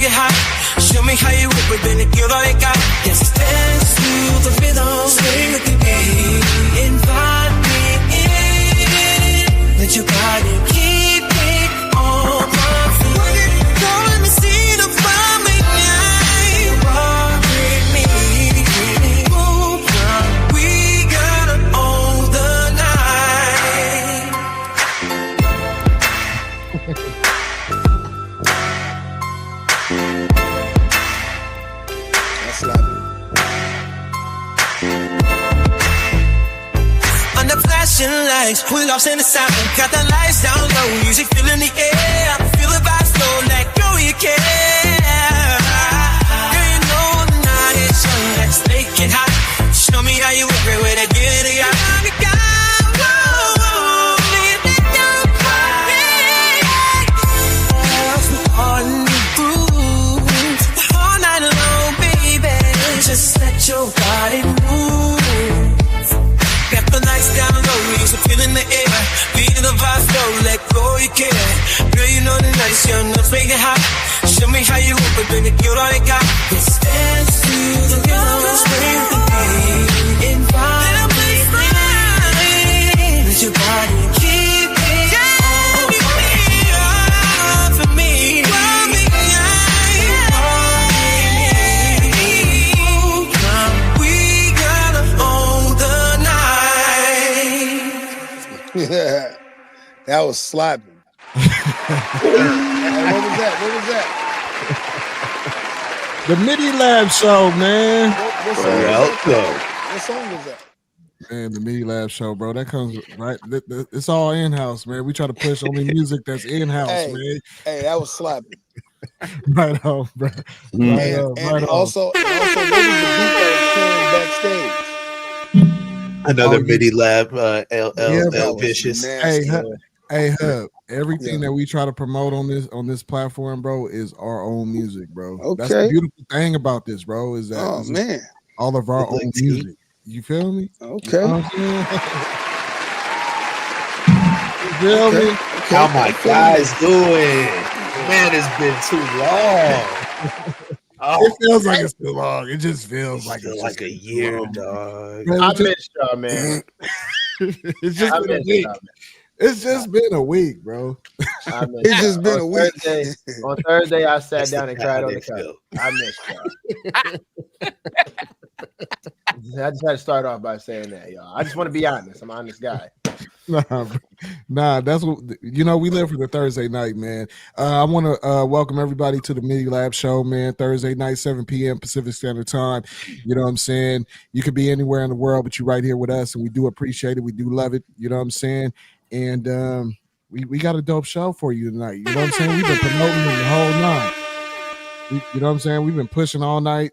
make it hot. Show me how you whip it, then it give all it got. Yes, dance to the rhythm, swing with the beat. Invite me in, let your body keep it on my feet. Don't let me see the fire ignite. Walk with me, move on. We gotta own the night. Under flashing lights, we lost in the sound. Got the lights down low, music filling the air. Feel the vibe slow, let go you care. Girl, you know the night is young, let's make it hot. Show me how you work it with a giddy up. Just let your body move. Got the lights down low, music filling the air. Feel the vibe flow, let go you care. Girl, you know the night's young, let's make it hot. Show me how you work, baby, give all you got. Let's dance to the rhythm, swing with the beat. Invite me in, let your body keep it on for me. Yeah, that was slapping. What was that? What was that? The MIDILAB Show, man. What song was that? Man, the MIDILAB Show, bro. That comes right. It's all in-house, man. We try to push only music that's in-house, man. Hey, that was slapping. Right on, bro. And also, what was the beat that was playing backstage? Another MIDILAB, L Vicious. Hey, Hub. Everything that we try to promote on this platform, bro, is our own music, bro. Okay. That's the beautiful thing about this, bro. Is that all of our own music. You feel me? Okay. You know what I'm saying? You feel me? How my guys doing? Man, it's been too long. It feels like it's too long. It just feels like it's like a year, dog. I missed y'all, man. It's just been a week. It's just been a week, bro. It's just been a week. On Thursday, I sat down and cried on the couch. I missed y'all. I just had to start off by saying that, y'all. I just want to be honest. I'm an honest guy. Nah, that's what we live for the Thursday night, man. I want to welcome everybody to the MIDILAB Show, man. Thursday night, 7 p.m. Pacific Standard Time. You know what I'm saying? You could be anywhere in the world, but you're right here with us, and we do appreciate it. We do love it. You know what I'm saying? And we got a dope show for you tonight. You know what I'm saying? We've been promoting it the whole night. You know what I'm saying? We've been pushing all night.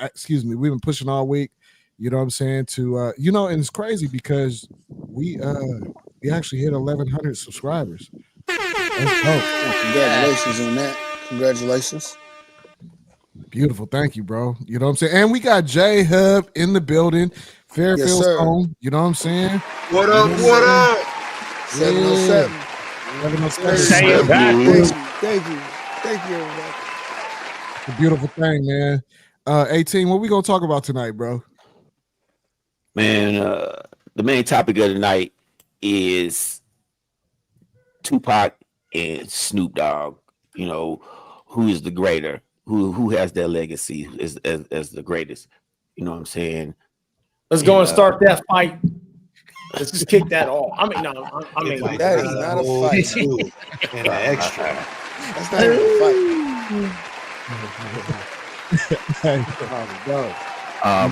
Excuse me. We've been pushing all week. You know what I'm saying? To and it's crazy because we actually hit 1,100 subscribers. Congratulations on that. Congratulations. Beautiful. Thank you, bro. You know what I'm saying? And we got J Hub in the building. Fairfield's home. You know what I'm saying? What up? What up? 707. 707. Thank you, everybody. It's a beautiful thing, man. 18, what we gonna talk about tonight, bro? Man, the main topic of the night is Tupac and Snoop Dogg. You know, who is the greater? Who has their legacy as the greatest? You know what I'm saying? Let's go and start that fight. Let's just kick that off. I mean, that is not a fight. And an extra. That's not even a fight.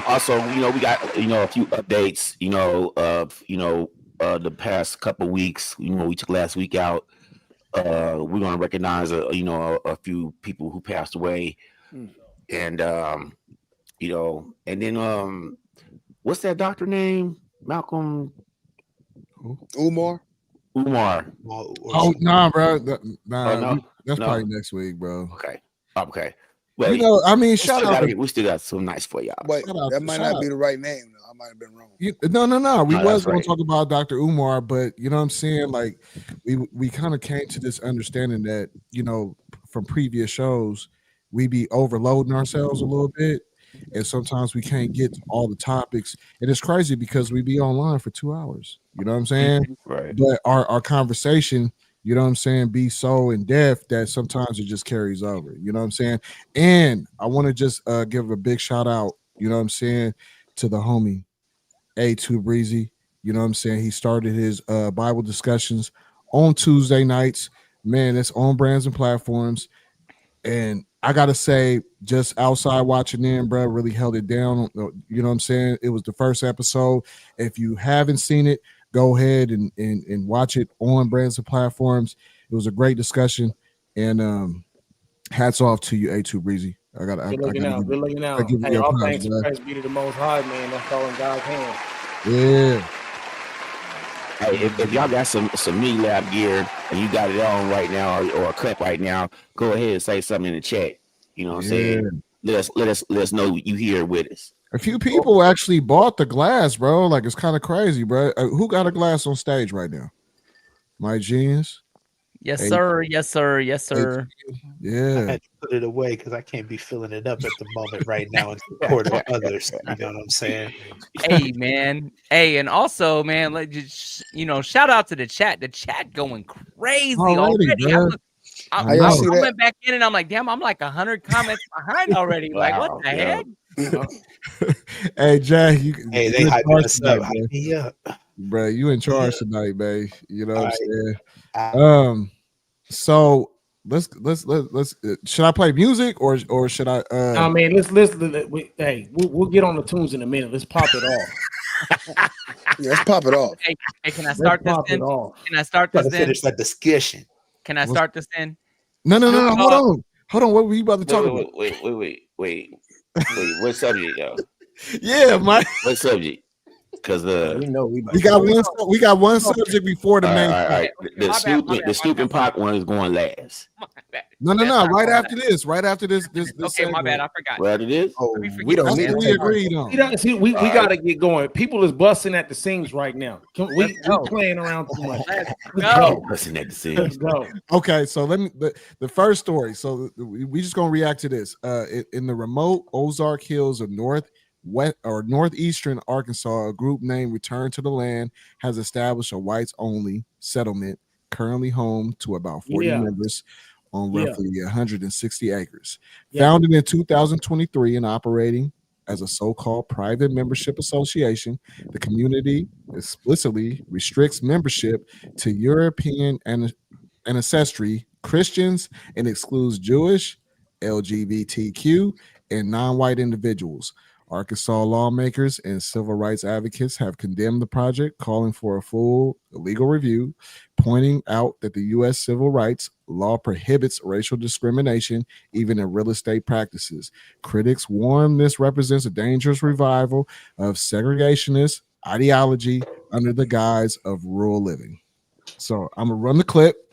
Also, we got a few updates. The past couple weeks. We took last week out. We're gonna recognize a few people who passed away, and and then what's that doctor name? Malcolm Umar. Oh nah, bro. That's probably next week, bro. Okay. Well, shout out. We still got some nice for y'all. Wait, that might not be the right name. I might have been wrong. No. We was going to talk about Dr. Umar, but you know what I'm saying? Like we kind of came to this understanding that, from previous shows, we be overloading ourselves a little bit, and sometimes we can't get to all the topics. And it's crazy because we be online for 2 hours. You know what I'm saying? Right. But our conversation, you know what I'm saying, be so in depth that sometimes it just carries over. You know what I'm saying? And I want to just give a big shout out, you know what I'm saying, to the homie A2 Breezy. You know what I'm saying? He started his Bible discussions on Tuesday nights. Man, it's on brands and platforms. And I gotta say, just outside watching in, bro, really held it down. You know what I'm saying? It was the first episode. If you haven't seen it, go ahead and watch it on brands and platforms. It was a great discussion. And hats off to you, A2 Breezy. Good looking out. Good looking out. give you Hey, your all props, thanks and bro. praise be to the Most High, man. That's all in God's hands. Yeah. Hey, if y'all got some MIDILAB gear and you got it on right now or a cut right now, go ahead and say something in the chat. You know what I'm saying? Let us know you here with us. A few people actually bought the glass, bro. Like, it's kind of crazy, bro. Who got a glass on stage right now? My Genius? Yes, sir. Yes, sir. Yes, sir. I Yeah. had to put it away because I can't be filling it up at the moment right now in support of others. You know what I'm saying? Hey, man. Hey, and also, man, like, just, shout out to the chat. The chat going crazy already. bro. I went back in and I'm like, damn, I'm like 100 comments behind already. Like, what the heck? Hey, Jay, they hyping us up. Hype me up. Bro, you in charge tonight, babe. You know what I'm saying? So let's should I play music or should I I mean, we'll get on the tunes in a minute. Let's pop it off. Let's pop it off. Hey, can I start this then? Can I start this then? Finish that discussion. Can I start this then? No. Hold on. What were you about to talk about? Wait. What subject, yo? Yeah, Mike. What subject? Because we got one subject before the main. All right. The Snoop and Pac one is going last. No. Right after this. Okay, my bad. I forgot. Right it is. Oh, we don't need we agreed on. We got to get going. People is busting at the seams right now. We playing around too much. Let's go. Busting at the seams. Let's go. Okay, so let me the first story. So we just gonna react to this. In the remote Ozark Hills of northeastern Arkansas, a group named Return to the Land has established a whites-only settlement, currently home to about 40 members on roughly 160 acres. Founded in 2023 and operating as a so-called private membership association, the community explicitly restricts membership to European and ancestry Christians and excludes Jewish, LGBTQ, and non-white individuals. Arkansas lawmakers and civil rights advocates have condemned the project, calling for a full legal review, pointing out that the U.S. civil rights law prohibits racial discrimination, even in real estate practices. Critics warn this represents a dangerous revival of segregationist ideology under the guise of rural living. So I'm going to run the clip.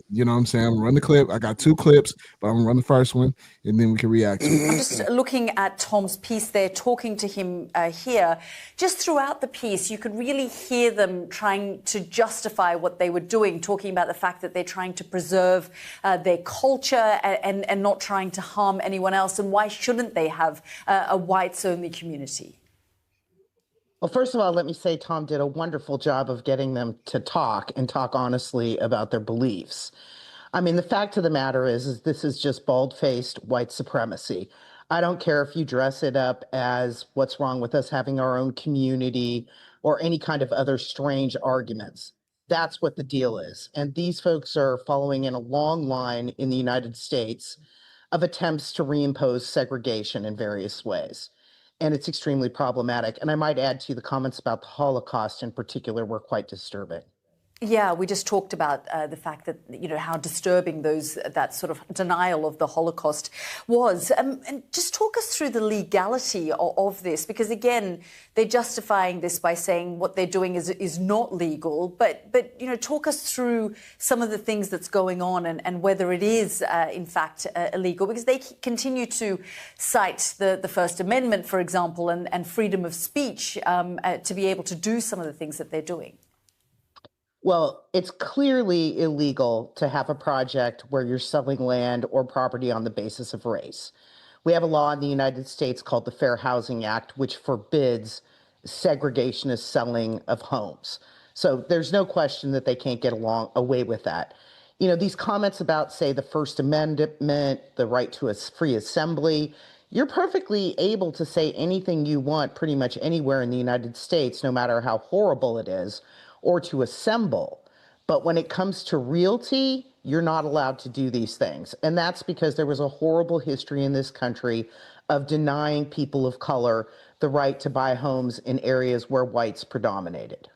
You know what I'm saying? I'm gonna run the clip. I got two clips, but I'm gonna run the first one and then we can react to it. I'm just looking at Tom's piece there, talking to him here. Just throughout the piece, you could really hear them trying to justify what they were doing, talking about the fact that they're trying to preserve their culture and not trying to harm anyone else. And why shouldn't they have a whites-only community? Well, first of all, let me say Tom did a wonderful job of getting them to talk and talk honestly about their beliefs. I mean, the fact of the matter is this is just bald-faced white supremacy. I don't care if you dress it up as what's wrong with us having our own community or any kind of other strange arguments. That's what the deal is. And these folks are following in a long line in the United States of attempts to reimpose segregation in various ways. And it's extremely problematic. And I might add to you the comments about the Holocaust in particular were quite disturbing. Yeah, we just talked about the fact that, how disturbing that sort of denial of the Holocaust was. And just talk us through the legality of this, because, again, they're justifying this by saying what they're doing is not legal. But talk us through some of the things that's going on and whether it is, in fact, illegal, because they continue to cite the First Amendment, for example, and freedom of speech to be able to do some of the things that they're doing. Well, it's clearly illegal to have a project where you're selling land or property on the basis of race. We have a law in the United States called the Fair Housing Act, which forbids segregationist selling of homes. So there's no question that they can't get away with that. You know, these comments about, say, the First Amendment, the right to a free assembly, you're perfectly able to say anything you want pretty much anywhere in the United States, no matter how horrible it is, or to assemble. But when it comes to realty, you're not allowed to do these things. And that's because there was a horrible history in this country of denying people of color the right to buy homes in areas where whites predominated.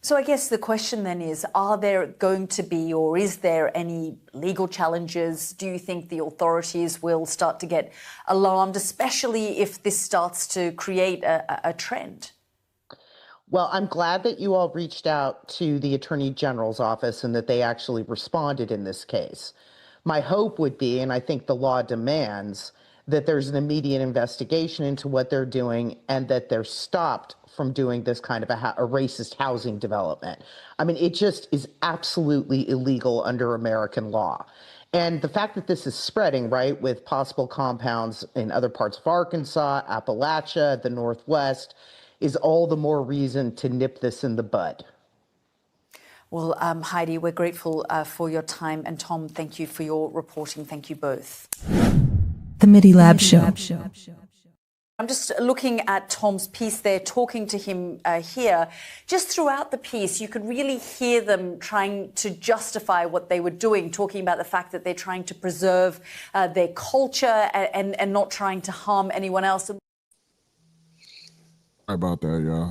So I guess the question then is, are there going to be, or is there any legal challenges? Do you think the authorities will start to get alarmed, especially if this starts to create a trend? Well, I'm glad that you all reached out to the Attorney General's office and that they actually responded in this case. My hope would be, and I think the law demands, that there's an immediate investigation into what they're doing and that they're stopped from doing this kind of a racist housing development. I mean, it just is absolutely illegal under American law. And the fact that this is spreading, right, with possible compounds in other parts of Arkansas, Appalachia, the Northwest, is all the more reason to nip this in the bud. Well, Heidi, we're grateful for your time. And Tom, thank you for your reporting. Thank you both. The MIDILAB Show. I'm just looking at Tom's piece there, talking to him here. Just throughout the piece, you could really hear them trying to justify what they were doing, talking about the fact that they're trying to preserve their culture and not trying to harm anyone else. Sorry about that, y'all.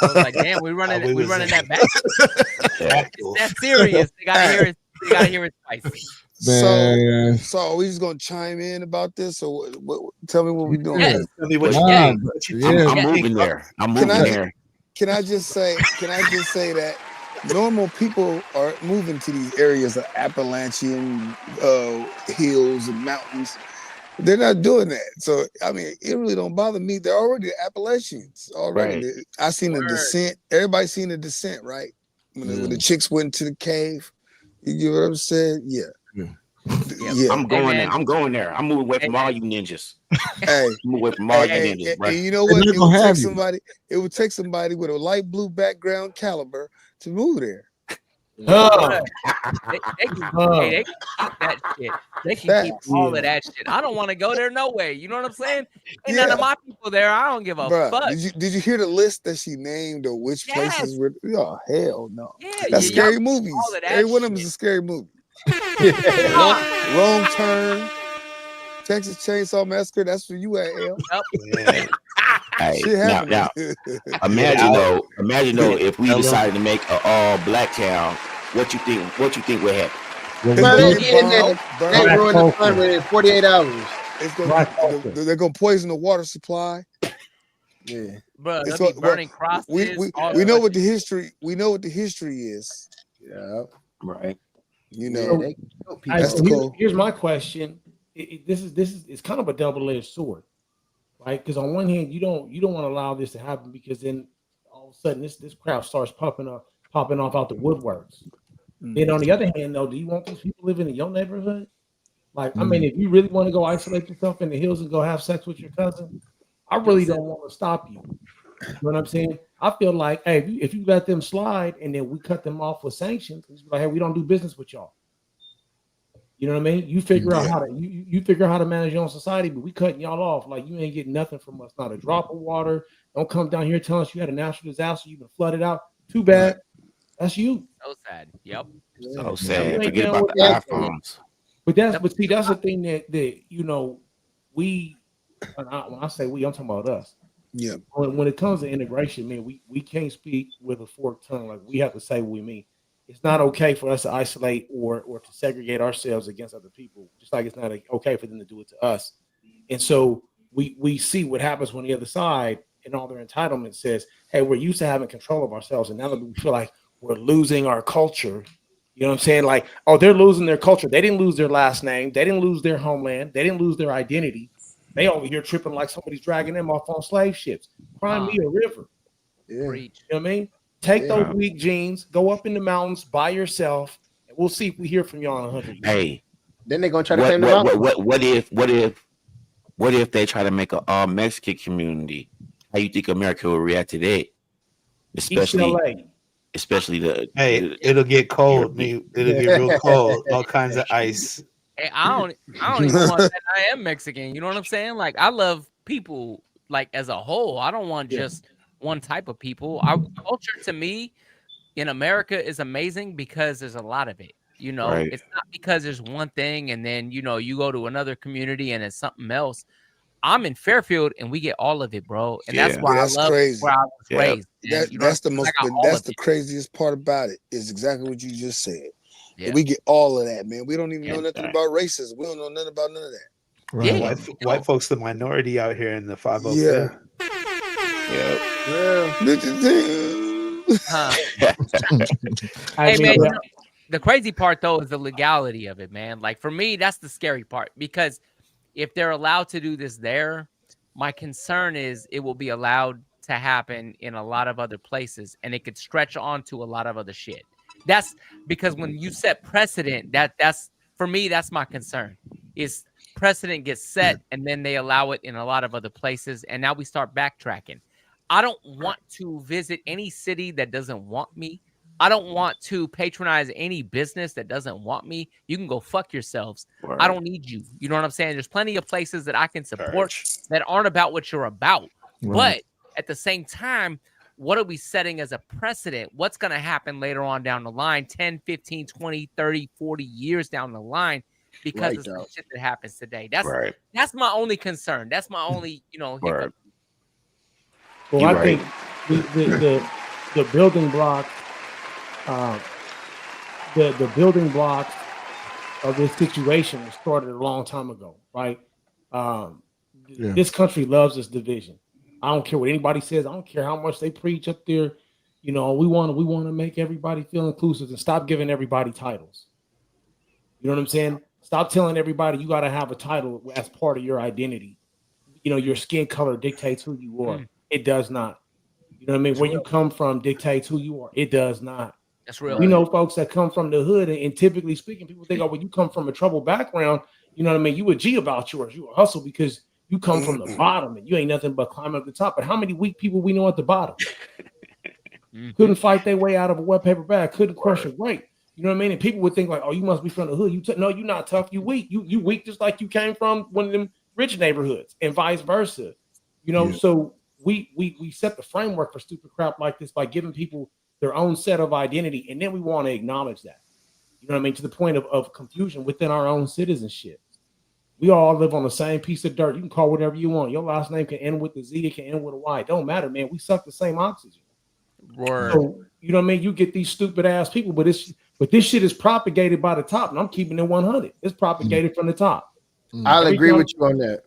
I was like, damn, we're running that back. That's serious. They gotta hear it. They gotta hear it twice. So are we just gonna chime in about this, or what, tell me what we're doing? Yes. Tell me what you I'm think. moving there. I'm moving there. Can I just say that normal people are moving to these areas of Appalachian hills and mountains. They're not doing that. So I mean, it really don't bother me. They're already Appalachians already. Right. I seen the descent. Everybody's seen the descent, right? When the chicks went to the cave. You get what I'm saying? Yeah. I'm going there. I'm going there. I'm moving away from all you ninjas. Hey, move away from all you ninjas. And you know what? It would take somebody with a light blue background caliber to move there. They can keep that shit. They can keep all of that shit. I don't want to go there no way. You know what I'm saying? Ain't none of my people there. I don't give a fuck. Did you hear the list that she named or which places were? Oh hell no! That's scary movies. Every one of them is a scary movie. Wrong Turn, Texas Chainsaw Massacre. That's where you at, L. Yep. Hey, now, imagine though, if we decided to make an all black town, what you think would happen? They ruined the fun within 48 hours. They're gonna poison the water supply. Yeah, bro, they'll be burning crosses. We know what the history. We know what the history is. Yeah, right. You know, here's my question. This is kind of a double-edged sword, right? Because on one hand, you don't want to allow this to happen, because then all of a sudden this crowd starts popping off out the woodworks. Then on the other hand, though, do you want these people living in your neighborhood? Like, I mean, if you really want to go isolate yourself in the hills and go have sex with your cousin, I really don't want to stop you. You know what I'm saying? I feel like, hey, if you let them slide and then we cut them off with sanctions, it's like, hey, we don't do business with y'all. You know what I mean? You figure out how to you figure out how to manage your own society, but we cutting y'all off. Like, you ain't getting nothing from us, not a drop of water. Don't come down here telling us you had a natural disaster, you've been flooded out. Too bad. That's you. So sad. Yep. So sad. Forget about the iPhones. But see, that's the thing that you know, when I say we, I'm talking about us. Yeah. When it comes to integration, man, we can't speak with a forked tongue. Like, we have to say what we mean. It's not okay for us to isolate or to segregate ourselves against other people, just like it's not okay for them to do it to us. And so we see what happens when the other side and all their entitlement says, hey, we're used to having control of ourselves, and now that we feel like we're losing our culture, you know what I'm saying? Like, oh, they're losing their culture. They didn't lose their last name. They didn't lose their homeland. They didn't lose their identity. They over here tripping like somebody's dragging them off on slave ships. Cry me a river. Yeah. You know what I mean? Take those weak genes, go up in the mountains by yourself, and we'll see if we hear from y'all in 100 years. Hey, then they're gonna try to claim the mountain. What if they try to make an all Mexican community? How you think America will react to that? Especially it'll get cold. It'll get real cold. All kinds of ice. Hey, I don't even want that. I am Mexican. You know what I'm saying? Like, I love people like as a whole. I don't want just one type of people. Our culture to me in America is amazing because there's a lot of it. You know, it's not because there's one thing and then you go to another community and it's something else. I'm in Fairfield and we get all of it, bro. And that's why I love where I was raised. That's the craziest part about it, is exactly what you just said. Yeah. We get all of that, man. We don't even know nothing about racism. We don't know nothing about none of that. Right. Yeah. White folks, the minority out here in the 505. Hey, man, the crazy part, though, is the legality of it, man. Like, for me, that's the scary part. Because if they're allowed to do this there, my concern is it will be allowed to happen in a lot of other places. And it could stretch on to a lot of other shit. That's because when you set precedent, that's for me, that's my concern. Is precedent gets set and then they allow it in a lot of other places. And now we start backtracking. I don't want to visit any city that doesn't want me. I don't want to patronize any business that doesn't want me. You can go fuck yourselves. Right. I don't need you. You know what I'm saying? There's plenty of places that I can support that aren't about what you're about. Right. But at the same time, what are we setting as a precedent? What's going to happen later on down the line, 10, 15, 20, 30, 40 years down the line, because of the shit that happens today? That's my only concern. That's my only, hiccup. Well, I think the building block, the building blocks of this situation started a long time ago, right? This country loves this division. I don't care what anybody says. I don't care how much they preach up there. We want to make everybody feel inclusive and stop giving everybody titles. You know what I'm saying? Stop telling everybody you got to have a title as part of your identity. Your skin color dictates who you are. It does not. You know what I mean? Where you come from dictates who you are. It does not. That's real. We know folks that come from the hood, and typically speaking, people think, well, you come from a troubled background. You know what I mean? You a G about yours. You a hustle because you come from the bottom and you ain't nothing but climbing up the top. But how many weak people we know at the bottom? Couldn't fight their way out of a wet paper bag, couldn't crush a weight. You know what I mean? And people would think like, oh, you must be from the hood. No, you're not tough. You weak. You weak just like you came from one of them rich neighborhoods and vice versa. So we set the framework for stupid crap like this by giving people their own set of identity. And then we want to acknowledge that, you know what I mean? To the point of confusion within our own citizenship. We all live on the same piece of dirt. You can call whatever you want. Your last name can end with a Z. It can end with a Y. It don't matter, man. We suck the same oxygen. Word. So, you know what I mean? You get these stupid ass people, but this shit is propagated by the top. And I'm keeping it 100. It's propagated from the top. I'll agree with you on that.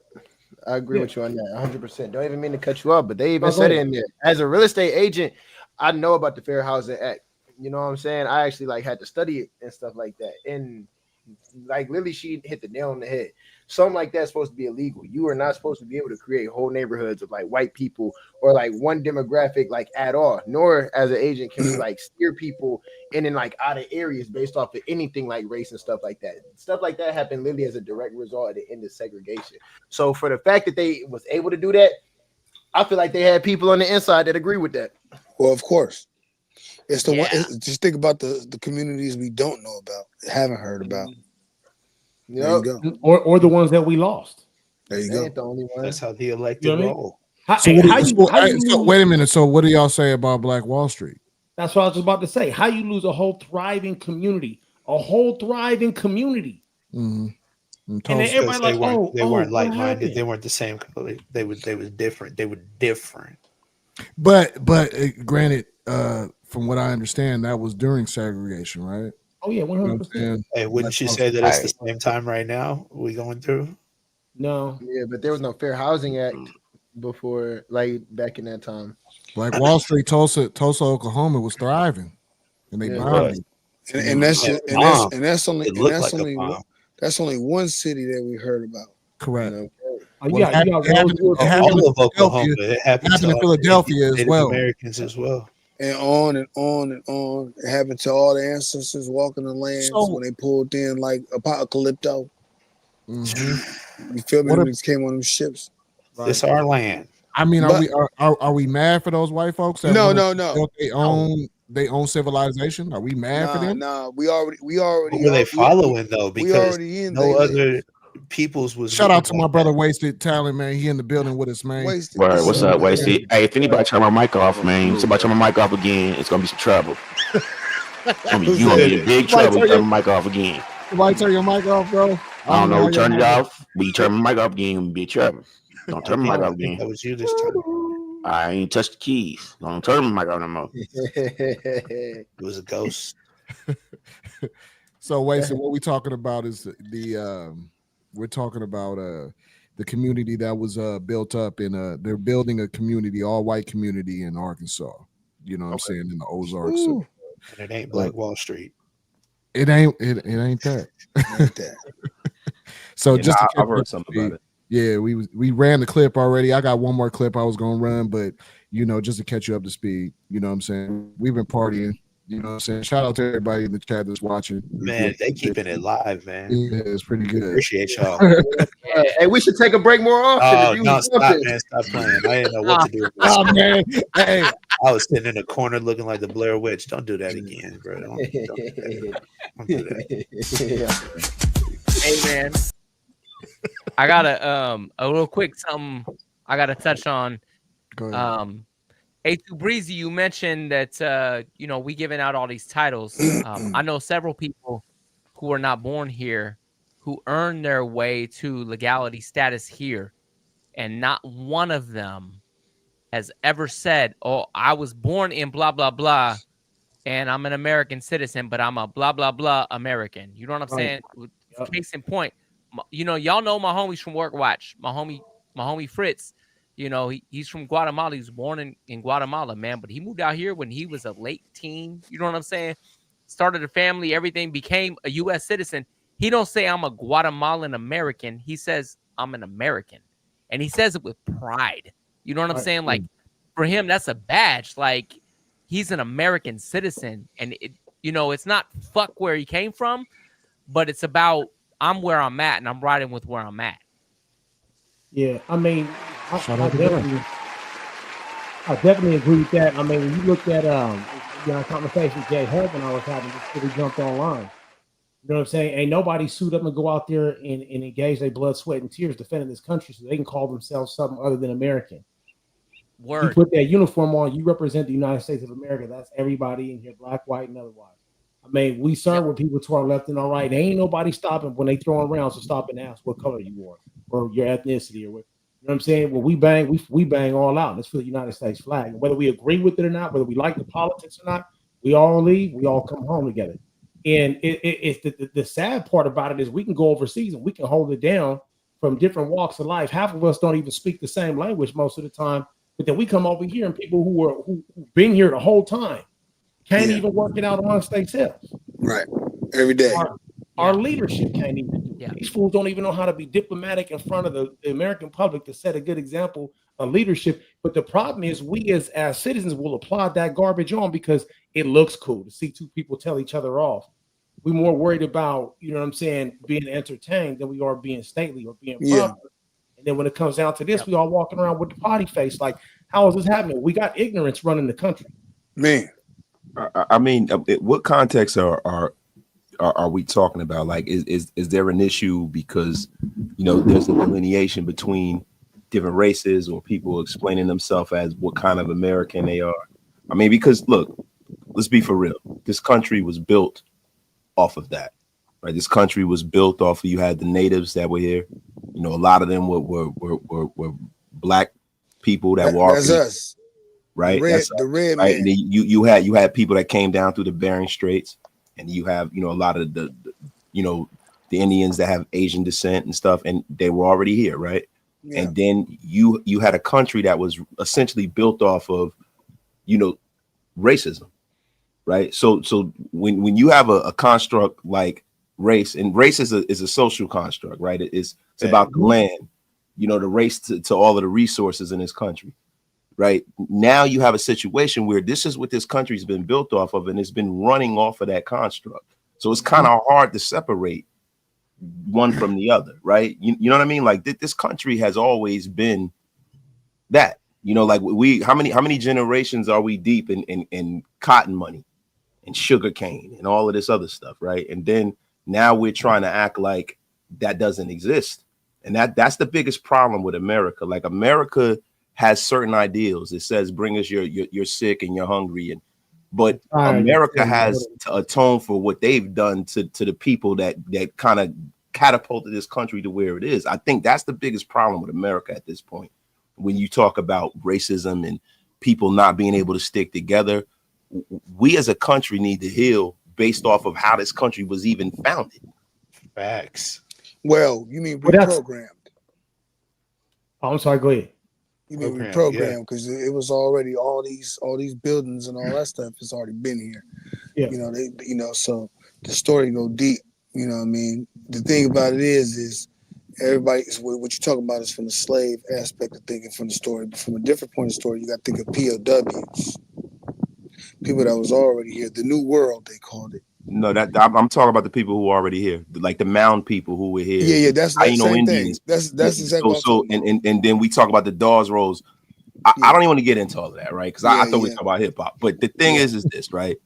I agree with you on that 100%. Don't even mean to cut you off, but they even said it in there. As a real estate agent, I know about the Fair Housing Act. You know what I'm saying? I actually had to study it and stuff like that. And Lily, she hit the nail on the head. Something like that's supposed to be illegal. You are not supposed to be able to create whole neighborhoods of white people or one demographic at all. Nor as an agent can we steer people in out of areas based off of anything like race and stuff like that. Stuff like that happened literally as a direct result of the end of segregation. So for the fact that they was able to do that, I feel like they had people on the inside that agree with that. Well, of course. It's the one. Just think about the communities we don't know about, haven't heard about. There you go. Or the ones that we lost. There you go. The only one. That's how the elected roll. Wait a minute. So what do y'all say about Black Wall Street? That's what I was just about to say. How you lose a whole thriving community? Mm-hmm. And then everybody they weren't like-minded. They weren't the same color. They was different. They were different. But granted, from what I understand, that was during segregation, right? Oh yeah, 100%. Hey, wouldn't you say that it's the same time right now we going through? No. Yeah, but there was no Fair Housing Act before, back in that time. Like Wall Street, Tulsa, Oklahoma was thriving, and they bombed it. And that's only one city that we heard about. Correct. All of Oklahoma. It happened in Philadelphia as well. Americans as well. and on and on and on. It happened to all the ancestors walking the lands when they pulled in like Apocalypto. Mm-hmm. You feel me? What When if- they came on them ships. It's our land. I mean, But- are we mad for those white folks that No, wanna no, no. build their own civilization? Are we mad for them? Nah. We already. What were they following though? we Because already in no they other land. peoples was. Shout out to moving my like brother that. Wasted Talent, man. He in the building with us, man. Wasted. Word, what's up, Wasted? Hey, if anybody turn my mic off, man, somebody turn my mic off again, it's gonna be some trouble. You gonna be in big trouble. You turn my mic off again. Somebody turn your mic off, bro. I don't know who turned it off, but you turn my mic off again, you'll be in trouble. Don't turn my mic off again. That was you this time. I ain't touched the keys. Don't turn my mic off no more. It was a ghost. So Wasted, what we talking about is we're talking about the community that was built up in they're building a community, all white community in Arkansas. You know what I'm saying, in the Ozarks. And it ain't Black Wall Street. It ain't that. So Yeah, just to I've catch heard up something to about it. Yeah, we ran the clip already. I got one more clip I was gonna run, but just to catch you up to speed, you know what I'm saying? We've been partying, you know what I'm saying? Shout out to everybody in the chat that's watching. Man, they keeping it live, man. Yeah, it's pretty good. Appreciate y'all. Hey, we should take a break more often. Oh, if you no, was stop, jumping. man. Stop playing. I didn't know what to do. Oh, man. Hey. I was sitting in a corner looking like the Blair Witch. Don't do that again, bro. Don't do that. Don't do that. Hey, man. I got a real quick something I got to touch on. Go ahead. A2 Breezy, you mentioned that, we giving out all these titles. I know several people who are not born here who earn their way to legality status here. And not one of them has ever said, oh, I was born in blah, blah, blah, and I'm an American citizen, but I'm a blah, blah, blah American. You know what I'm saying? Case in point, y'all know my homies from Work Watch. My homie Fritz. He's from Guatemala. He was born in Guatemala, man. But he moved out here when he was a late teen. You know what I'm saying? Started a family, everything, became a U.S. citizen. He don't say I'm a Guatemalan American. He says I'm an American. And he says it with pride. You know what I'm saying? Like, for him, that's a badge. Like, he's an American citizen. And, it's not fuck where he came from, but it's about I'm where I'm at and I'm riding with where I'm at. Yeah, I mean, I definitely agree with that. I mean, when you look at conversation Jay Hub and I was having before we jumped online, you know what I'm saying? Ain't nobody suit up and go out there and engage their blood, sweat, and tears defending this country so they can call themselves something other than American. Word. You put that uniform on, you represent the United States of America. That's everybody in here, black, white, and otherwise. I mean, we serve with people to our left and our right. There ain't nobody stopping when they throwing rounds to stop and ask what color you are or your ethnicity or what. You know what I'm saying? Well, we bang all out. It's for the United States flag. And whether we agree with it or not, whether we like the politics or not, we all leave. We all come home together. And it's the sad part about it is we can go overseas and we can hold it down from different walks of life. Half of us don't even speak the same language most of the time. But then we come over here and people who've been here the whole time can't even work it out amongst themselves. Right. Every day. Our leadership can't even do it. These fools don't even know how to be diplomatic in front of the American public to set a good example of leadership. But the problem is we as citizens will apply that garbage on because it looks cool to see two people tell each other off. We're more worried about, you know what I'm saying, being entertained than we are being stately or being proper. And then when it comes down to this, we all walking around with the potty face. Like, how is this happening? We got ignorance running the country. Man. I mean, what context are we talking about? Like, is there an issue because, there's a delineation between different races or people explaining themselves as what kind of American they are? I mean, because look, let's be for real. This country was built off of that, right? This country was built off of, you had the natives that were here. A lot of them were black people that were. That's us. Right, the red right. man. And you had people that came down through the Bering Straits, and you have a lot of the Indians that have Asian descent and stuff, and they were already here, right? Yeah. And then you had a country that was essentially built off of racism, right? So when you have a construct like race, and race is a social construct, right? It's about the land, the race to all of the resources in this country. right? Now you have a situation where this is what this country's been built off of, and it's been running off of that construct. So it's kind of hard to separate one from the other, right? You know what I mean? Like this country has always been that, you know, like how many generations are we deep in cotton money and sugar cane and all of this other stuff, right? And then now we're trying to act like that doesn't exist. And that's the biggest problem with America. Like America has certain ideals. It says, bring us you're sick and you're hungry. But America has to atone for what they've done to the people that kind of catapulted this country to where it is. I think that's the biggest problem with America at this point. When you talk about racism and people not being able to stick together, we as a country need to heal based off of how this country was even founded. Facts. Well, you mean reprogrammed? I'm sorry. Go ahead. You mean reprogrammed because it was already all these buildings and all that stuff has already been here. Yeah. You know, so the story go deep. You know what I mean? The thing about it is everybody is what you're talking about is from the slave aspect of thinking from the story, but from a different point of story, you got to think of POWs, people that was already here. The New World, they called it. No, that I'm talking about the people who are already here, like the mound people who were here. Yeah, that's the same Indians. Thing. That's exactly so and then we talk about the Dawes Rolls. I don't even want to get into all of that, right? Because I thought we talk about hip hop, but the thing is this, right?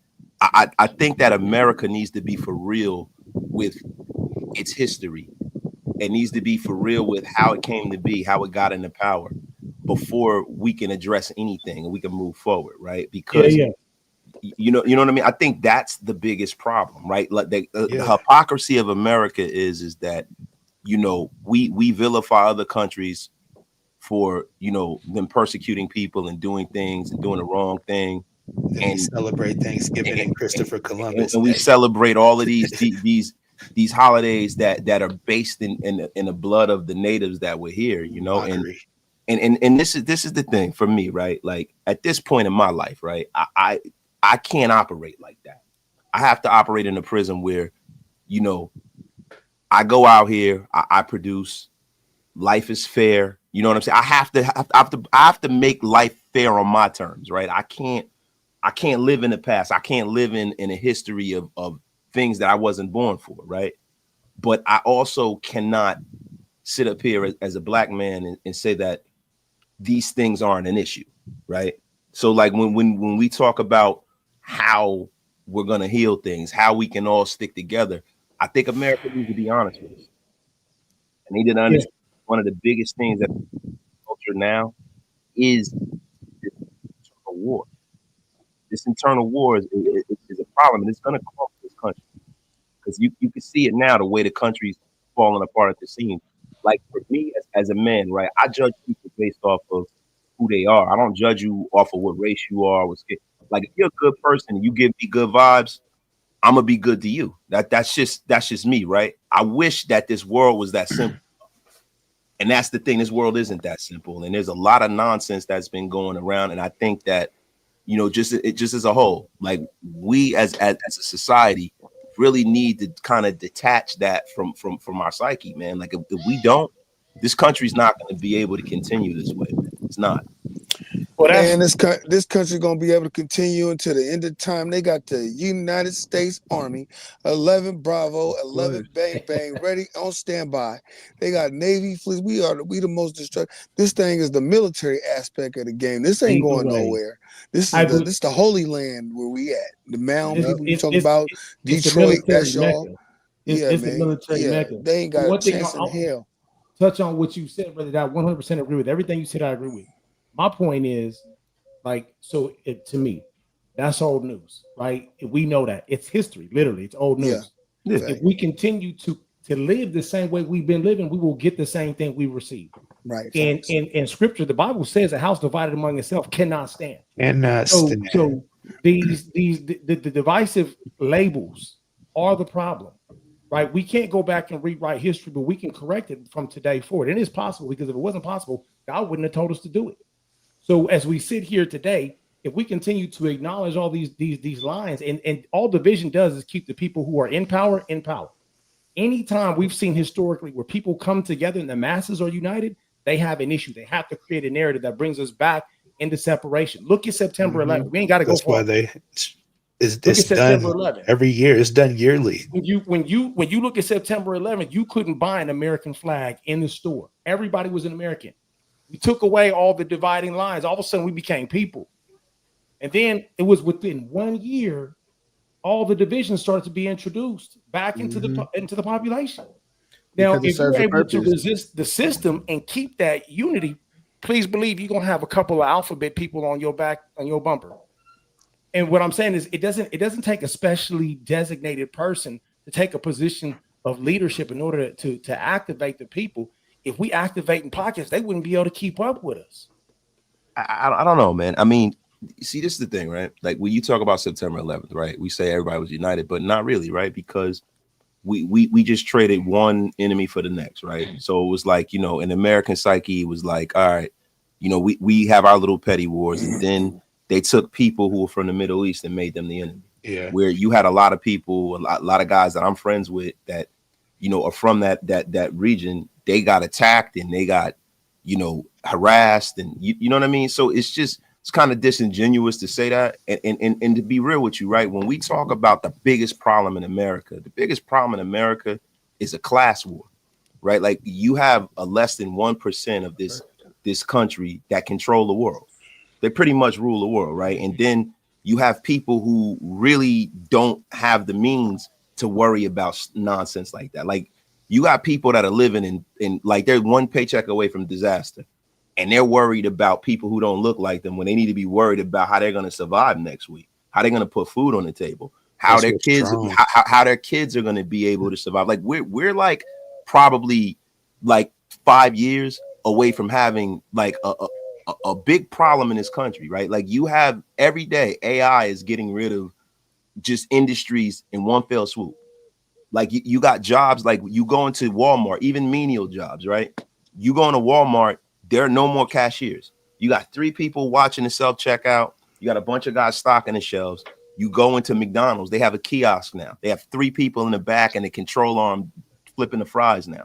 I think that America needs to be for real with its history. It needs to be for real with how it came to be, how it got into power, before we can address anything and we can move forward, right? Because you know what I mean? I think that's the biggest problem, right? Like the hypocrisy of America is that, you know, we vilify other countries for, you know, them persecuting people and doing things and doing the wrong thing. And celebrate Thanksgiving and Christopher Columbus. And we celebrate all of these holidays that are based in the blood of the natives that were here, you know. And this is the thing for me, right? Like at this point in my life, right? I can't operate like that. I have to operate in a prison where, you know, I go out here, I produce, life is fair. You know what I'm saying? I have to make life fair on my terms, right? I can't live in the past. I can't live in a history of things that I wasn't born for, right? But I also cannot sit up here as a black man and say that these things aren't an issue, right? So like when we talk about how we're gonna heal things, how we can all stick together, I think America needs to be honest with us. I need to understand one of the biggest things that culture now is this internal war. This internal war is a problem, and it's gonna cost this country. Because you can see it now, the way the country's falling apart at the seams. Like for me as a man, right? I judge people based off of who they are. I don't judge you off of what race you are. Like if you're a good person and you give me good vibes, I'm gonna be good to you. That's just me, right? I wish that this world was that simple. And that's the thing, this world isn't that simple. And there's a lot of nonsense that's been going around. And I think that, you know, just as a whole, like we as a society really need to kind of detach that from our psyche, man. Like if we don't, this country's not going to be able to continue this way, man. It's not. Well, and this country gonna be able to continue until the end of time. They got the United States Army, 11 Bravo, 11 Bang Bang, ready on standby. They got Navy fleets. We the most destructive. This thing is the military aspect of the game. This ain't going nowhere. This is the Holy Land where we at. The mound people you talking about, Detroit. That's y'all. It's the military mecca. They ain't got a chance in hell. Touch on what you said, brother. That 100% agree with everything you said. I agree with. My point is, like, so to me, that's old news, right? We know that it's history, literally, it's old news. Yeah. If we continue to live the same way we've been living, we will get the same thing we receive. Right. And in scripture, the Bible says a house divided among itself cannot stand. So these the divisive labels are the problem. Right, we can't go back and rewrite history, but we can correct it from today forward. And it's possible, because if it wasn't possible, God wouldn't have told us to do it. So as we sit here today, if we continue to acknowledge all these lines, and all division does is keep the people who are in power in power. Anytime we've seen historically where people come together and the masses are united, they have an issue. They have to create a narrative that brings us back into separation. Look at September 11th. We ain't got to go That's far. why it's September done 11th. every year. It's done yearly. When you look at September 11th, you couldn't buy an American flag in the store. Everybody was an American. We took away all the dividing lines. All of a sudden, we became people. And then it was within 1 year, all the divisions started to be introduced back into the population. Now, if you're able to resist the system and keep that unity, please believe you're gonna have a couple of alphabet people on your back, on your bumper. And what I'm saying is, it doesn't take a specially designated person to take a position of leadership in order to activate the people. If we activate in pockets, they wouldn't be able to keep up with us. I don't know, man. I mean, see, this is the thing, right? Like when you talk about September 11th, right? We say everybody was united, but not really, right? Because we just traded one enemy for the next, right? So it was like, you know, in American psyche, it was like, all right, you know, we have our little petty wars, and then they took people who were from the Middle East and made them the enemy. Yeah. Where you had a lot of people, a lot of guys that I'm friends with that, you know, are from that region. They got attacked and they got, you know, harassed, and you know what I mean? So it's kind of disingenuous to say that. And to be real with you, right? When we talk about the biggest problem in America, is a class war, right? Like you have a less than 1% of this country that control the world. They pretty much rule the world, right? And then you have people who really don't have the means to worry about nonsense like that. Like you got people that are living in like they're one paycheck away from disaster, and they're worried about people who don't look like them when they need to be worried about how they're going to survive next week, how they're going to put food on the table, how their kids are going to be able to survive. Like we're like probably like 5 years away from having like a big problem in this country, right? Like you have every day AI is getting rid of just industries in one fell swoop. Like you got jobs, like you go into Walmart, even menial jobs, right? You go into Walmart, there are no more cashiers. You got 3 people watching the self-checkout. You got a bunch of guys stocking the shelves. You go into McDonald's, they have a kiosk now. They have 3 people in the back and a control arm flipping the fries now.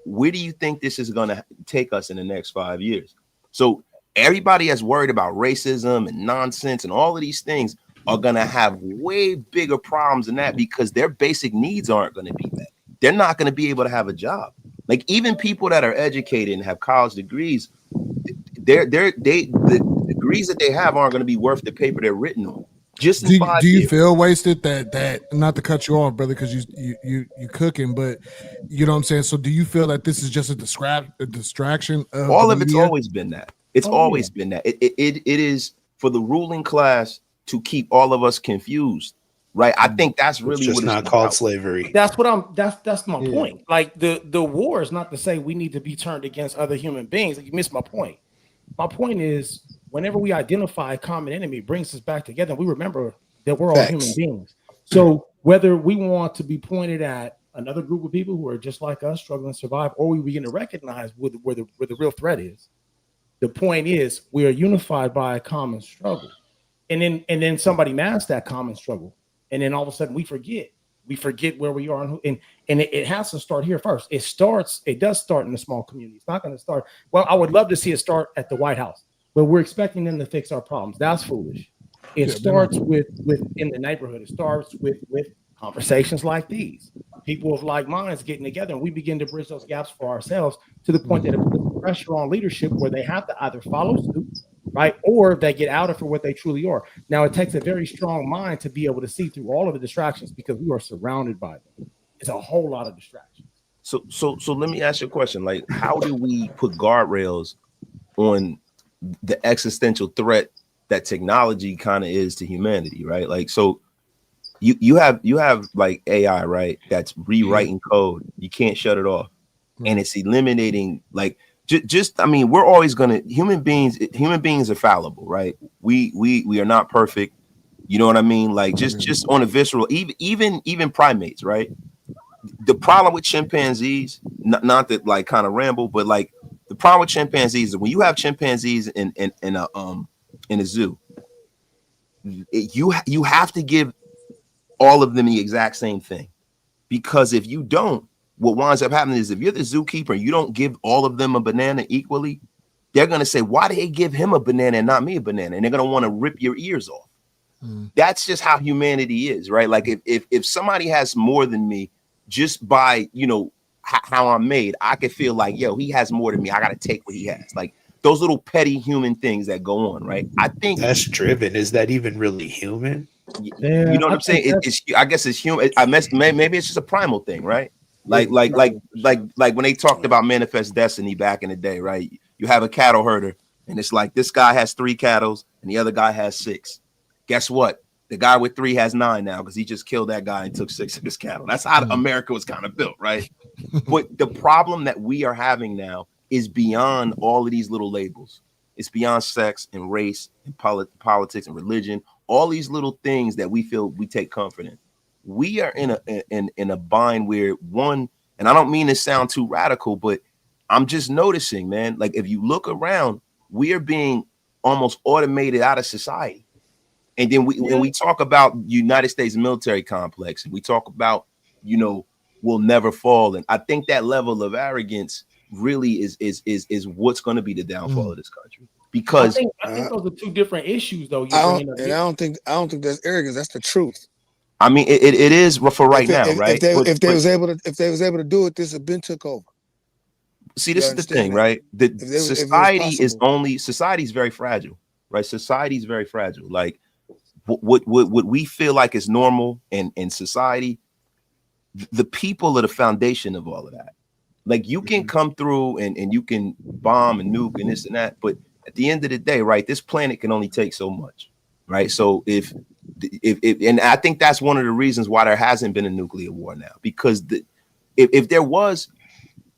Where do you think this is going to take us in the next 5 years? So everybody that's worried about racism and nonsense and all of these things are going to have way bigger problems than that, because their basic needs aren't going to be met. They're not going to be able to have a job. Like even people that are educated and have college degrees, the degrees that they have aren't going to be worth the paper they're written on. Just in 5 years. Do you feel wasted that not to cut you off, brother, because you cooking, but you know what I'm saying? So do you feel that this is just a distraction of all of it's always been that? It's always been that. It is for the ruling class to keep all of us confused, right? I think that's really just what it's not called slavery. That's my point. Like the war is not to say we need to be turned against other human beings. Like you missed my point. My point is, whenever we identify a common enemy, it brings us back together. We remember that we're all human beings. So whether we want to be pointed at another group of people who are just like us, struggling to survive, or we begin to recognize where the real threat is, the point is we are unified by a common struggle. And then somebody masks that common struggle, and then all of a sudden we forget where we are, and it has to start here first. It does start in the small community. It's not going to start. Well, I would love to see it start at the White House, but we're expecting them to fix our problems. That's foolish. It starts with in the neighborhood. It starts with conversations like these. People of like minds getting together, and we begin to bridge those gaps for ourselves to the point that it puts pressure on leadership where they have to either follow suit, right, or they get outed for what they truly are. Now, it takes a very strong mind to be able to see through all of the distractions, because we are surrounded by them. It's a whole lot of distractions. So let me ask you a question. Like, how do we put guardrails on the existential threat that technology kind of is to humanity, right? Like, so you have like AI, right? That's rewriting code. You can't shut it off, and it's eliminating like just. I mean, we're always gonna human beings are fallible, right? We are not perfect. You know what I mean? Like just on a visceral, even primates, right? The problem with chimpanzees, not that like kind of ramble, but like the problem with chimpanzees is when you have chimpanzees in a zoo, you have to give all of them the exact same thing, because if you don't, what winds up happening is if you're the zookeeper and you don't give all of them a banana equally, they're going to say, why did they give him a banana and not me a banana? And they're going to want to rip your ears off. That's just how humanity is, right? Like if somebody has more than me, just by, you know, how I'm made, I could feel like, yo, he has more than me. I got to take what he has. Like those little petty human things that go on, right? I think that's driven. Is that even really human? You know what I'm saying? I guess it's human. Maybe it's just a primal thing, right? Like when they talked about manifest destiny back in the day, right? You have a cattle herder, and it's like this guy has 3 cattle, and the other guy has 6. Guess what? The guy with 3 has 9 now because he just killed that guy and took 6 of his cattle. That's how America was kind of built, right? But the problem that we are having now is beyond all of these little labels. It's beyond sex and race and politics and religion. All these little things that we feel we take comfort in. We are in a bind where one, and I don't mean to sound too radical, but I'm just noticing, man, like if you look around, we are being almost automated out of society. And then when we talk about United States military complex, and we talk about, you know, we'll never fall. And I think that level of arrogance really is what's going to be the downfall of this country. Because I think those are 2 different issues, though. I don't think that's arrogance. That's the truth. I mean, it is for right now, right? If they was able to do it, this had been took over. See, this is the thing, right? Society is very fragile, right? Society is very fragile. Like what we feel like is normal in society, the people are the foundation of all of that. Like you can come through and you can bomb and nuke and this and that, but at the end of the day, right, this planet can only take so much, right? So if and I think that's one of the reasons why there hasn't been a nuclear war now, because if there was,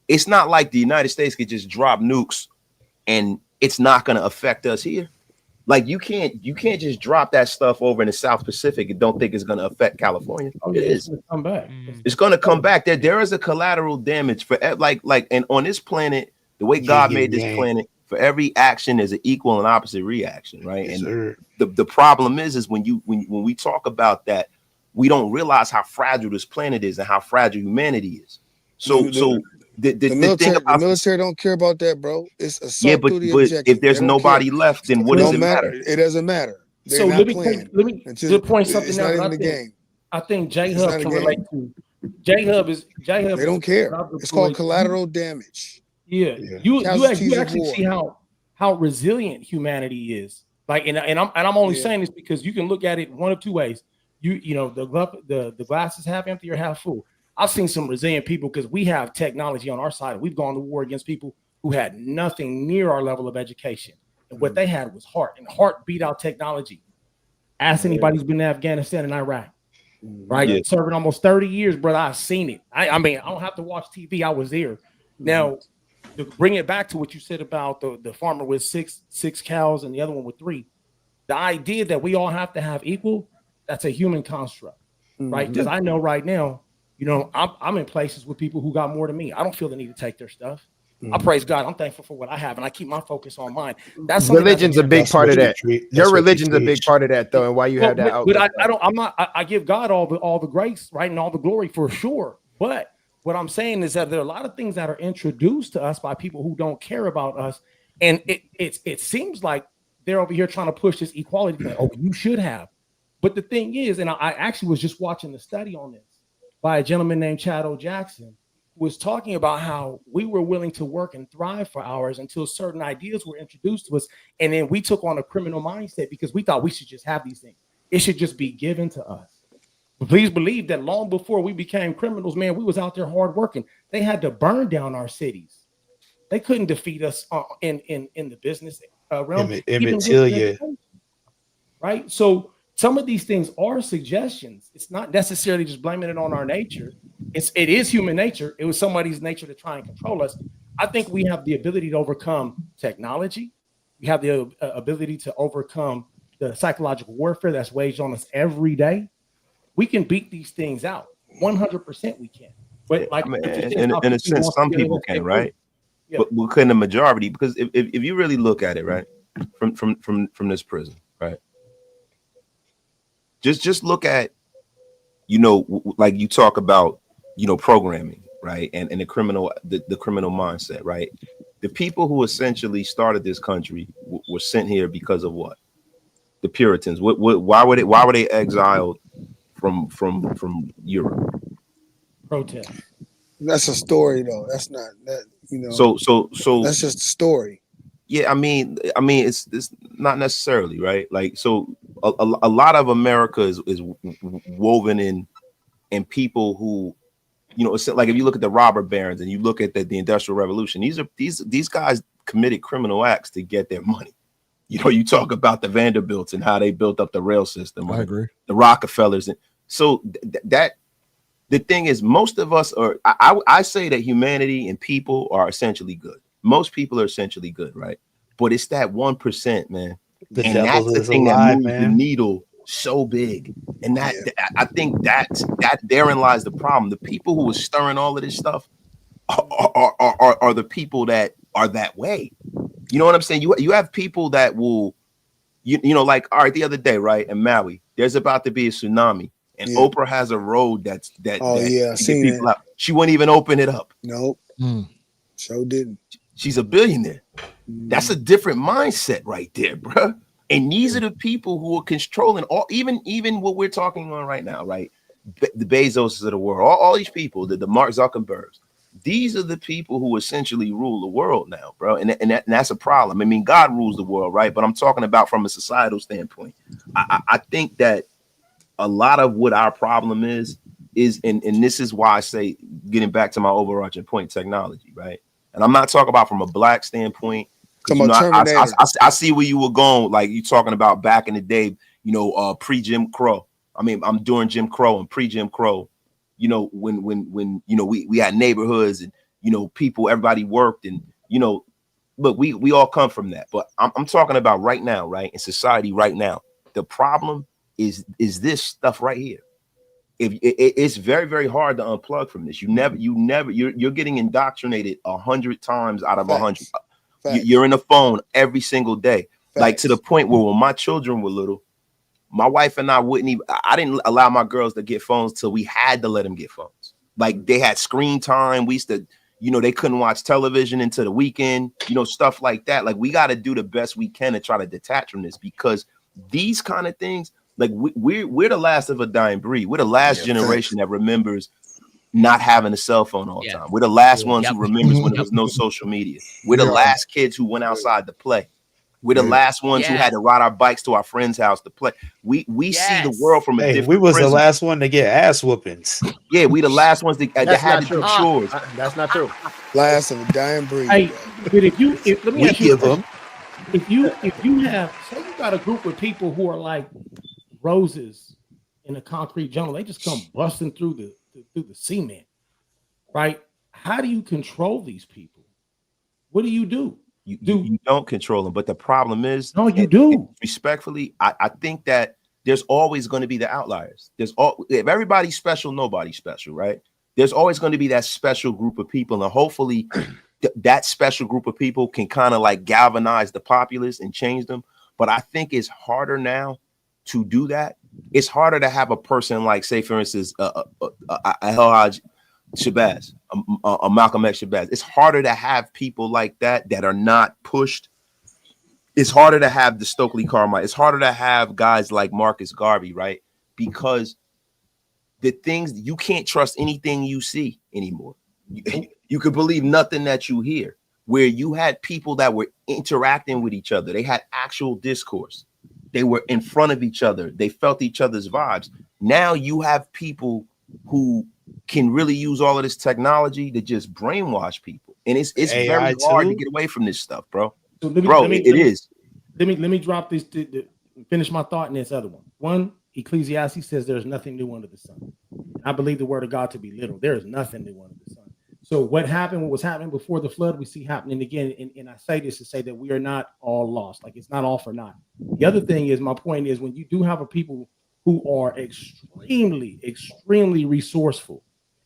it's not like the United States could just drop nukes and it's not going to affect us here. Like you can't just drop that stuff over in the South Pacific and don't think it's going to affect California. Oh, it is. It's going to come back. It's going to come back. There is a collateral damage for like, and on this planet, the way God made this planet, for every action there's an equal and opposite reaction, right? Yes, and the problem is when we talk about that, we don't realize how fragile this planet is and how fragile humanity is. The military don't care about that, bro. It's assault through the objective. If there's nobody left, then what does it matter? It doesn't matter. So let me just point something out. Not in the game. I think J-Hub can relate to. J-Hub. They don't care. It's called collateral damage. Yeah. You actually see how resilient humanity is. Like, and I'm only saying this because you can look at it one of 2 ways. You know, the glass is half empty or half full. I've seen some resilient people because we have technology on our side. We've gone to war against people who had nothing near our level of education. And what they had was heart, and heart beat out technology. Ask anybody who's been in Afghanistan and Iraq, right? Yeah. Serving almost 30 years, brother. I've seen it. I mean, I don't have to watch TV. I was there. Now, to bring it back to what you said about the farmer with six cows and the other one with 3, the idea that we all have to have equal, that's a human construct, right? Because I know right now, you know, I'm in places with people who got more than me. I don't feel the need to take their stuff. I praise God. I'm thankful for what I have, and I keep my focus on mine. That's religion's a big part of that. Your religion's a big part of that, though, and why you have that outlook. But I give God all the grace, right, and all the glory for sure. But what I'm saying is that there are a lot of things that are introduced to us by people who don't care about us, and it seems like they're over here trying to push this equality thing. Oh, you should have. But the thing is, and I actually was just watching the study on this by a gentleman named Chad O. Jackson, who was talking about how we were willing to work and thrive for hours until certain ideas were introduced to us. And then we took on a criminal mindset because we thought we should just have these things. It should just be given to us. But please believe that long before we became criminals, man, we was out there hard working. They had to burn down our cities. They couldn't defeat us in the business realm. Right? So some of these things are suggestions. It's not necessarily just blaming it on our nature. It is human nature. It was somebody's nature to try and control us. I think we have the ability to overcome technology. We have the ability to overcome the psychological warfare that's waged on us every day. We can beat these things out. 100% we can. But like, in a sense, some people can, right? Yeah. But couldn't the majority? Because if you really look at it, right, from this prison, right? Just look at, you know, like you talk about, you know, programming, right, and the criminal mindset, right? The people who essentially started this country were sent here because of what? The Puritans. Why were they exiled from Europe? Protest. That's a story, though. That's not that. So that's just a story. Yeah, I mean, it's not necessarily right. Like, so a lot of America is woven in people who, it's like if you look at the robber barons and you look at the Industrial Revolution, these guys committed criminal acts to get their money. You talk about the Vanderbilts and how they built up the rail system. I agree. The Rockefellers, and so that the thing is, most of us are. I say that humanity and people are essentially good. Most people are essentially good, right? But it's that 1%, man. The And devil that's the is thing alive, that moves the man. needle so big. And that I think that therein lies the problem. The people who are stirring all of this stuff are the people that are that way. You know what I'm saying? You have people that will, like, all right, the other day, right, in Maui, there's about to be a tsunami. And Oprah has a road that seen people it. out. She wouldn't even open it up. Nope. So didn't. She's a billionaire. That's a different mindset right there, bro. And these are the people who are controlling all, even what we're talking on right now, right? The Bezoses of the world, all these people, the Mark Zuckerbergs. These are the people who essentially rule the world now, bro. And that's a problem. I mean, God rules the world, right? But I'm talking about from a societal standpoint. I think that a lot of what our problem is, and this is why I say, getting back to my overarching point, technology, right? And I'm not talking about from a black standpoint. I see where you were going, like you talking about back in the day, pre-Jim Crow. I mean, I'm during Jim Crow and pre-Jim Crow, when we had neighborhoods and, people, everybody worked and, look, we all come from that. But I'm talking about right now, right? In society right now, the problem is this stuff right here. It's very, very hard to unplug from this. You're getting indoctrinated 100 times out of 100. You're in the phone every single day. Like, to the point where when my children were little, my wife and I didn't allow my girls to get phones till we had to let them get phones. Like, they had screen time. We used to, they couldn't watch television until the weekend, stuff like that. Like, we got to do the best we can to try to detach from this, because these kind of things, like, we're the last of a dying breed. We're the last generation that remembers not having a cell phone all the time. We're the last ones who remembers when there was no social media. We're the last kids who went outside to play. We're the last ones who had to ride our bikes to our friend's house to play. We see the world from a different we was prism. the last one to get ass whoopings. Yeah, we the last ones that had to do chores. That's not true. Last of a dying breed. Hey, but let me ask you them. If you have, say you got a group of people who are like roses in a concrete jungle, they just come busting through the cement, right? How do you control these people? What do you do? You don't control them, but the problem is, no, you do. Respectfully, I think that there's always going to be the outliers. If everybody's special, nobody's special, right? There's always going to be that special group of people, and hopefully that special group of people can kind of like galvanize the populace and change them. But I think it's harder now to do that. It's harder to have a person like, say, for instance, Haj Shabazz, Malcolm X Shabazz. It's harder to have people like that are not pushed. It's harder to have the Stokely Carmichael. It's harder to have guys like Marcus Garvey, right? Because the things, you can't trust anything you see anymore. You could believe nothing that you hear. Where you had people that were interacting with each other, they had actual discourse. They were in front of each other. They felt each other's vibes. Now you have people who can really use all of this technology to just brainwash people, and it's very hard to get away from this stuff, bro. So It is. Let me drop this to finish my thought in this other one. One, Ecclesiastes says there's nothing new under the sun. I believe the word of God to be literal. There is nothing new under the sun. So what was happening before the flood, we see happening again. And I say this to say that we are not all lost. Like, it's not all for naught. The other thing is, my point is, when you do have a people who are extremely, extremely resourceful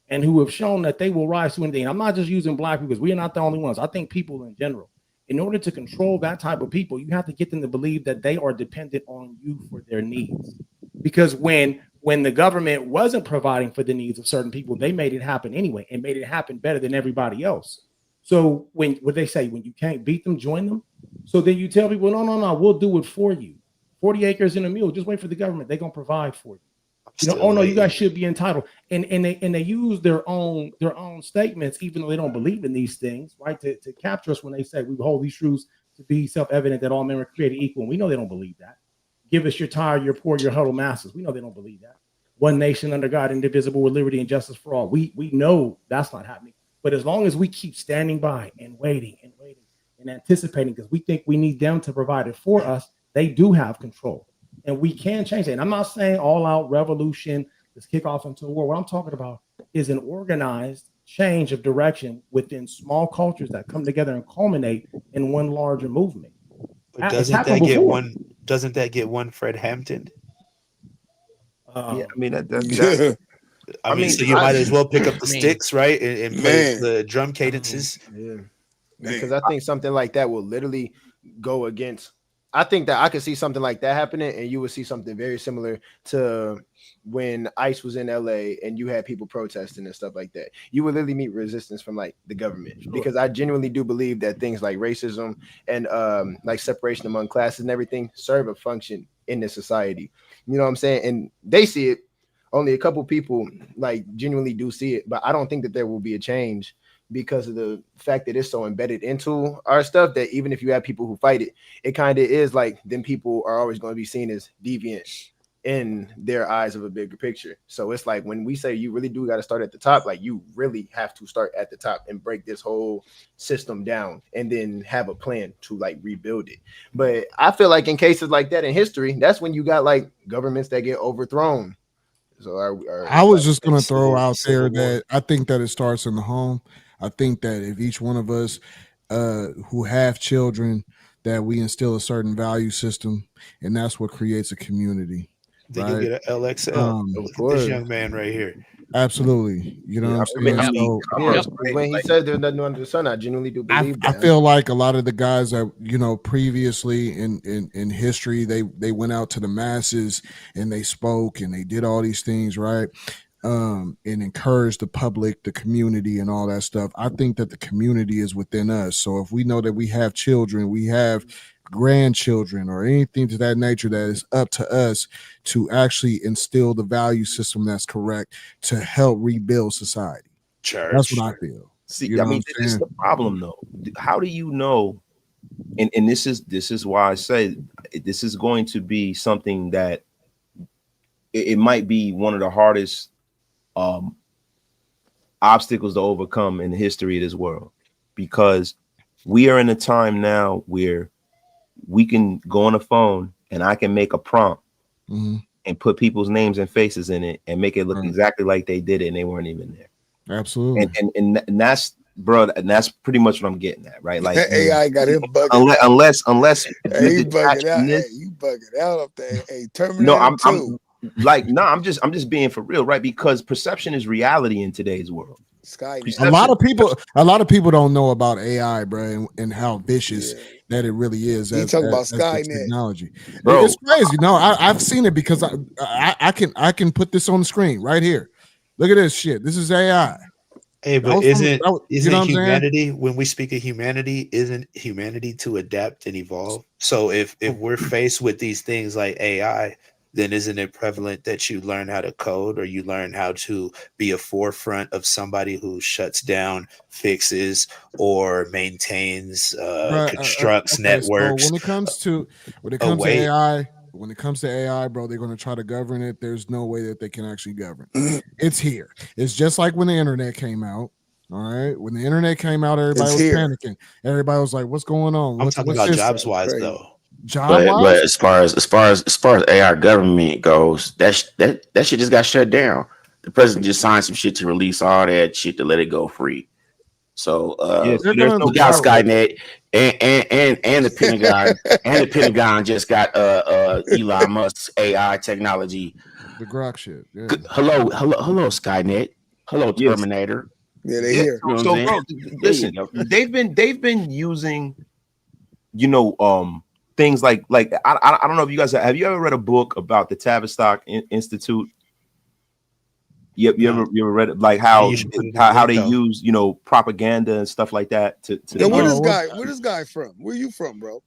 and who have shown that they will rise to anything. I'm not just using black people, because we are not the only ones. I think people in general, in order to control that type of people, you have to get them to believe that they are dependent on you for their needs. Because when the government wasn't providing for the needs of certain people, they made it happen anyway, and made it happen better than everybody else. So when what they say, when you can't beat them, join them. So then you tell people, no, we'll do it for you. 40 acres and a mule. Just wait for the government. They're gonna provide for you. You know, oh no, you guys should be entitled. And they use their own statements, even though they don't believe in these things, right? To capture us when they say we hold these truths to be self-evident that all men were created equal. And we know they don't believe that. Give us your tired, your poor, your huddled masses. We know they don't believe that. One nation under God, indivisible, with liberty and justice for all. We know that's not happening. But as long as we keep standing by and waiting and anticipating, because we think we need them to provide it for us, they do have control. And we can change it. And I'm not saying all out revolution, let's kick off into a war. What I'm talking about is an organized change of direction within small cultures that come together and culminate in one larger movement. But doesn't that get one Fred Hampton? Yeah, I mean that's I mean, so you might as well pick up the sticks, right, and play the drum cadences. Yeah, because I think something like that will literally go against. I think that I could see something like that happening, and you would see something very similar to when ICE was in LA and you had people protesting and stuff like that. You would literally meet resistance from like the government, because I genuinely do believe that things like racism and like separation among classes and everything serve a function in this society. You know what I'm saying? And they see it. Only a couple people like genuinely do see it, but I don't think that there will be a change because of the fact that it's so embedded into our stuff that even if you have people who fight it, it kind of is like then people are always going to be seen as deviant in their eyes of a bigger picture. So it's like when we say you really do got to start at the top, like you really have to start at the top and break this whole system down and then have a plan to like rebuild it. But I feel like in cases like that in history, that's when you got like governments that get overthrown. So I was just going to throw out there that I think that it starts in the home. I think that if each one of us who have children, that we instill a certain value system, and that's what creates a community. Then you get an LXL. Look at this young man right here. Absolutely. You know what I'm saying? When he said there's nothing under the sun, I genuinely do believe that. I feel like a lot of the guys that, you know, previously in history, they went out to the masses and they spoke and they did all these things, right? And encouraged the public, the community, and all that stuff. I think that the community is within us. So if we know that we have children, we have grandchildren, or anything to that nature, that is up to us to actually instill the value system that's correct to help rebuild society. That's what I feel. See, I mean, this is the problem, though. How do you know? And this is why I say this is going to be something that it might be one of the hardest obstacles to overcome in the history of this world, because we are in a time now where we can go on a phone and I can make a prompt and put people's names and faces in it and make it look exactly like they did it and they weren't even there. Absolutely. And that's, bro, and that's pretty much what I'm getting at, right? Like AI got him bugging. Unless hey, you bugging out. Hey, you bugging out up there. Hey, Terminator no, I'm 2. Like, no, I'm just being for real, right? Because perception is reality in today's world. A lot of people don't know about AI, bro, and how vicious that it really is. You talking about Skynet technology, bro? It's crazy. No, I've seen it because I can put this on the screen right here. Look at this shit. This is AI. Hey, but isn't humanity, when we speak of humanity, isn't humanity to adapt and evolve? So if we're faced with these things like AI, then isn't it prevalent that you learn how to code, or you learn how to be a forefront of somebody who shuts down, fixes, or maintains, constructs networks? So when it comes to AI, bro, they're going to try to govern it. There's no way that they can actually govern. It's here. It's just like when the internet came out. All right, when the internet came out, everybody was panicking. Everybody was like, "What's going on?" I'm talking about jobs wise, though. But as far as AI government goes, that shit just got shut down. The president just signed some shit to release all that shit to let it go free. So we got Skynet and the Pentagon and the Pentagon just got Elon Musk's AI technology. The Grok shit. Yeah. Hello, Skynet. Hello, Terminator. Yeah, they hear. So bro, listen, they've been using, things like I don't know if you guys have you ever read a book about the Tavistock Institute? You ever read it, like how they use, you know, propaganda and stuff like that to Yo, where this guy from? Where you from, bro?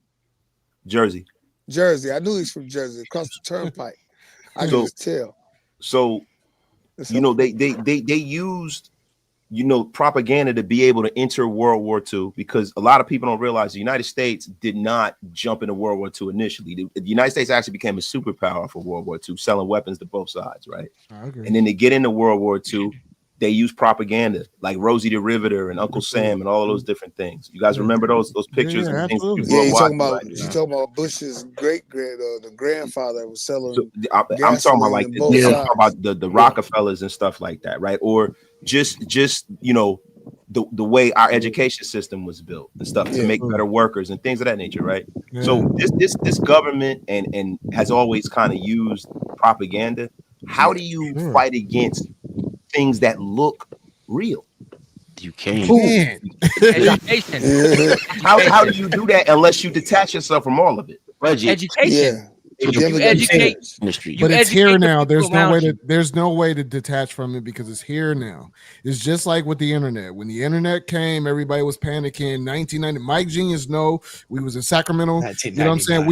Jersey. I knew he's from Jersey, across the turnpike. I can just tell. So you know, they used, you know, propaganda to be able to enter World War II, because a lot of people don't realize the United States did not jump into World War II initially. The United States actually became a superpower for World War II, selling weapons to both sides, right? And then they get into World War II, they use propaganda like Rosie the Riveter and Uncle Sam and all of those different things. You guys remember those pictures and things? You talking about Bush's the grandfather was selling. So, I'm talking about like I'm talking about the Rockefellers and stuff like that, right? Or just you know, the way our education system was built and stuff to make better workers and things of that nature, right? So this government and has always kind of used propaganda. How do you fight against things that look real? You can't. Education. How do you do that unless you detach yourself from all of it? Education. You educate industry, but it's here now. There's no way to detach from it because it's here now. It's just like with the internet. When the internet came, everybody was panicking. 1990, Mike Genius, we was in Sacramento. You know what I'm saying?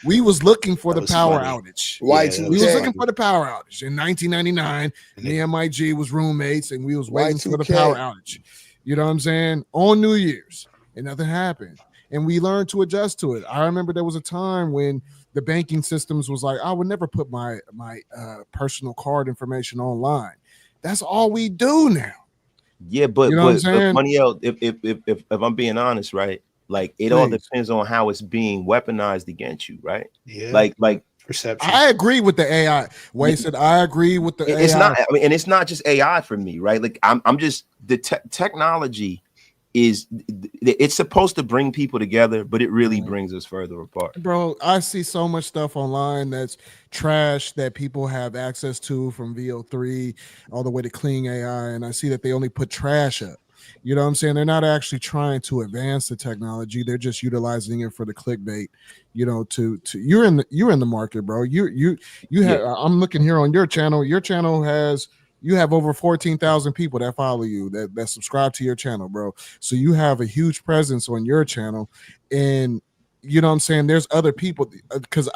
We was looking for the power outage. We was looking for the power outage in 1999. Me and Mike G was roommates, and we was waiting for the power outage. You know what I'm saying? On New Year's, and nothing happened, and we learned to adjust to it. I remember there was a time when the banking systems was like, I would never put my personal card information online. That's all we do now. Yeah, but you know what I'm saying? Money, if I'm being honest, right? Like it all depends on how it's being weaponized against you, right? Yeah. Like perception. I agree with the AI. Wasted. I agree with the AI. It's not. I mean, and it's not just AI for me, right? Like I'm just the technology. It's supposed to bring people together, but it really brings us further apart. Bro, I see so much stuff online that's trash that people have access to, from VO3 all the way to Clean AI, and I see that they only put trash up. You know what I'm saying? They're not actually trying to advance the technology. They're just utilizing it for the clickbait. You know, you're in the market, bro. You have. I'm looking here on your channel. Your channel has. You have over 14,000 people that follow you, that subscribe to your channel, bro. So you have a huge presence on your channel. And you know what I'm saying? There's other people, because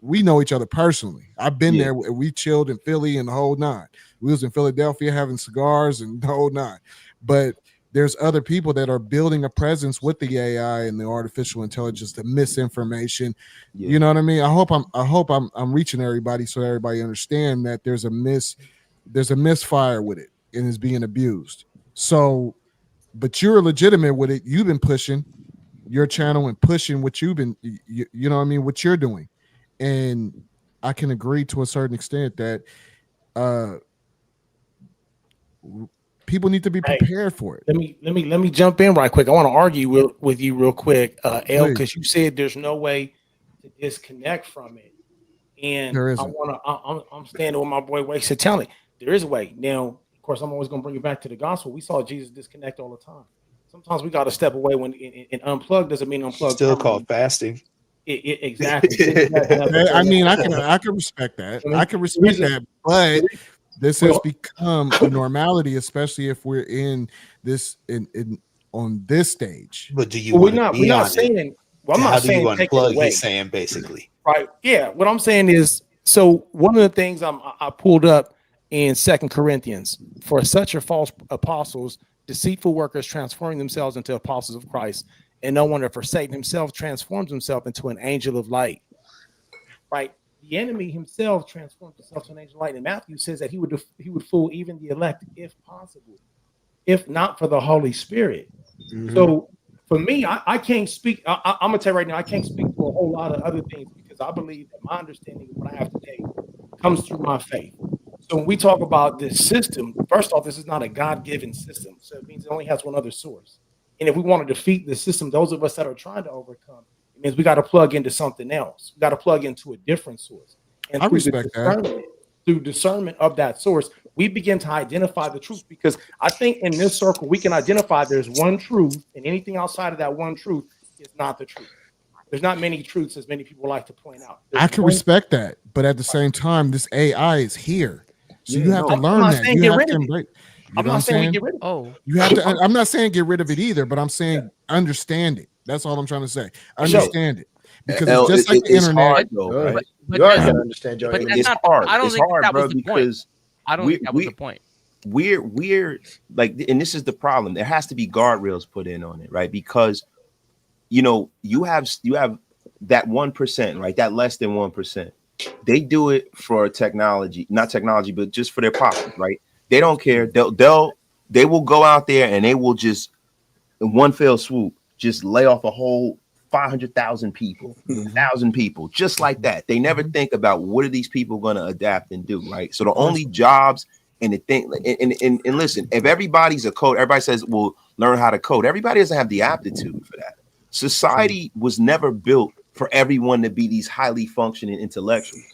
we know each other personally. I've been there. We chilled in Philly and the whole nine. We was in Philadelphia having cigars and the whole nine. But there's other people that are building a presence with the AI and the artificial intelligence, the misinformation. You know what I mean? I hope I'm reaching everybody so everybody understand that there's a misfire with it and is being abused. So, but you're legitimate with it. You've been pushing your channel and pushing what you've been, you know what I mean, what you're doing. And I can agree to a certain extent that people need to be prepared for it. Let me jump in right quick. I want to argue with you real quick, L, because you said there's no way to disconnect from it. And I'm standing with my boy Wasted Talent. There is a way. Now, of course, I'm always going to bring you back to the gospel. We saw Jesus disconnect all the time. Sometimes we got to step away when and unplug doesn't mean unplug. Still called fasting. Exactly. I mean, I can respect that. I can respect that, but this has become a normality, especially if we're in this on this stage. But do you? We're not saying. Well, I'm not saying take it away. He's saying basically, right? Yeah. What I'm saying is, so one of the things I pulled up in 2 Corinthians, for such are false apostles, deceitful workers, transforming themselves into apostles of Christ, and no wonder, for Satan himself transforms himself into an angel of light. Right? The enemy himself transforms himself to an angel of light. And Matthew says that he would fool even the elect if possible, if not for the Holy Spirit. Mm-hmm. So for me, I can't speak. I'm gonna tell you right now, I can't speak for a whole lot of other things, because I believe that my understanding of what I have today comes through my faith. So when we talk about this system, first off, this is not a God-given system. So it means it only has one other source. And if we want to defeat the system, those of us that are trying to overcome, it means we got to plug into something else. We got to plug into a different source. And I respect that. Through discernment of that source, we begin to identify the truth, because I think in this circle, we can identify there's one truth, and anything outside of that one truth is not the truth. There's not many truths, as many people like to point out. I can respect that. But at the same time, this AI is here. So you have to learn that. You have to embrace. You know what I'm saying? You have to. I'm not saying get rid of it either, but I'm saying understand it. That's all I'm trying to say. Understand it, because it's just like the internet. Hard, though, right? You always gotta understand your It's internet. hard. I don't it's think hard, that bro, was the point. because I don't think that was the point. We're like, and this is the problem. There has to be guardrails put in on it, right? Because you have that 1%, right? That less than 1%. They do it for technology, not technology, but just for their pocket, right? They don't care. They will go out there and they will just in one fell swoop just lay off a whole 500,000 people, 1,000 people, just like that. They never think about what are these people going to adapt and do, right? So the only jobs and the thing, and listen, if everybody's a code, everybody says, well, learn how to code. Everybody doesn't have the aptitude for that. Society was never built for everyone to be these highly functioning intellectuals.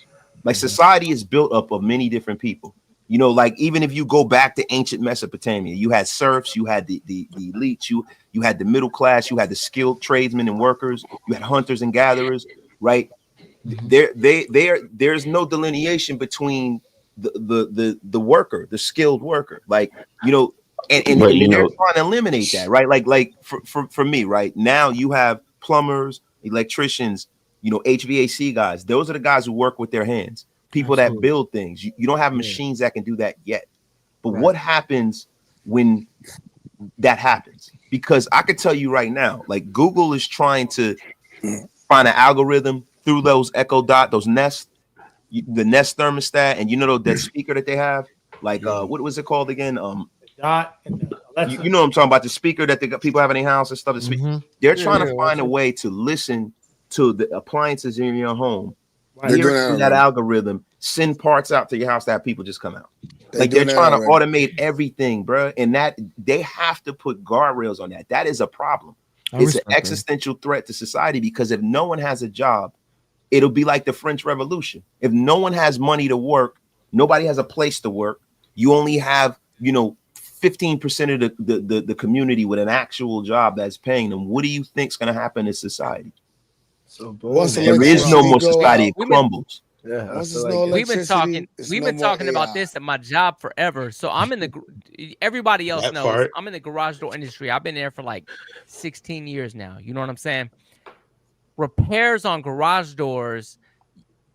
Like society is built up of many different people. Like even if you go back to ancient Mesopotamia, you had serfs, you had the elites, you had the middle class, you had the skilled tradesmen and workers, you had hunters and gatherers, right? There's no delineation between the worker, the skilled worker, like and they're trying to eliminate that, right? Like for me, right now you have plumbers, electricians, HVAC guys. Those are the guys who work with their hands. People that build things. You don't have machines that can do that yet. But what happens when that happens? Because I could tell you right now, like Google is trying to find an algorithm through those Echo Dot, those Nest, the Nest thermostat, and that speaker that they have. Like what was it called again? Dot and you know what I'm talking about, the speaker that people have in their house and stuff. They're trying to find a way to listen to the appliances in your home. Hear that algorithm, send parts out to your house that people just come out. Like they're trying to automate everything, bro. And that they have to put guardrails on that. That is a problem. It's an existential threat to society, because if no one has a job, it'll be like the French Revolution. If no one has money to work, nobody has a place to work. You only have, 15% of the community with an actual job that's paying them. What do you think's going to happen in society? So there is no more society. It crumbles. Yeah, we've been talking about this at my job forever. So I'm in everybody else knows I'm in the garage door industry. I've been there for like 16 years now. You know what I'm saying? Repairs on garage doors,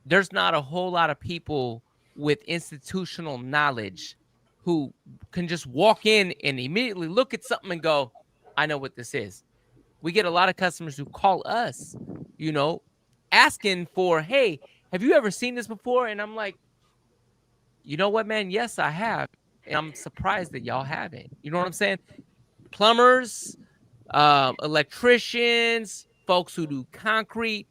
there's not a whole lot of people with institutional knowledge who can just walk in and immediately look at something and go, I know what this is. We get a lot of customers who call us, asking for, hey, have you ever seen this before? And I'm like, you know what, man? Yes, I have. And I'm surprised that y'all haven't. You know what I'm saying? Plumbers, electricians, folks who do concrete.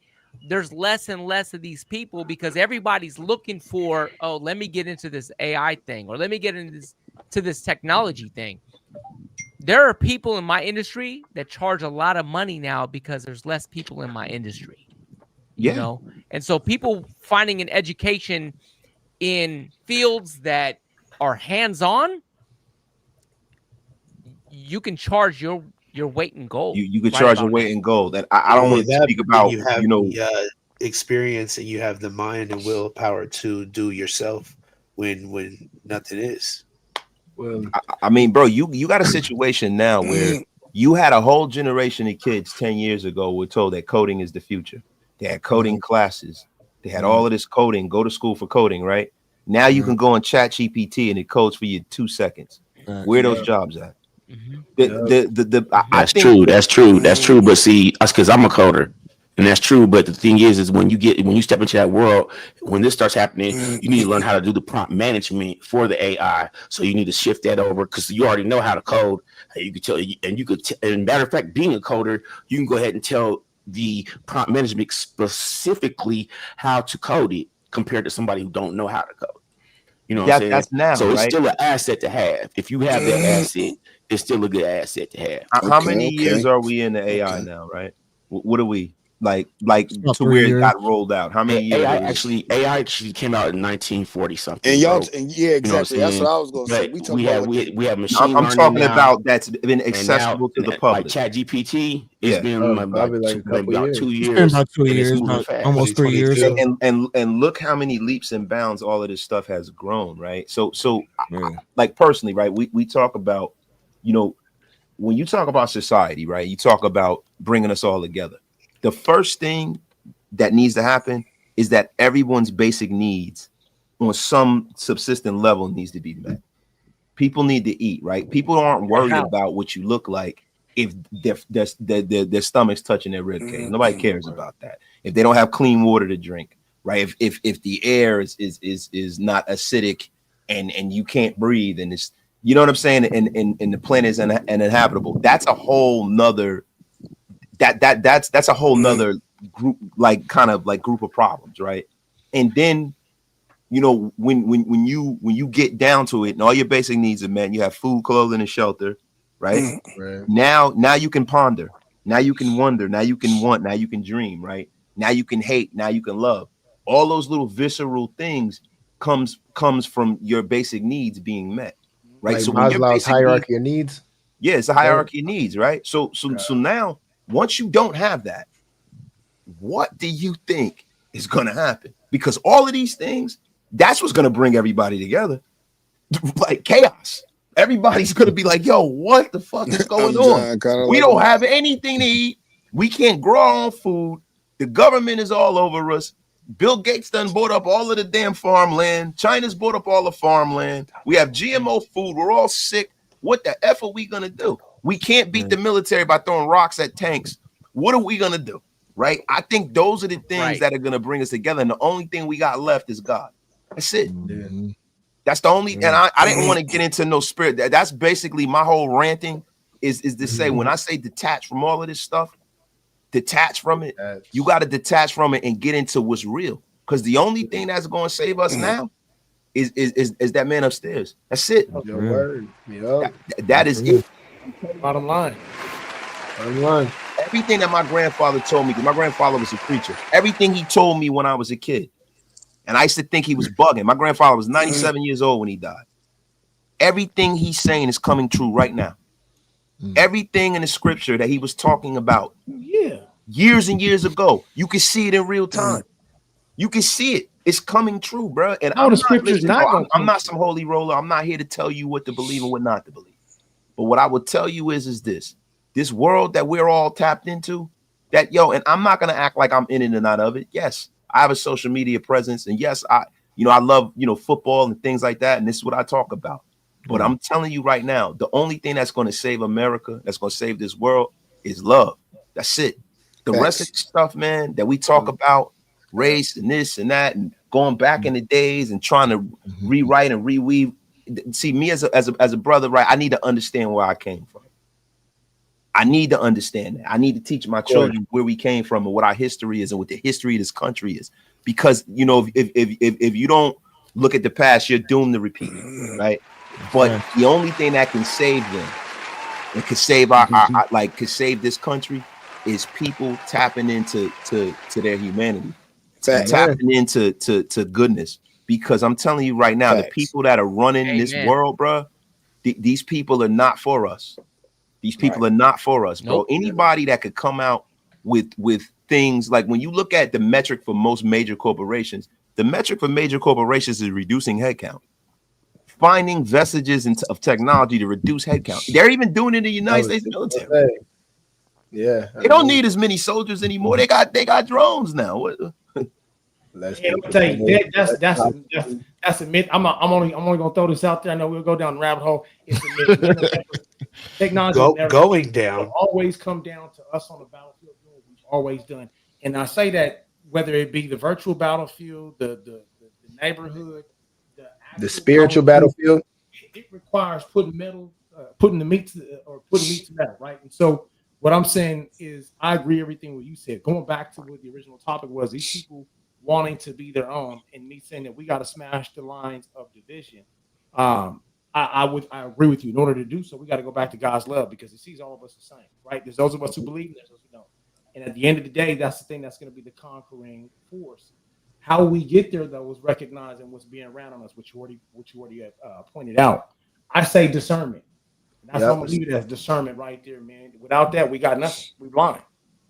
There's less and less of these people because everybody's looking for, oh, let me get into this AI thing, or let me get into this technology thing. There are people in my industry that charge a lot of money now because there's less people in my industry. And so people finding an education in fields that are hands-on, you can charge your weight in gold. You could charge your weight in gold. And I don't want to speak about the experience, and you have the mind and willpower to do yourself when nothing is. Well, I mean, bro, you got a situation now where you had a whole generation of kids 10 years ago were told that coding is the future. They had coding classes. They had all of this coding. Go to school for coding, right? Now you can go on ChatGPT and it codes for you in 2 seconds. Where are those jobs at? That's true. But see, that's because I'm a coder, and that's true. But the thing is when you step into that world, when this starts happening, you need to learn how to do the prompt management for the AI. So you need to shift that over, because you already know how to code. You could tell, and matter of fact, being a coder, you can go ahead and tell the prompt management specifically how to code it compared to somebody who don't know how to code. You know what I'm saying? That's now, so right? It's still an asset to have. If you have that asset, it's still a good asset to have. How many years are we in the AI now, right? What are we? like About to 3 where it years. got rolled out? How many years? AI actually came out in 1940 something. And y'all, bro. and yeah, You know what I'm exactly. That's saying? what I was gonna say. But We talk about like we have No, machine I'm learning talking now, about that's been and now accessible to the like public. Chat GPT, it's Yeah. been Probably like a couple about years. 2 It's been years, about 2 and it's years, moving about fast. almost 3 years. 2022. And look how many leaps and bounds all of this stuff has grown, right? So Yeah. like personally, right? We talk about, you know, when you talk about society, right? You talk about bringing us all together. The first thing that needs to happen is that everyone's basic needs on some subsistent level needs to be met. People need to eat, right? People aren't worried about what you look like if their stomach's touching their rib cage. Nobody cares about that. If they don't have clean water to drink, right? If the air is not acidic and you can't breathe and it's, you know what I'm saying, and the planet is uninhabitable. That's a whole nother that's a whole nother group, like kind of like group of problems, right? And then, you know, when you get down to it and all your basic needs are met, you have food, clothing, and shelter, right? Right. Now you can ponder, now you can wonder, now you can want, now you can dream, right? Now you can hate, now you can love. All those little visceral things comes from your basic needs being met, right? Like So when your Maslow's basic hierarchy of needs. yeah, it's a hierarchy of needs, right? So now once you don't have that, what do you think is going to happen? Because all of these things, that's what's going to bring everybody together. Like chaos. Everybody's going to be like, yo, what the fuck is going on? We don't have anything to eat. We can't grow our own food. The government is all over us. Bill Gates done bought up all of the damn farmland. China's bought up all the farmland. We have GMO food. We're all sick. What the F are we going to do? We can't beat the military by throwing rocks at tanks. What are we going to do? Right? I think those are the things that are going to bring us together. And the only thing we got left is God. That's it. Mm-hmm. That's the only, and I didn't want to get into no spirit. That's basically my whole ranting is to say, when I say detach from all of this stuff, detach from it, you got to detach from it and get into what's real. Because the only thing that's going to save us now is that man upstairs. That's it. Your word. Yep. That is it. Bottom line. Bottom line. Everything that my grandfather told me, because my grandfather was a preacher, everything he told me when I was a kid, and I used to think he was bugging. My grandfather was 97 years old when he died. Everything he's saying is coming true right now. Everything in the scripture that he was talking about years and years ago, you can see it in real time. You can see it. It's coming true, bro. And I'm not some holy roller. I'm not here to tell you what to believe and what not to believe. But what I will tell you is this world that we're all tapped into, that and I'm not gonna act like I'm in it and out of it. Yes, I have a social media presence, and yes, I love football and things like that, and this is what I talk about. But I'm telling you right now, the only thing that's going to save America, that's going to save this world, is love. That's it. The rest of the stuff, man, that we talk about, race and this and that, and going back in the days and trying to rewrite and reweave. See, me as a brother, right? I need to understand where I came from. I need to understand that. I need to teach my children where we came from and what our history is and what the history of this country is. Because if you don't look at the past, you're doomed to repeat it, right? But the only thing that can save them and could save could save this country is people tapping into their humanity, tapping into goodness. Because I'm telling you right now, the people that are running this world, bro, these people are not for us. These people are not for us, bro. Anybody that could come out with things like, when you look at the metric for most major corporations, the metric for major corporations is reducing headcount, finding vestiges of technology to reduce headcount. They're even doing it in the United States military. Yeah, they don't need as many soldiers anymore. They got drones now. What? I'm tell you, that's a myth. I'm only gonna throw this out there. I know we'll go down the rabbit hole. It's a myth. Technology going down always come down to us on the battlefield doing what we've always done. And I say that whether it be the virtual battlefield, the neighborhood, the spiritual battlefield, it requires putting the meat to metal, right? And so what I'm saying is, I agree everything what you said. Going back to what the original topic was, these people wanting to be their own, and me saying that we got to smash the lines of division. I agree with you. In order to do so, we got to go back to God's love, because He sees all of us the same, right? There's those of us who believe, and there's those who don't. And at the end of the day, that's the thing that's going to be the conquering force. How we get there, though, is recognizing what's being around on us, which you already pointed out. I say discernment. And that's how I'm going to leave it as discernment right there, man. Without that, we got nothing. We blind.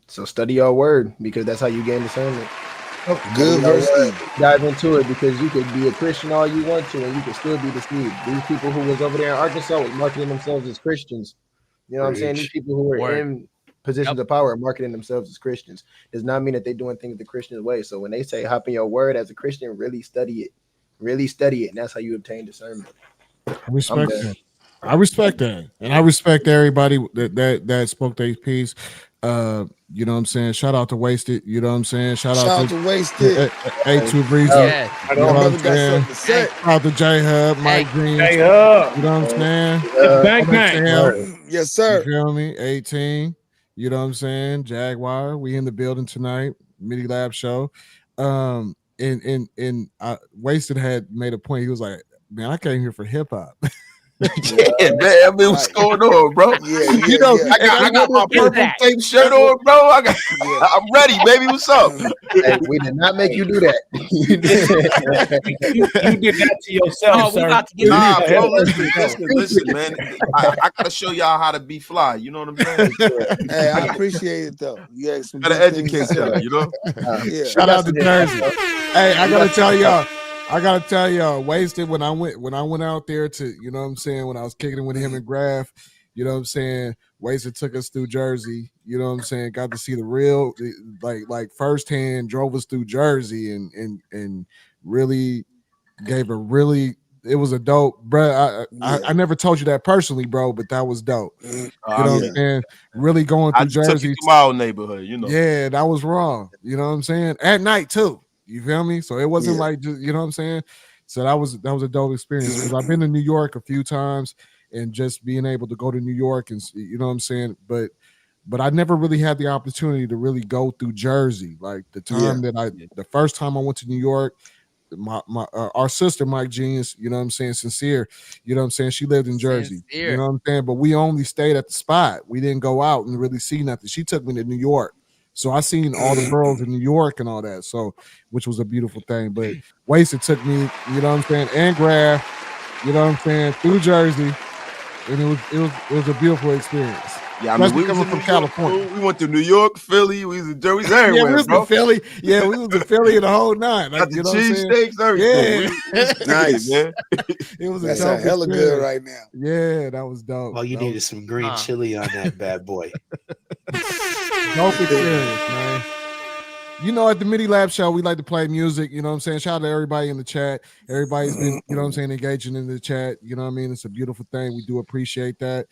So study your word, because that's how you gain discernment. Good versus dive into it, because you could be a Christian all you want to, and you could still be deceived. These people who was over there in Arkansas was marketing themselves as Christians. You know what I'm saying? These people who were in positions of power marketing themselves as Christians does not mean that they're doing things the Christian way. So when they say hop in your word as a Christian, really study it, and that's how you obtain discernment. I respect that, and I respect everybody that spoke their piece. You know what I'm saying? Shout out to Wasted. You know what I'm saying? Shout out to Wasted. A2 Breezy. Yeah. You know what I'm saying? Shout out to J Hub, Mike Green. J Hub. You know what I'm saying? Bang bang. Yes, sir. You feel me? 18. You know what I'm saying? Jaguar. We in the building tonight. MIDILAB show. And Wasted had made a point. He was like, "Man, I came here for hip hop." Yeah, man. I mean, what's going on, bro? You know, I got my purple tape shirt on, bro. I'm ready, baby. What's up? Hey, we did not make you do that. You did that to yourself, sir. Bro, listen, man. I gotta show y'all how to be fly. You know what I'm saying? Hey, I appreciate it though. You had some gotta educate y'all, you know? Shout out to Jersey. Hey, I gotta tell y'all, Wasted, when I went out there to, you know what I'm saying, when I was kicking it with him and Graf, you know what I'm saying, Wasted took us through Jersey, you know what I'm saying, got to see the real, like firsthand, drove us through Jersey and really gave it was a dope, bro. I never told you that personally, bro, but that was dope. You know what I'm saying? Really going through Jersey. Took you to my old neighborhood, you know. Yeah, that was wrong. You know what I'm saying? At night too. You feel me? So it wasn't like just, you know what I'm saying? So that was a dope experience, because I've been to New York a few times, and just being able to go to New York and, you know what I'm saying? But I never really had the opportunity to really go through Jersey. Like the time the first time I went to New York, our sister Mike Genius, you know what I'm saying, Sincere, you know what I'm saying, she lived in Jersey. You know what I'm saying? But we only stayed at the spot. We didn't go out and really see nothing. She took me to New York. So I seen all the boroughs in New York and all that, so which was a beautiful thing. But Wasted took me, you know what I'm saying, and Graf, you know what I'm saying, through Jersey, and it was a beautiful experience. Yeah, I mean, we coming from California. We went to New York, Philly, we was in Jersey, everywhere. Yeah, we was in Philly. Yeah, we was in Philly the whole night. Like, the cheesesteaks, everything. Yeah, nice, man. It was that's a hella good right now. Yeah, that was dope. Oh, you needed some green chili on that bad boy. Dope experience, man. You know, at the MIDILAB show, we like to play music. You know what I'm saying? Shout out to everybody in the chat. Everybody's been, you know what I'm saying, engaging in the chat. You know what I mean? It's a beautiful thing. We do appreciate that.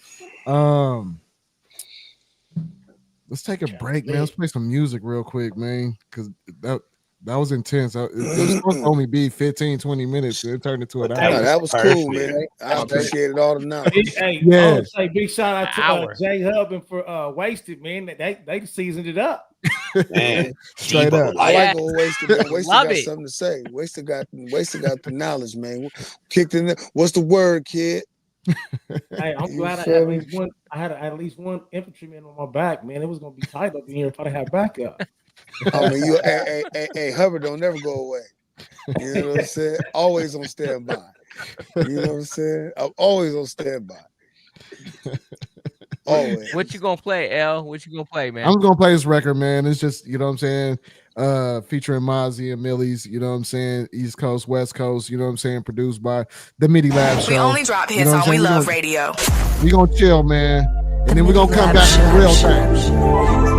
Let's take a break, man. Let's play some music real quick, man, because that was intense. It was supposed to only be 15, 20 minutes. It turned into an hour. No, that was cool, man. I appreciated all the knowledge. I would say big shout out to J Hub and for Wasted, man. They seasoned it up. Man, straight up. I like old Wasted. Man. Wasted Love got it. something to say. Wasted got the knowledge, man. Kicked in the, what's the word, kid? Hey, I'm glad I had at least one infantryman on my back, man. It was gonna be tight up in here if I had backup. I mean, hey, Hubbard don't never go away. You know what I'm saying? Always on standby. You know what I'm saying? I'm always on standby. Always. What you gonna play, L? What you gonna play, man? I'm gonna play this record, man. It's just, you know what I'm saying, featuring Mozzie and Millie's, you know what I'm saying, East Coast, West Coast, you know what I'm saying, produced by the MIDILAB show. We only drop hits on We Love Radio. We gonna chill, man, and then we gonna come back to the real thing.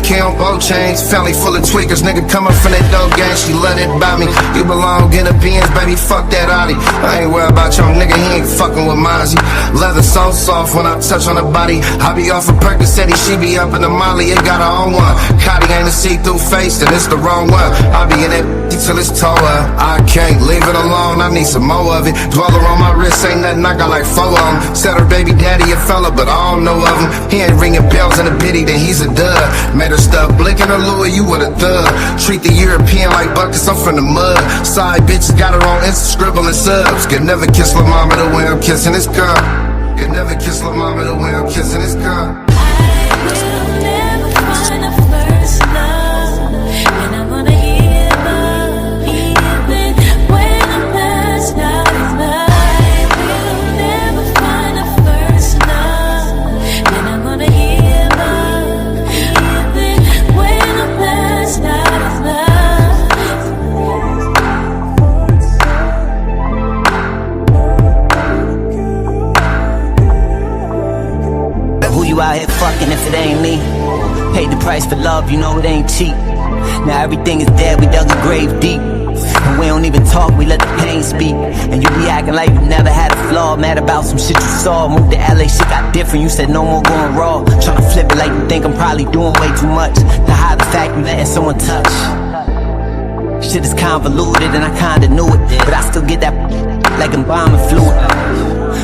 Count bow chains, family full of tweakers, nigga coming from that dope gang, she love it by me. You belong in the Benz, baby, fuck that Audi. I ain't worried about your nigga, he ain't fucking with Mozzie. Leather so soft when I touch on the body. I be off of Percocet, she be up in the Molly, it got her own one. Cotty ain't a see-through face, then it's the wrong one. I be in that till it's tore up. I can't leave it alone, I need some more of it. Dweller on my wrist, ain't nothing, I got like 4 of them. Said her baby daddy a fella, but I don't know of him. He ain't ringing bells in the pity, then he's a dud. Made her stuff blinking her Louis, you with a thug. Treat the European like buckets, I'm from the mud. Side bitches got her on Insta scribbling subs. Could never kiss my mama the way I'm kissing this girl. Could never kiss my mama the way I'm kissing this girl. I will never find a first love, and I'm gonna give up even when I'm past out of love. I will never find a first love, and I'm gonna give up even when I'm past out of love. Who you out here fucking if it ain't me? Paid the price for love, you know it ain't cheap. Now everything is dead, we dug a grave deep. And we don't even talk, we let the pain speak. And you be acting like you never had a flaw. Mad about some shit you saw. Moved to LA, shit got different, you said no more going raw. Tryna flip it like you think I'm probably doing way too much to hide the fact I'm letting someone touch. Shit is convoluted and I kinda knew it, but I still get that like embalming fluid.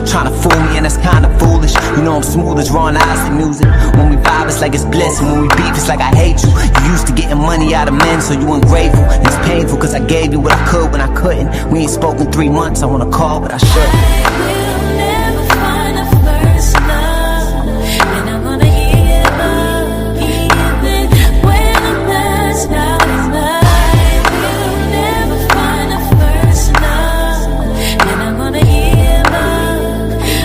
Tryna fool me and that's kinda foolish. You know I'm smooth as raw and icy music. When we vibe it's like it's bliss, and when we beef it's like I hate you. You used to getting money out of men, so you ungrateful. And it's painful cause I gave you what I could when I couldn't. We ain't spoken 3 months, I wanna call but I shouldn't. I will never find a first love, and I'm gonna give up even when I'm past out of love. I will never find a first love, and I'm gonna give up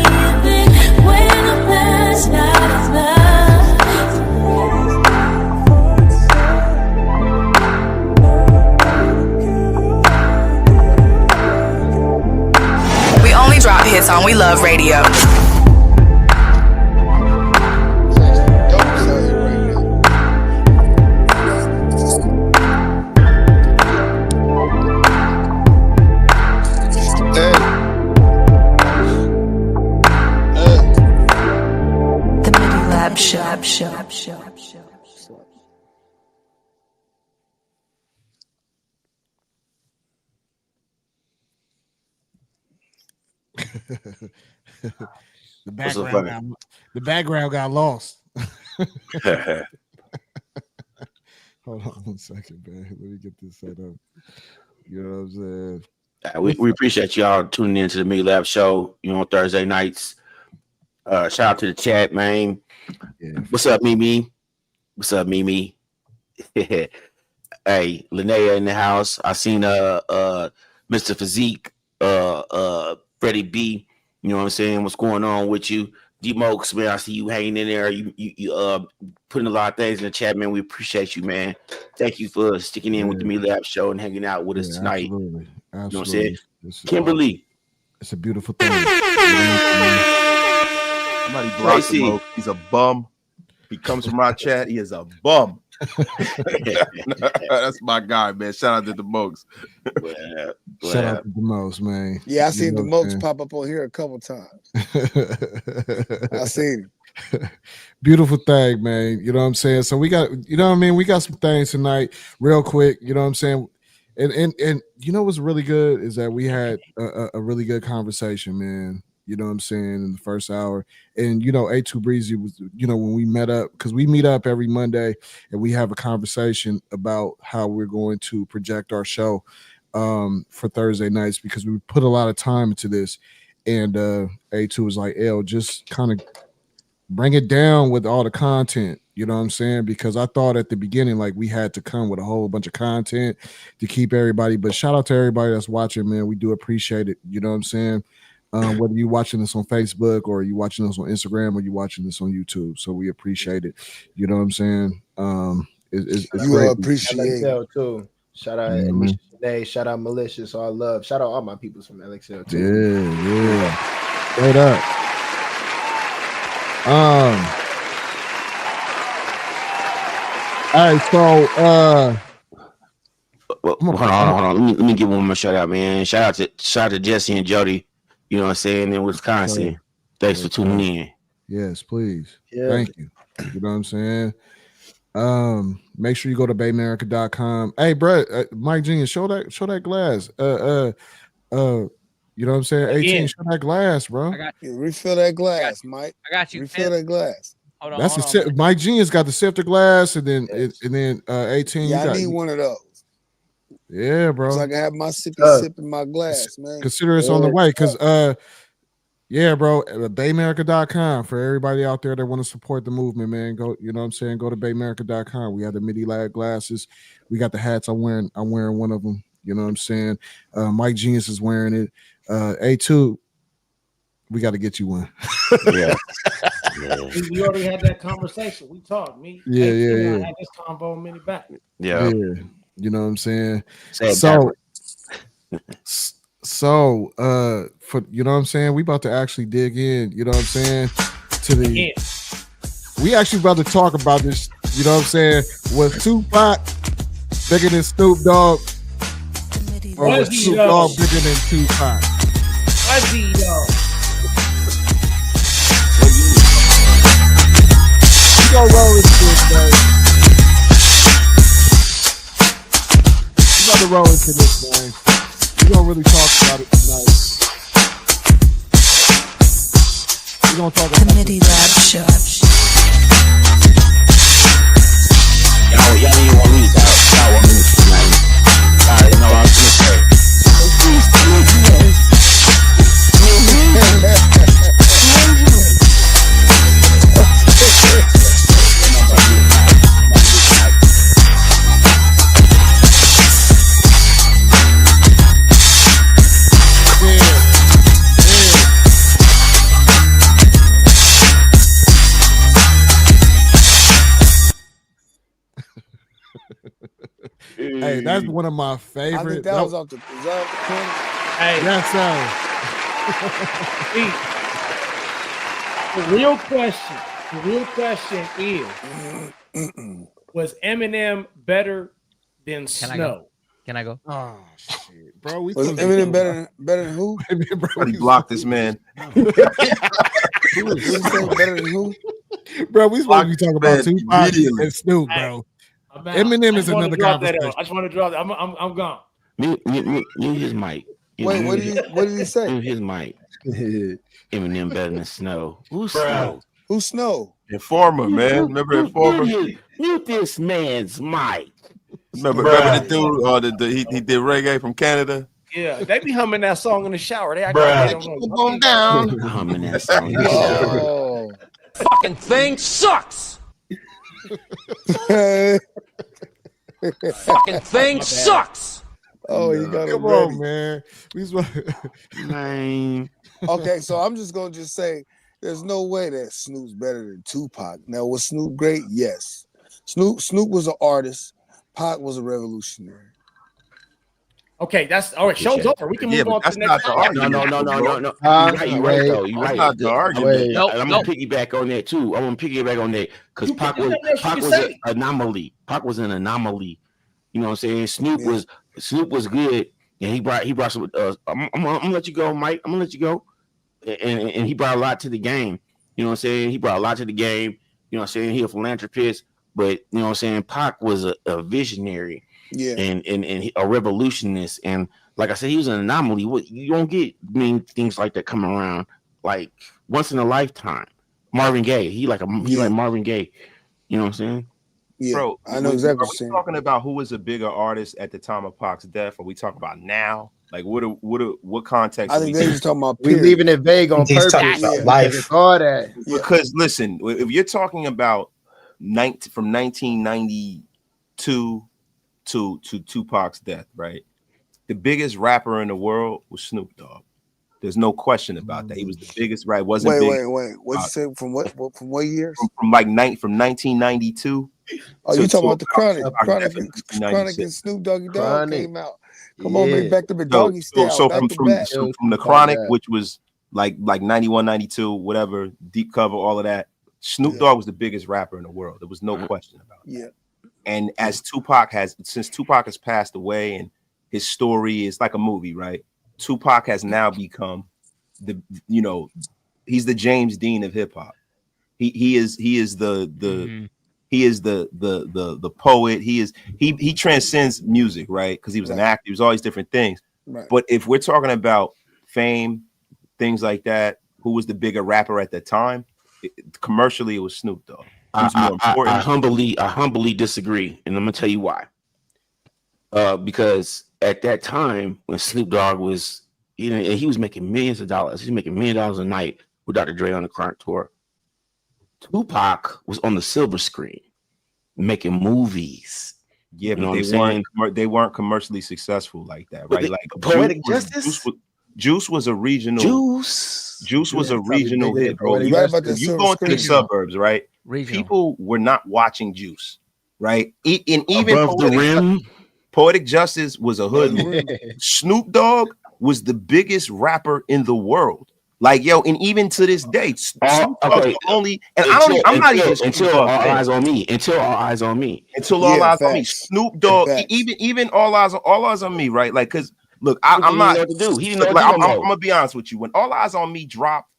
even when I'm past out of love. We only drop hits on We Love Radio. The MIDILAB Show. The background got lost. Hold on 1 second, man. Let me get this set up. You know what I'm saying? We appreciate y'all tuning in to the MIDILAB Show, on Thursday nights. Shout out to the chat, man. Yeah. What's up, Mimi? What's up, Mimi? Hey, Linnea in the house. I seen Mr. Physique, Freddie B. You know what I'm saying? What's going on with you? D-Mokes, man, I see you hanging in there. You putting a lot of things in the chat, man. We appreciate you, man. Thank you for sticking in with the MIDILAB Show and hanging out with us tonight. Absolutely. You know what I'm saying? Kimberly. It's a beautiful thing. Somebody blocked him. He's a bum. He comes from my chat. He is a bum. That's my guy, man. Shout out to the Mokes. Shout out to the Mokes, man. Yeah, I seen the Mokes pop up on here a couple times. I seen him. Beautiful thing, man. You know what I'm saying? So we got, you know what I mean? We got some things tonight real quick. You know what I'm saying? And you know what's really good is that we had a really good conversation, man. You know what I'm saying, in the first hour. And, A2 Breezy was, when we met up, because we meet up every Monday and we have a conversation about how we're going to project our show for Thursday nights, because we put a lot of time into this. And A2 was like, L, just kind of bring it down with all the content. You know what I'm saying? Because I thought at the beginning, like, we had to come with a whole bunch of content to keep everybody. But shout out to everybody that's watching, man. We do appreciate it. You know what I'm saying? Whether you're watching this on Facebook or you're watching this on Instagram or you're watching this on YouTube. So we appreciate it. You know what I'm saying? It's you great. Appreciate it too. Shout out Anisha Shanae, shout out Malicious, all love. Shout out all my peoples from LXL too. Yeah. Straight up. All right, so hold on. Let me give one more shout out, man. Shout out to Jesse and Jody. You know what I'm saying, in Wisconsin. Thanks for tuning in. Yes, please. Yeah. Thank you. You know what I'm saying? Make sure you go to baymerica.com. Hey, bro, Mike Genius, show that glass. You know what I'm saying? 18, show that glass, bro. Refill that glass, Mike. I got you. Refill that glass. Hold on. That's Mike Genius got the sifter glass, and then 18. Yeah, I need one of those. Yeah, bro. So I can have my sip in my glass, man. Consider it's on the way, because Yeah, bro. BayAmerica.com for everybody out there that want to support the movement, man. Go, you know what I'm saying? Go to BayAmerica.com. We have the MIDILAB glasses. We got the hats. I'm wearing one of them. You know what I'm saying? Mike Genius is wearing it. A2, we got to get you one. Yeah. We already had that conversation. We talked. Yeah. I had this convo a minute back. Yeah. You know what I'm saying? So for you know what I'm saying, we about to actually dig in, you know what I'm saying, we actually about to talk about this, you know what I'm saying, was Tupac bigger than Snoop Dogg, or was Snoop Dogg bigger than Tupac? Was he though? We gonna roll into this, man. We about to roll into this, man. We don't really talk about it tonight. We're gonna talk about the MIDILAB Show. Y'all didn't want me to talk. Y'all want me to tonight. I already know I was gonna say. Hey, that's one of my favorites. I think that was off the corner. Hey, yes, sir. The real question is, was Eminem better than Snow? Can I go? Oh shit, bro. Was Eminem better than who? Bro, he blocked this man. Better than who? Bro, we supposed to be talking about Tupac and Snoop, bro. Eminem is another conversation. I just want to drop that. I'm gone. Mute his mic. Wait, what did he say? Mute his mic. Eminem better than Snow. Who's Snow? Who's Snow? Informer, man. Remember Informer? Mute this man's mic. Remember the dude? He did reggae from Canada. Yeah, they be humming that song in the shower. They Keep on down. Humming that song in the shower. Oh. Fucking thing sucks. Fucking thing sucks. Oh, you got it. Come on, man. Man. Okay, so I'm just gonna say there's no way that Snoop's better than Tupac. Now, was Snoop great? Yes. Snoop was an artist. Pac was a revolutionary. Okay, that's all right. Show's over. We can move on to the next. No. You're right though. You're right. Not the argument. I'm gonna piggyback on that too. I want to piggyback on that because Pac was an anomaly. Pac was an anomaly. You know what I'm saying? Snoop was good, and he brought some. I'm gonna let you go, Mike. I'm gonna let you go, and he brought a lot to the game. You know what I'm saying? He brought a lot to the game. You know what I'm saying? He a philanthropist, but you know what I'm saying? Pac was a visionary. Yeah, and a revolutionist, and like I said, he was an anomaly. What you don't get things like that come around like once in a lifetime. Marvin Gaye, he like Marvin Gaye. You know what I'm saying? Yeah, bro. I know exactly. Are we talking about who was a bigger artist at the time of Pac's death, or we talking about now? Like what context? I think they're just talking about. We leaving it vague on purpose. About life. All that. Because listen, if you're talking about from 1992. To Tupac's death, right? The biggest rapper in the world was Snoop Dogg. There's no question about that. He was the biggest, right? Wait. What'd you say? From what years? From 1992. Oh, you talking about the Chronic? Chronic and Snoop Doggy Dogg came out. Come on, man, back to the doggy style. So from the Chronic, which was like 91, 92, whatever, deep cover, all of that. Snoop Dogg was the biggest rapper in the world. There was no question about it. Yeah. And since Tupac has passed away and his story is like a movie, right? Tupac has now become he's the James Dean of hip hop. He is the poet. He transcends music, right? Because he was an actor. He was all these different things. Right. But if we're talking about fame, things like that, who was the bigger rapper at the time? Commercially, it was Snoop Dogg. I humbly disagree, and I'm gonna tell you why. Because at that time, when Snoop Dogg was, and he was making millions of dollars. He's making $1 million a night with Dr. Dre on the current tour. Tupac was on the silver screen making movies. Yeah, You know but they weren't commercially successful like that, But right? they- Like Poetic Justice? Juice was a regional. Juice was a probably regional bigger hit, than bro. Poetic You, Right about that if you silver go into the screen. suburbs, right? Regional. People were not watching Juice, right? And even Above the rim. Poetic Justice was a hoodlum. Snoop Dogg was the biggest rapper in the world. Like, yo, and even to this day, Snoop Dogg okay. only, and I'm not even until All Eyes on Me. Until All Eyes on Me. Until All Eyes on Me. facts. Snoop Dogg, Facts. even All Eyes on Me, right? Like, cause look, I'm not. He didn't know what to do. He didn't know like, what to do no I'm more. gonna be honest with you. When All Eyes on Me dropped,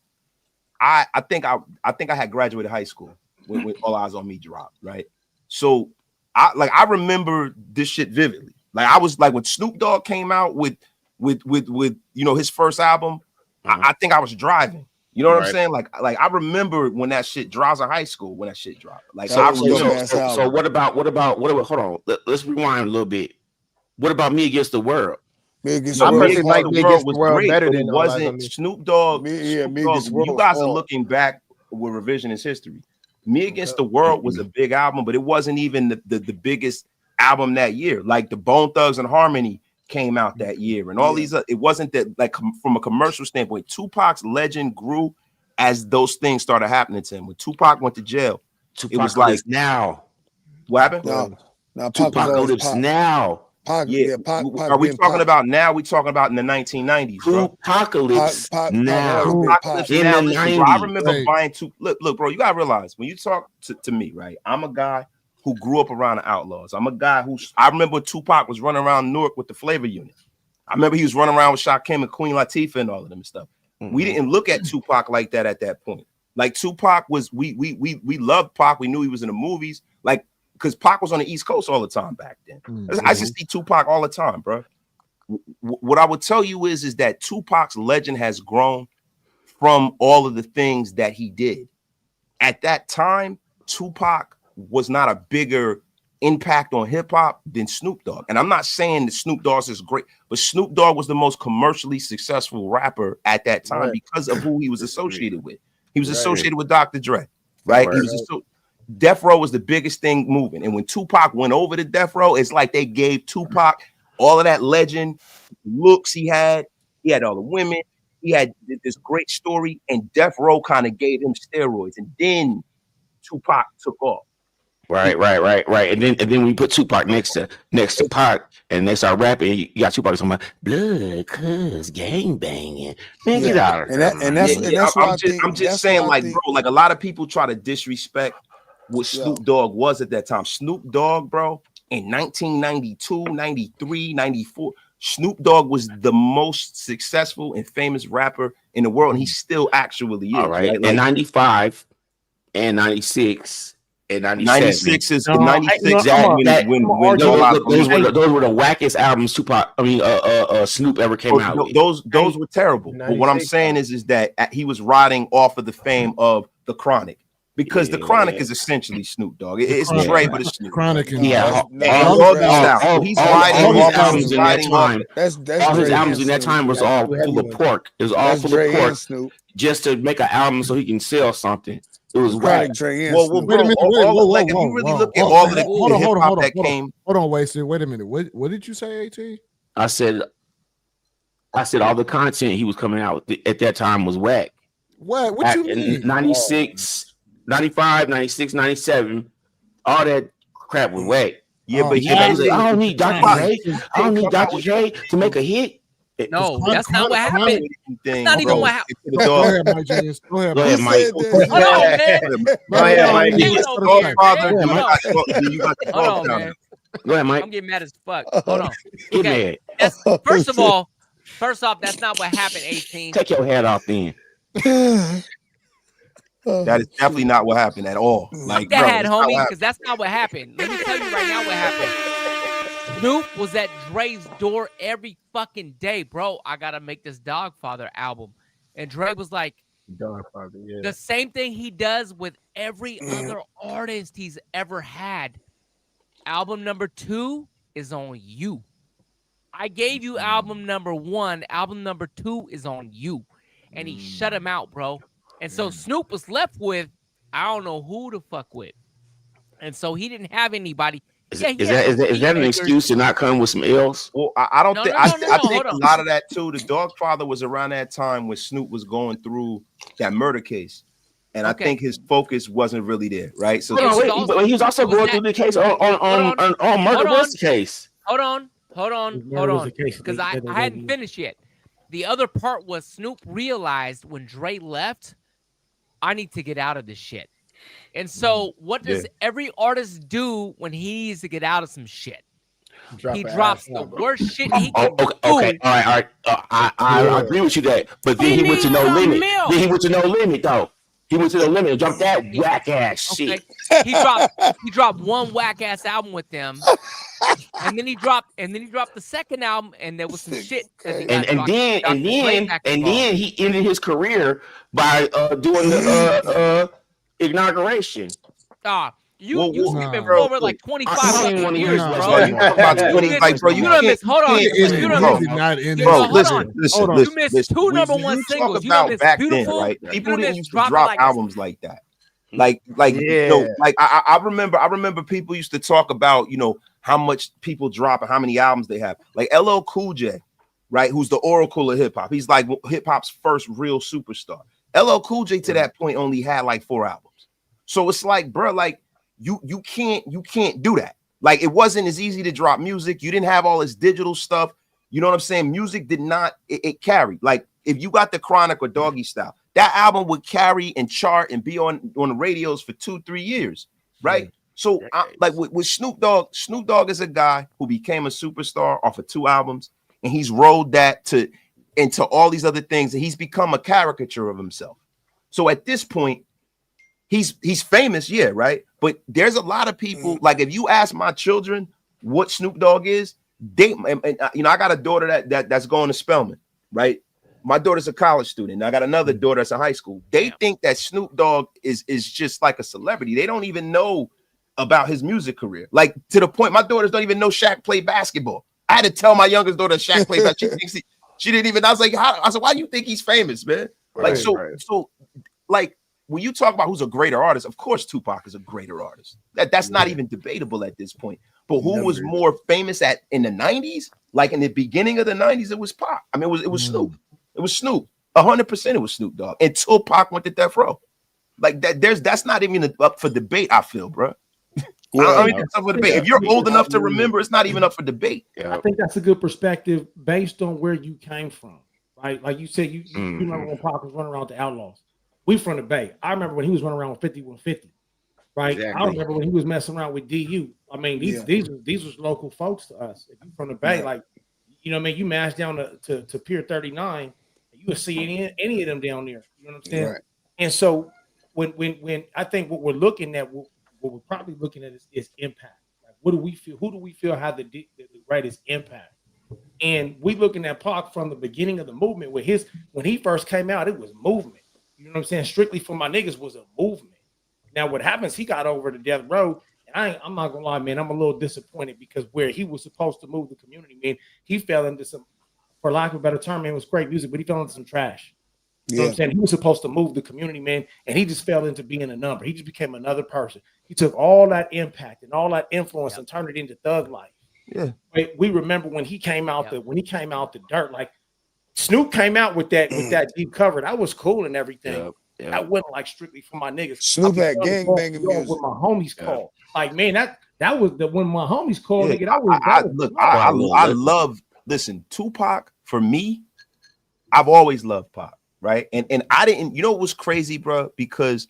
I think I had graduated high school when All Eyes on Me dropped, right? So I remember this shit vividly. Like I was like when Snoop Dogg came out with his first album, I think I was driving. You know what I'm saying? Like I remember when that shit drops in high school when that shit dropped. Like So what about hold on. Let's rewind a little bit. What about Me Against the World? Me Against I the World. personally like Me Against the World great, better but than it All Eyes on wasn't Me. Snoop Dogg. Me Snoop Against Dogg, the World you guys was are hard. looking back with revisionist history. Me Against the World was a big album, but it wasn't even the biggest album that year. Like the Bone Thugs and Harmony came out that year, and all these. It wasn't that like from a commercial standpoint. Tupac's legend grew as those things started happening to him. When Tupac went to jail, it was like now. What happened? No, Pac was always Tupacalypse Pac. now. Pac, Yeah, Pac are we being talking Pac. about now? We talking about in the 1990s, bro. Tupacalypse now. Tupacalypse In now. the Listen, bro, I 90s. remember buying two. Look, bro, you gotta realize when you talk to me, right? I'm a guy who grew up around the Outlaws. I'm a guy I remember Tupac was running around Newark with the Flavor Unit. I remember he was running around with Shakim and Queen Latifah and all of them and stuff. We didn't look at Tupac like that at that point. Like Tupac was, we loved Pac. We knew he was in the movies, like because Pac was on the East Coast all the time back then. I used to see Tupac all the time, bro. What I would tell you is that Tupac's legend has grown from all of the things that he did. At that time, Tupac was not a bigger impact on hip hop than Snoop Dogg. And I'm not saying that Snoop Dogg is great, but Snoop Dogg was the most commercially successful rapper at that time because of who he was associated with. He was associated with Dr. Dre, right? He was Death Row was the biggest thing moving. And when Tupac went over to Death Row, it's like they gave Tupac all of that legend, looks he had all the women, he had this great story, and Death Row kind of gave him steroids. And then Tupac took off. Right. And then we put Tupac next to Pac, and they start rapping. You got Tupac talking about blood, cuz gang banging. Man, get out of here. I'm just saying, like, bro, like a lot of people try to disrespect what Snoop Dogg was at that time. Snoop Dogg, bro, in 1992, 93, 94, Snoop Dogg was the most successful and famous rapper in the world, and he still actually is. All right. Like, and 95 and 96. And 96 is when those were the wackest albums Snoop ever came out with. Those were terrible. But what I'm saying is that he was riding off of the fame of The Chronic. Because The Chronic is essentially Snoop Dogg. It's Dre, but it's Snoop. Chronic and he's riding all his albums in that time. All his albums in that time was all full of pork. It was all full of pork just to make an album so he can sell something. It was whack. Wait a minute. Wait, if you really look at all of the hip hop that came. Hold on, Wasted. Wait a minute. What did you say, AT? I said all the content he was coming out with at that time was whack. What you mean? 96, 95, 96, 97, all that crap was whack. Yeah, but I don't need Dr. Dre. I don't need Dr. Dre to make a hit. No, that's not what happened. That's not even what happened. Go ahead, Mike James. Go ahead, Mike. Hold on, man. Go ahead, Mike. Go ahead, Mike. I'm getting mad as fuck. Hold on. Okay. First off, that's not what happened, 18. Take your hat off then. That is definitely not what happened at all. Like that, homie, because that's not what happened. Let me tell you right now what happened. Snoop was at Dre's door every fucking day, bro. I gotta make this Dogfather album, and Dre was like, Dogfather, the same thing he does with every other artist he's ever had. Album number 2 is on you. I gave you album number 1. Album number 2 is on you. And he shut him out, bro. And so Snoop was left with, I don't know who to fuck with. And so he didn't have anybody. Is He had that some is that an beatmakers. excuse to not come with some L's? Well, I don't No, think no, no, no, I no, think hold a on. lot of that too. The Dogfather was around that time when Snoop was going through that murder case, and I think his focus wasn't really there, right? So but he was also going through the case on murder. What's the case? Hold on. Because I hadn't finished yet. The other part was Snoop realized when Dre left, I need to get out of this shit. And so what does every artist do when he needs to get out of some shit? He drops the worst shit he can do. Okay, all right. I agree with you that, but then he went to No Limit. Then he went to No Limit though. He went to No Limit and dropped that whack ass shit. He dropped one whack ass album with them, and then he dropped the second album, and there was some shit. And then he ended his career by doing the inauguration. You skipping over like 25 years, bro. You talk about 20, like, bro. You done missed. Hold on. Bro, listen. You missed 2 number 1 singles. You done missed back Beautiful. then, right? People didn't used to drop albums like that. I remember people used to talk about, how much people drop and how many albums they have. Like LL Cool J, right? Who's the oracle of hip hop. He's like hip hop's first real superstar. LL Cool J to that point only had like 4 albums. So it's like, bro, like you can't do that. Like it wasn't as easy to drop music. You didn't have all this digital stuff. You know what I'm saying? Music did not, it carried. Like if you got the Chronic or Doggy Style, that album would carry and chart and be on the radios for 2-3 years, right? So like with Snoop Dogg is a guy who became a superstar off of 2 albums, and he's rolled that into all these other things, and he's become a caricature of himself. So at this point, he's famous, yeah, right? But there's a lot of people, like if you ask my children what Snoop Dogg is, I got a daughter that's going to Spelman, right? My daughter's a college student. I got another daughter that's in high school. They think that Snoop Dogg is just like a celebrity. They don't even know about his music career. Like to the point, my daughters don't even know Shaq played basketball. I had to tell my youngest daughter Shaq played basketball. She didn't even. I was like, I said, why do you think he's famous, man? So like when you talk about who's a greater artist, of course Tupac is a greater artist. That's not even debatable at this point. But who was more famous in the 90s? Like in the beginning of the 90s, it was Pac. I mean, it was Snoop. It was Snoop. 100% it was Snoop Dogg until Pac went to Death Row. Like that's not even up for debate, I feel, bro. I think it's up for debate. If you're old enough to remember, it's not even up for debate. I think that's a good perspective based on where you came from, right? Like you said, you remember when Pac was running around with the Outlaws. We from the Bay. I remember when he was running around with 5150, right? Exactly. I remember when he was messing around with DU. I mean, these was local folks to us. If you from the Bay, like, you know what I mean? You mash down to Pier 39, you would see any of them down there. You know what I'm saying? Right. And so when I think what we're looking at, what we're probably looking at is impact. Like, what do we feel? Who do we feel had the greatest impact? And we looking at Pac from the beginning of the movement when he first came out, it was movement. You know what I'm saying? Strictly for my niggas was a movement. Now what happens? He got over to Death Row, and I'm not gonna lie, man. I'm a little disappointed because where he was supposed to move the community, man, he fell into some, for lack of a better term, man, it was great music, but he fell into some trash. You know what I'm saying? He was supposed to move the community, man, and he just fell into being a number. He just became another person. He took all that impact and all that influence and turned it into thug life. Yeah. We remember when he came out the dirt, like Snoop came out with that deep cover. That was cool and everything. That wasn't like strictly for my niggas. Snoop had gangbanging music. What my homies called. Like, man, that was when my homies called. Yeah. Nigga, I love. Listen, Tupac for me. I've always loved Pac, right? And I didn't. You know what was crazy, bro? Because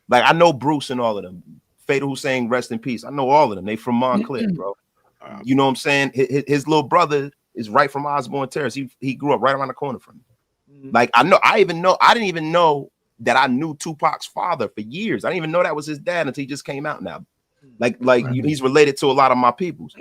like I know Bruce and all of them. Fatal Hussein, rest in peace. I know all of them. They from Montclair, bro. You know what I'm saying? His little brother is right from Osborne Terrace. He grew up right around the corner from me. Like I didn't even know that I knew Tupac's father for years. I didn't even know that was his dad until he just came out now. Like he's related to a lot of my peoples.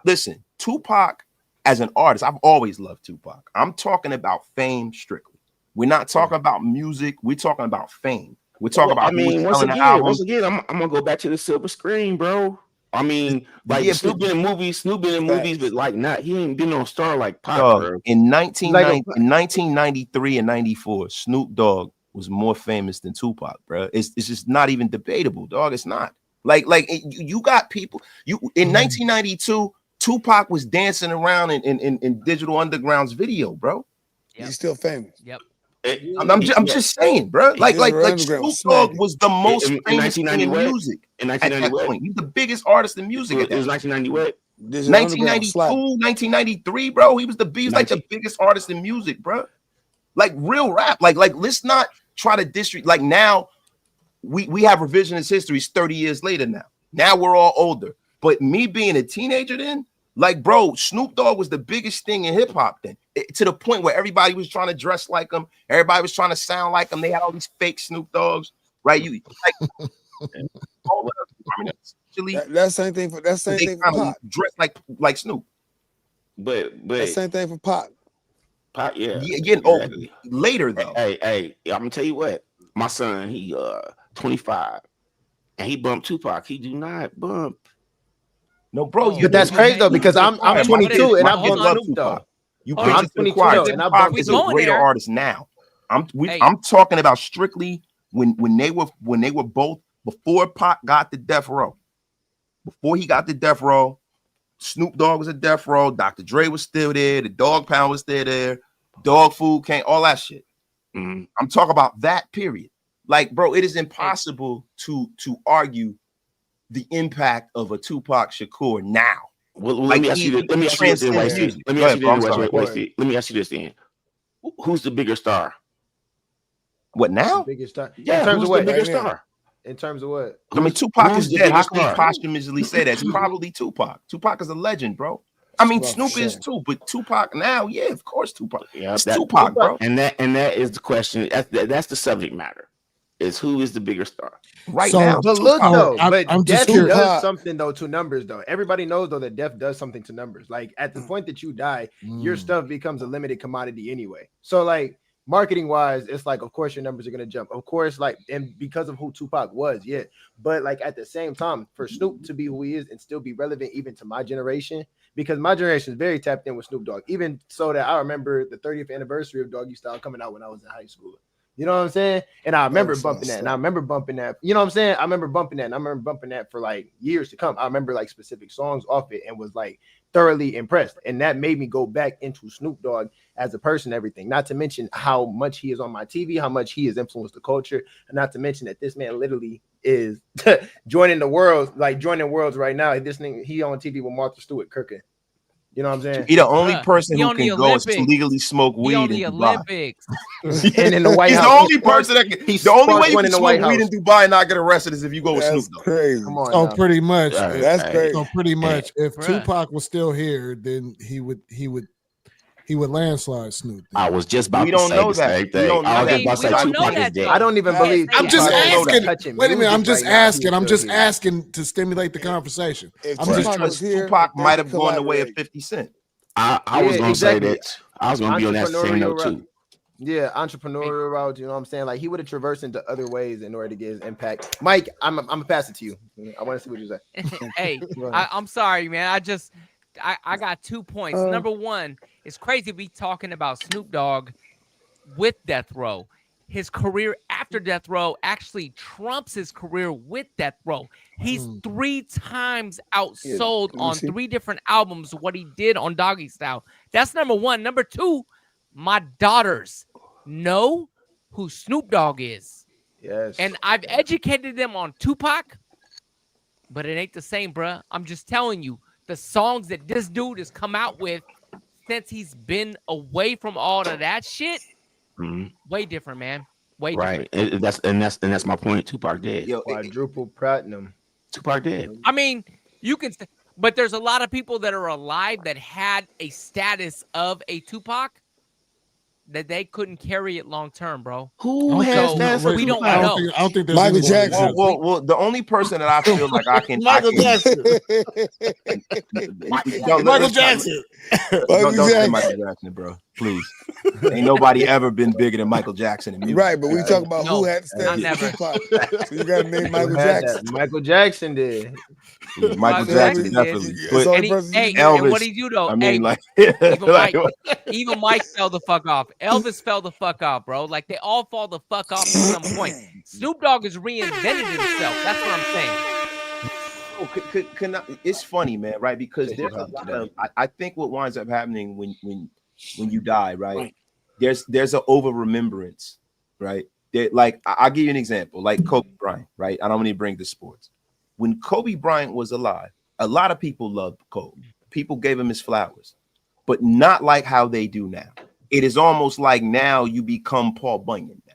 Listen, Tupac as an artist, I've always loved Tupac. I'm talking about fame strictly. We're not talking about music. We're talking about fame. We're talking about. I mean, once again, I'm gonna go back to the silver screen, bro. I mean, like Snoop been in movies, but like he ain't been on star like Pac. Bro. In 1993 and 94, Snoop Dogg was more famous than Tupac, bro. It's just not even debatable, dog. It's not. Like you got people. In 1992, Tupac was dancing around in Digital Underground's video, bro. Yep. He's still famous. Yep. I'm just saying, bro. Like Snoop Dogg was the most famous thing in music in at that point. He's the biggest artist in music. It was 1990. 1992, 1993, bro. He was like the biggest artist in music, bro. Like real rap. Like let's not try to district. Like now, we have revisionist histories 30 years later now. Now we're all older. But me being a teenager then, like, bro, Snoop Dogg was the biggest thing in hip hop then. To the point where everybody was trying to dress like him, everybody was trying to sound like him. They had all these fake Snoop Dogs, right? You like that same thing for Pac. Dress like Snoop. But that same thing for Pac. Pac, yeah. Exactly. Later though. Hey, I'm gonna tell you what. My son, he 25, and he bumped Tupac. He do not bump. No, bro. But that's crazy though, because I'm 22 and I bump Snoop Dogg. I'm 22 and Tupac is a greater artist now. I'm talking about strictly when they were both before Pac got to death row. Before he got to death row, Snoop Dogg was at death row. Dr. Dre was still there. The Dog Pound was still there. Dog Food came. All that shit. I'm talking about that period. Like, bro, it is impossible to argue the impact of a Tupac Shakur now. Well, let me ask you this. Let me ask you this then. Who's the bigger star? What now? Biggest star. Yeah, in terms who's of what? the bigger star? In terms of what? I mean, Tupac is dead. How can you posthumously say that? It's probably Tupac. Tupac is a legend, bro. I mean, Snoop is too, but Tupac now, yeah, of course, Tupac. Yeah, it's Tupac, bro. And that is the question. That's the subject matter. Is who is the bigger star right now? But look though, I'm death just does something though to numbers though. Everybody knows though that death does something to numbers. Like at the point that you die, your stuff becomes a limited commodity anyway. So like marketing wise, it's like of course your numbers are gonna jump. Of course, like and because of who Tupac was, yeah. But like at the same time, for Snoop to be who he is and still be relevant even to my generation, because my generation is very tapped in with Snoop Dogg. Even so that I remember the 30th anniversary of Doggy Style coming out when I was in high school. You know what I'm saying? And I remember bumping that. And I remember bumping that. You know what I'm saying? I remember bumping that. And I remember bumping that for like years to come. I remember like specific songs off it and was like thoroughly impressed. And that made me go back into Snoop Dogg as a person, everything. Not to mention how much he is on my TV, how much he has influenced the culture. And not to mention that this man literally is joining worlds right now. This thing, he on TV with Martha Stewart cooking. You know what I'm saying? He the only person who can go and legally smoke weed in the Olympics. And in the White He's House. the only person that can. The only way you can smoke weed in Dubai and not get arrested is if you go with Snoop Dogg. Crazy. Come on. So pretty much, that's crazy. So pretty much, if Tupac was still here, then he would landslide Snoop. I was just about we to don't say know the that. same We thing. don't know I was that. just about to say Tupac is dead. I don't even believe. I'm just asking. Wait a minute. I'm music just right now, asking. he's I'm still just here. asking to stimulate the conversation. If I'm just Tupac was here, Tupac they might could have gone the way of collaborate. 50 Cent. I was gonna say exactly. that. I was gonna be on that same note too. Yeah, entrepreneurial route. You know what I'm saying? Like he would have traversed into other ways in order to get his impact. Mike, I'm gonna pass it to you. I want to see what you say. Hey, I'm sorry, man. I got 2 points. Number one, it's crazy to be talking about Snoop Dogg with Death Row. His career after Death Row actually trumps his career with Death Row. He's 3 times outsold on 3 different albums what he did on Doggy Style. That's number one. Number two, my daughters know who Snoop Dogg is. Yes. And I've educated them on Tupac, but it ain't the same, bruh. I'm just telling you, the songs that this dude has come out with since he's been away from all of that shit, way different, man. Way different. Right. That's my point. Tupac dead. Yo, quadruple platinum. Tupac dead. I mean, you can, but there's a lot of people that are alive that had a status of a Tupac that they couldn't carry it long term, bro. Who has that? We don't know. I don't think there's Michael anyone. Jackson. Well, the only person that I feel like I can Michael Jackson. Michael Jackson. Don't say Michael Jackson, bro. Please. Ain't nobody ever been bigger than Michael Jackson in music. Right, but we talk about who had to stand never. Tupac. So you got to name Michael Who had Jackson. that? Michael Jackson did. Yeah, Michael Jackson definitely. But And Elvis, what did you do though? I mean, like, even Mike fell the fuck off. Elvis fell the fuck off, bro. Like they all fall the fuck off at some point. Snoop Dogg has reinvented himself. That's what I'm saying. It's funny, man, right? Because there's a lot of, I think what winds up happening when you die, right? There's an over remembrance, right? Like I'll give you an example, like Kobe Bryant, right? I don't want to bring the sports. When Kobe Bryant was alive, a lot of people loved Kobe. People gave him his flowers, but not like how they do now. It is almost like now you become Paul Bunyan now,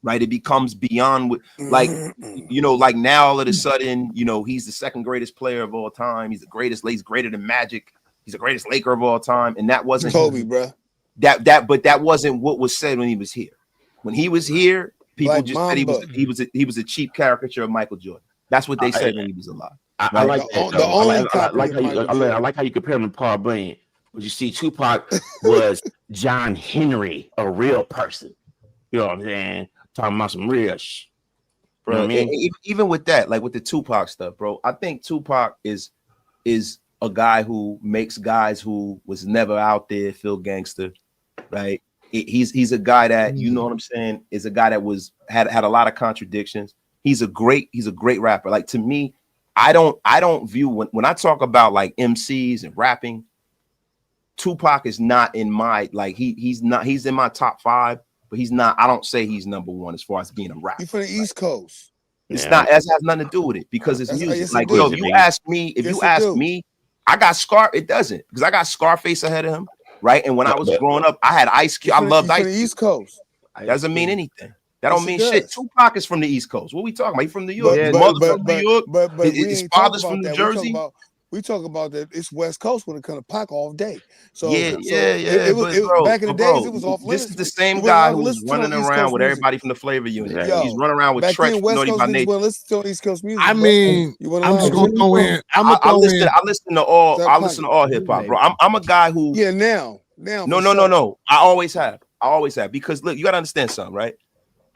right? It becomes beyond like, like now all of a sudden, he's the second greatest player of all time. He's the greatest, he's greater than Magic. He's the greatest Laker of all time. And that wasn't Kobe, bro. But that wasn't what was said when he was here. When he was here, people like just said he was a cheap caricature of Michael Jordan. That's what they said when he was alive. I like that. I like how you compare him to Paul Bunyan. But you see, Tupac was John Henry, a real person. You know what I'm saying? Talking about some real shit. You know what I mean? Even with that, like with the Tupac stuff, bro, I think Tupac is a guy who makes guys who was never out there feel gangster, right? He's a guy that, you know what I'm saying, is a guy that had a lot of contradictions. He's a great rapper. Like, to me, I don't view when I talk about like MCs and rapping, Tupac is not in my, like, he's in my top 5, but he's not. I don't say he's number 1 as far as being a rapper. He's from the East Coast. It's not. It has nothing to do with it because it's music. Yes, like, if you ask me, I got It doesn't, because I got Scarface ahead of him, right? And when I was growing up, I had Ice Cube. I loved Ice Cube. East Coast. That doesn't mean anything. That don't mean shit. Tupac is from the East Coast. What are we talking about? He's from New York. His mother's from New York. But his father's from New Jersey. We talk about that. It's West Coast when it comes to Pac all day. So It was back in the days. It was off limits. This is the same guy who was running around with everybody from the Flavor Unit. He's running around with Trek. Listen to East Coast music. I mean, I'm just gonna throw in. I listen to all hip hop, bro. I'm a guy who now. No. I always have because look, you gotta understand something, right?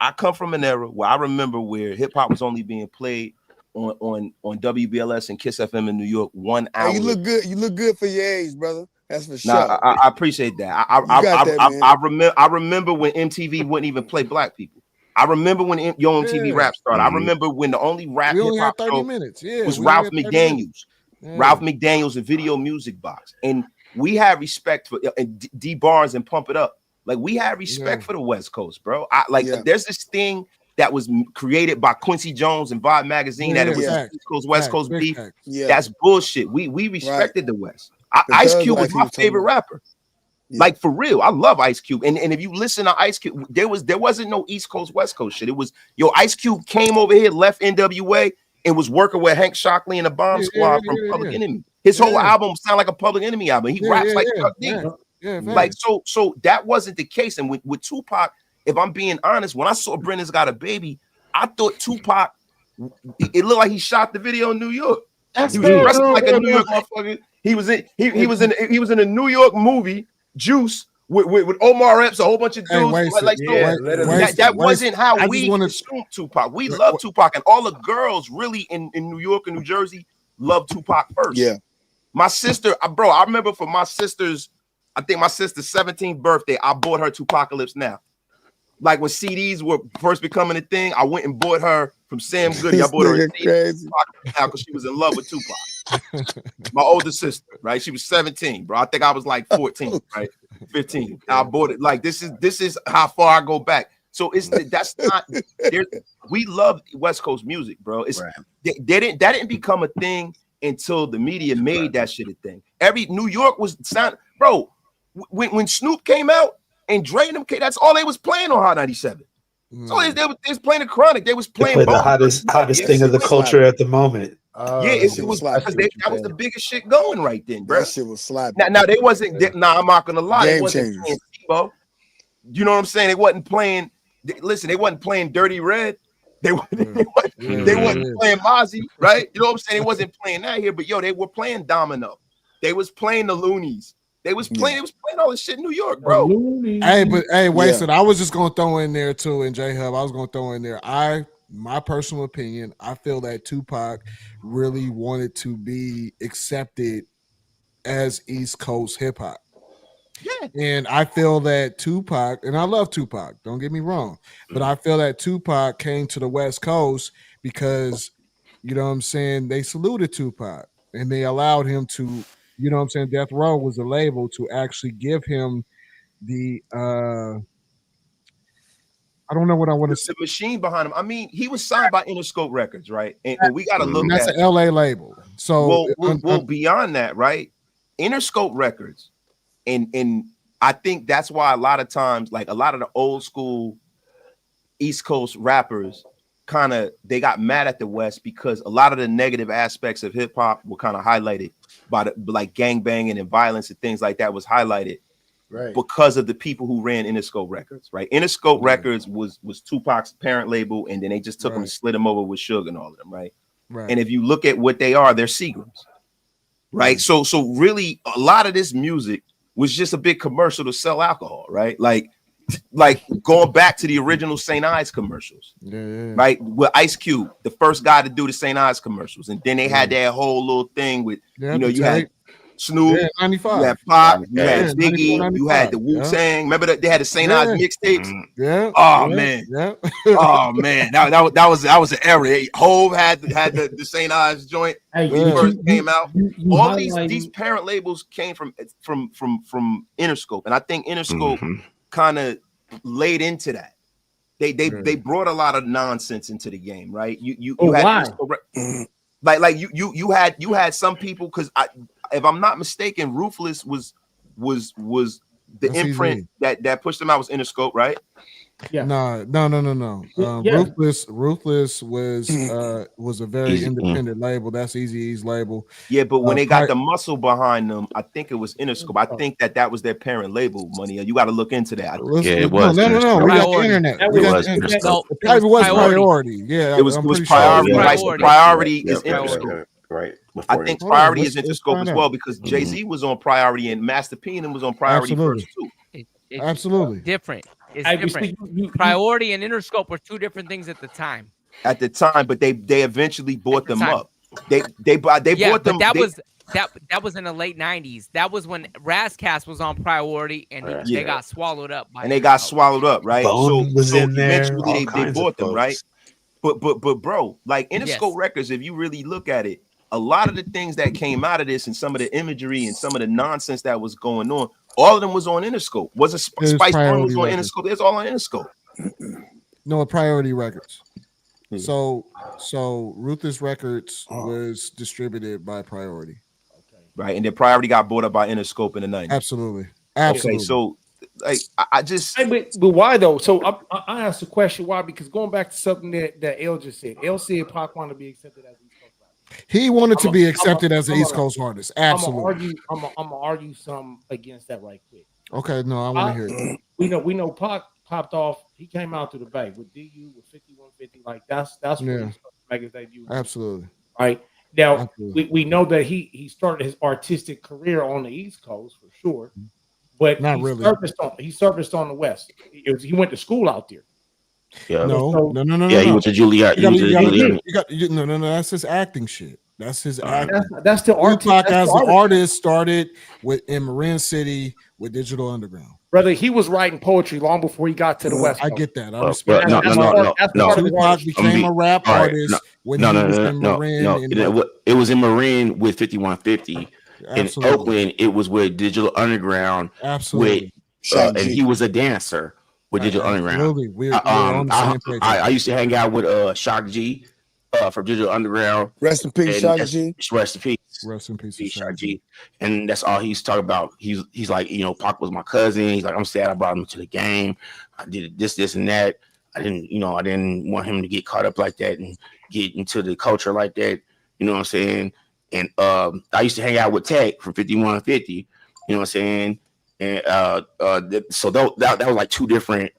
I come from an era where I remember where hip hop was only being played on WBLS and Kiss FM in New York 1 hour. Hey, you look good. You look good for your age, brother. That's for sure. I appreciate that. I remember when MTV wouldn't even play black people. I remember when Yo MTV Rap started. I remember when the only rap hip hop show was Ralph McDaniels. Ralph McDaniels and Video Music Box. And we had respect for D Barnes and Pump It Up. Like, we had respect for the West Coast, bro. There's this thing that was created by Quincy Jones and Vibe Magazine that it was East Coast, West Coast beef. That's bullshit. We respected the West. Ice Cube was my favorite rapper. Like, for real. I love Ice Cube. And if you listen to Ice Cube, there wasn't no East Coast, West Coast shit. It was, Ice Cube came over here, left NWA, and was working with Hank Shockley and the Bomb Squad from Public Enemy. His whole album sounded like a Public Enemy album. He raps like Chuck D. Like, so that wasn't the case. And with Tupac, if I'm being honest, when I saw Brenda's Got a Baby, I thought Tupac, it looked like he shot the video in New York. He was dressed like a New York motherfucker. He was in a New York movie, Juice, with Omar Epps, a whole bunch of dudes. That wasn't how we consumed Tupac. We love Tupac, and all the girls really in New York and New Jersey love Tupac first. Yeah. My sister, bro, I remember for my sister's 17th birthday, I bought her Tupacalypse Now. Like, when CDs were first becoming a thing, I went and bought her from Sam Goody. I bought her a CD because she was in love with Tupac. My older sister, right? She was 17, bro. I think I was like 14, right? 15. I bought it. Like, this is how far I go back. So that's not. We love West Coast music, bro. That didn't become a thing until the media made that shit a thing. New York was sound, bro. When Snoop came out and Dre and them, that's all they was playing on Hot 97. So they was playing the Chronic. They was playing the hottest thing of the culture at the moment. It was because that was the biggest shit going right then, bro. That shit was slapping. Now they wasn't. I'm not gonna lie. They wasn't playing Tebow. You know what I'm saying? They wasn't playing. Listen, they wasn't playing Dirty Red. They wasn't playing Mozzie, right? You know what I'm saying? They wasn't playing that here, but they were playing Domino. They was playing the Loonies. They was playing all this shit in New York, bro. Hey, Wasted. I was just gonna throw in there too, and J Hub, I was gonna throw in there. My personal opinion, I feel that Tupac really wanted to be accepted as East Coast hip hop. Yeah. And I feel that Tupac, and I love Tupac, don't get me wrong, but I feel that Tupac came to the West Coast because, you know what I'm saying, they saluted Tupac and they allowed him to, you know what I'm saying, Death Row was the label to actually give him the I don't know what I want to say. The machine behind him. I mean, he was signed by Interscope Records, right? And we got to look and that's at an LA label. So well, beyond that, right? Interscope Records, and I think that's why a lot of times, like a lot of the old school East Coast rappers, they got mad at the West because a lot of the negative aspects of hip hop were kind of highlighted by the like gangbanging and violence and things like that was highlighted. Right. Because of the people who ran Interscope Records, right? Interscope Records was Tupac's parent label, and then they just took him and slid him over with Suge and all of them, right? Right. And if you look at what they are, they're Seagrams, right? So really, a lot of this music was just a big commercial to sell alcohol, right? Like going back to the original St. Ives commercials, right? With Ice Cube, the first guy to do the St. Ives commercials, and then they had that whole little thing with, you had Snoop, 95. You had Pop, you Yeah, had Biggie, 94, you had the Wu-Tang. Remember that they had the St. Ives mixtapes? Yeah. Oh man. Oh man. That was an era. Hove had the St. Ives joint when he first came out. All these parent labels came from Interscope, and I think Interscope kind of laid into that. They brought a lot of nonsense into the game, right? You had you had some people, because if I'm not mistaken, Ruthless was the imprint that pushed them out was Interscope, right? Yeah. No. Ruthless was a very independent label. That's Eazy-E's label. Yeah, but when they got the muscle behind them, I think it was Interscope. I think that was their parent label. Money, you got to look into that. It was. No. We got the internet. It probably was Priority. Yeah, it was Priority. Right? So Priority is Interscope. Right. I think Priority is Interscope as well, because Jay-Z was on Priority and Master P and was on Priority first too. Absolutely different. It's different. Priority and Interscope were two different things at the time. But they eventually bought them up. They bought them. That was in the late 90s. That was when Razcast was on Priority, and they got swallowed up. They got swallowed up, right? Bone was in there. Eventually they bought them, right? But bro, like Interscope Records, if you really look at it, a lot of the things that came out of this and some of the imagery and some of the nonsense that was going on, all of them was on Interscope. Wasn't Spice One was on Interscope? It's all on Interscope. No, Priority Records. So Ruthless Records was distributed by Priority. Right, and then Priority got bought up by Interscope in the 90s. Absolutely. Okay, so like I just but why though? So I asked the question why, because going back to something that L just said. L said Pac wanted to be accepted as East Coast rapper. He wanted to be accepted as an East Coast artist. Absolutely. I'm gonna argue some against that right quick. Okay, no, I want to hear it. We know Pac popped off. He came out through the Bay with DU with 5150. Like that's what make his debut. Absolutely. Right. Now we know that he started his artistic career on the East Coast for sure, but he serviced on the West. He went to school out there. Yeah. No. Yeah, he went to Juilliard. No. That's his acting shit. That's his acting. That's the art. Tupac as an artist started in Marin City with Digital Underground. Brother, he was writing poetry long before he got to the West Coast. I get that. I respect No. Tupac became a rap artist when he was in Marin. It was in Marin with 5150. In Oakland, it was with Digital Underground. Absolutely. And he was a dancer with Digital Underground. Absolutely. We're on the same page. I used to hang out with Shock G from Digital Underground. Rest in peace, Shock G. Rest in peace. Rest in peace, Shock G. And that's all he's talking about. He's like, Pac was my cousin. He's like, I'm sad I brought him to the game. I did this, and that. I didn't want him to get caught up like that and get into the culture like that. You know what I'm saying? And I used to hang out with Tech from 5150. You know what I'm saying? And so that was like two different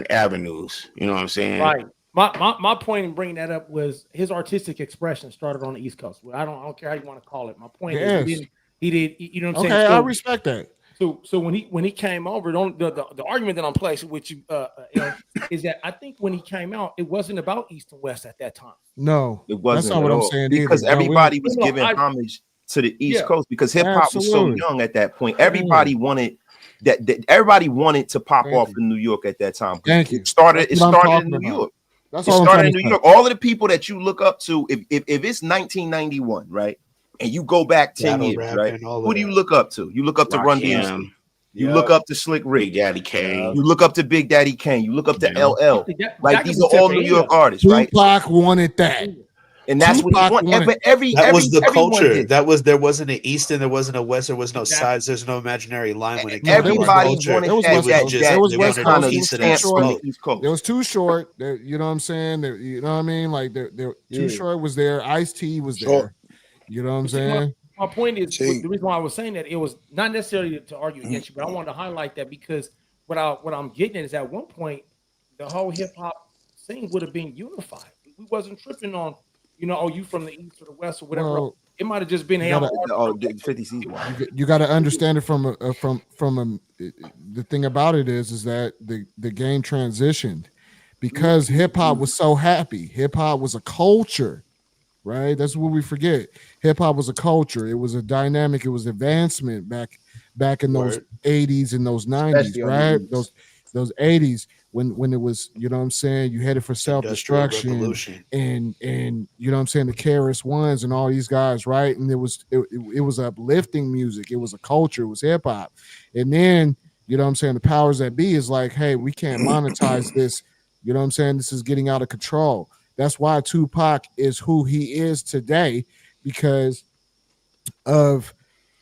avenues. You know what I'm saying? Right. My point in bringing that up was his artistic expression started on the East Coast. I don't care how you want to call it. My point is He did. You know what I'm Okay, saying? So, I respect that. So when he came over, the argument that I'm placing with you, is that I think when he came out, it wasn't about East and West at that time. No, it wasn't that's not at what I'm all saying because either. everybody was giving homage to the East Coast because hip hop was so young at that point. Everybody wanted that everybody wanted to pop off in New York at that time. Thank you. It started in New York. That's it all started I'm in New York. All of the people that you look up to, if it's 1991, right, and you go back 10 years, right, who do you look up to? You look up to Run DMC. You look up to Slick Rick, Big Daddy Kane. You look up to Big Daddy Kane. You look up to LL. Like these are all New York artists, right? Tupac wanted that, and that's what he wanted. That was the culture. Did. There wasn't an East and there wasn't a West. There was no sides. There's no imaginary line when it came everybody to wanted that East Coast. There was Too Short. You know what I'm saying? You know what I mean? Like Too Short was there. Ice-T was there. You know what I'm saying? My point is the reason why I was saying that it was not necessarily to argue against you, but I wanted to highlight that because what I'm getting at is at one point the whole hip hop scene would have been unified. We wasn't tripping on, you from the East or the West or whatever. Well, it might have just been 50 C's. You got to understand it from the thing about it is that the game transitioned because hip hop was so happy. Hip hop was a culture. Right, that's what we forget. Hip hop was a culture. It was a dynamic. It was advancement back in those 80s and those 90s, right? Those 80s when it was, you know what I'm saying, you headed for self-destruction and you know what I'm saying, the KRS Ones and all these guys, right? And it was uplifting music. It was a culture. It was hip hop. And then, you know what I'm saying, the powers that be is like, hey, we can't monetize this. You know what I'm saying? This is getting out of control. That's why Tupac is who he is today, because of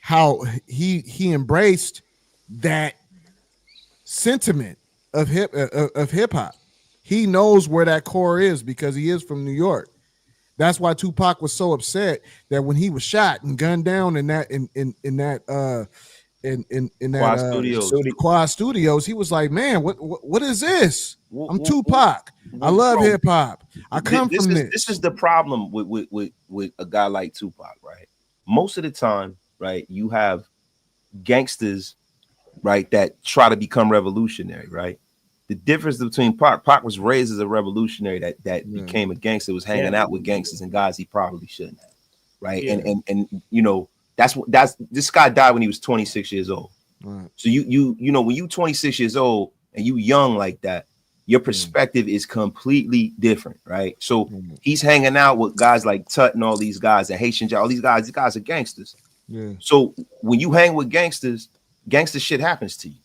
how he embraced that sentiment of hip hop. He knows where that core is because he is from New York. That's why Tupac was so upset that when he was shot and gunned down in that Quad Studios, he was like, man, what is this? I'm Tupac. I love hip hop. I come from this. This is the problem with a guy like Tupac, right? Most of the time, right, you have gangsters, right, that try to become revolutionary, right? The difference between Pac was raised as a revolutionary that became a gangster, was hanging out with gangsters and guys he probably shouldn't have, right? And this guy died when he was 26 years old. Right. So you know when you 26 years old and you young like that, your perspective is completely different, right? So he's hanging out with guys like Tut and all these guys and Haitian, all these guys are gangsters. Yeah. So when you hang with gangsters, gangster shit happens to you,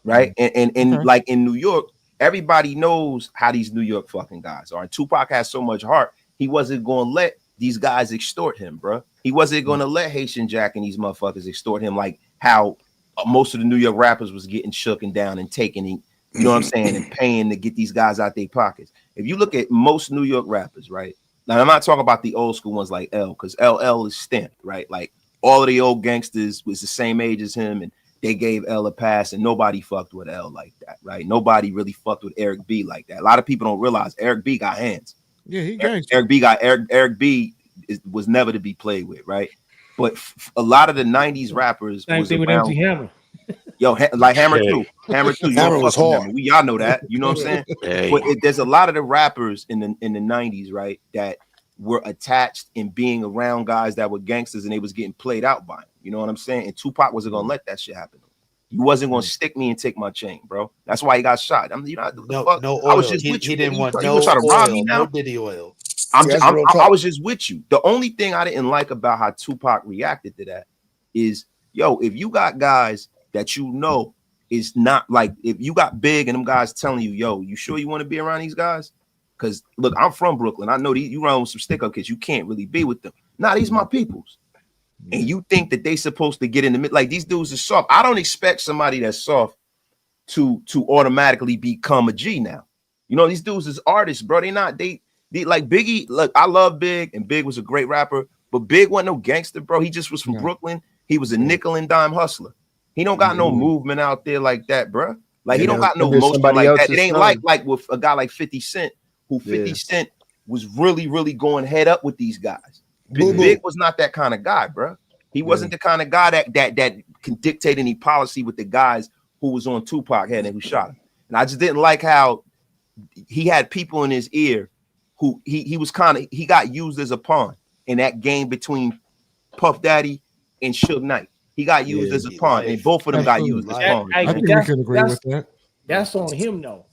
right? And like in New York, everybody knows how these New York fucking guys are. And Tupac has so much heart, he wasn't going to let these guys extort him, bro. He wasn't going to let Haitian Jack and these motherfuckers extort him like how most of the New York rappers was getting shook and down and taken, you know what I'm saying, and paying to get these guys out their pockets. If you look at most New York rappers, right? Now, I'm not talking about the old school ones like L, because LL is stamped, right? Like all of the old gangsters was the same age as him, and they gave L a pass, and nobody fucked with L like that, right? Nobody really fucked with Eric B like that. A lot of people don't realize Eric B got hands. Yeah, he Eric B was never to be played with, right? But a lot of the 90s rappers same thing with MC Hammer. Yo, like Hammer too. Hammer was hard. Y'all know that. You know what I'm saying? But there's a lot of the rappers in the 90s, right, that were attached in being around guys that were gangsters and they was getting played out by him. You know what I'm saying? And Tupac wasn't gonna let that shit happen. You wasn't gonna stick me and take my chain, bro. That's why he got shot. I mean, no oil. I was just with you. He didn't want no try to rob me now? No Diddy oil. I was just with you. The only thing I didn't like about how Tupac reacted to that is, yo, if you got guys that you know is not like, if you got Big and them guys telling you, yo, you sure you want to be around these guys? Because look, I'm from Brooklyn. I know you run with some stick-up kids. You can't really be with them. Nah, these my peoples. And you think that they supposed to get in the mid, like these dudes are soft. I don't expect somebody that's soft to automatically become a G now. You know, these dudes is artists, bro. They like Biggie. Look, I love Big, and Big was a great rapper, but Big wasn't no gangster, bro. He just was from Brooklyn. He was a nickel and dime hustler. He don't got no movement out there like that, bro. Like he don't got no motion like that. It ain't like with a guy like 50 Cent, who 50 Cent was really, really going head up with these guys. Big was not that kind of guy, bro. He wasn't the kind of guy that can dictate any policy with the guys who was on Tupac head and who shot him. And I just didn't like how he had people in his ear who he got used as a pawn in that game between Puff Daddy and Suge Knight. He got used as a pawn, and both of them got used as pawns. I think we can agree with that. That's on him, though,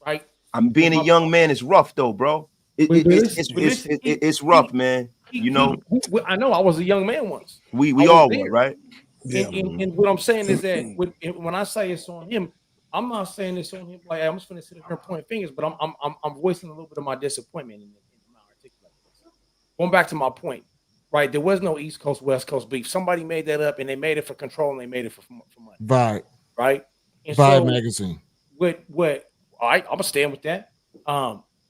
right? I'm being a young man. It's rough, though, bro. It's rough, man. You know, I know. I was a young man once. We all were, right? And what I'm saying is that when I say it's on him, I'm not saying it's on him. Like I'm just going to sit here and point fingers, but I'm voicing a little bit of my disappointment in my articulation. Going back to my point, right? There was no East Coast West Coast beef. Somebody made that up, and they made it for control, and they made it for money. Vibe, right? And Vibe so, magazine. What? All right, I'm gonna stand with that.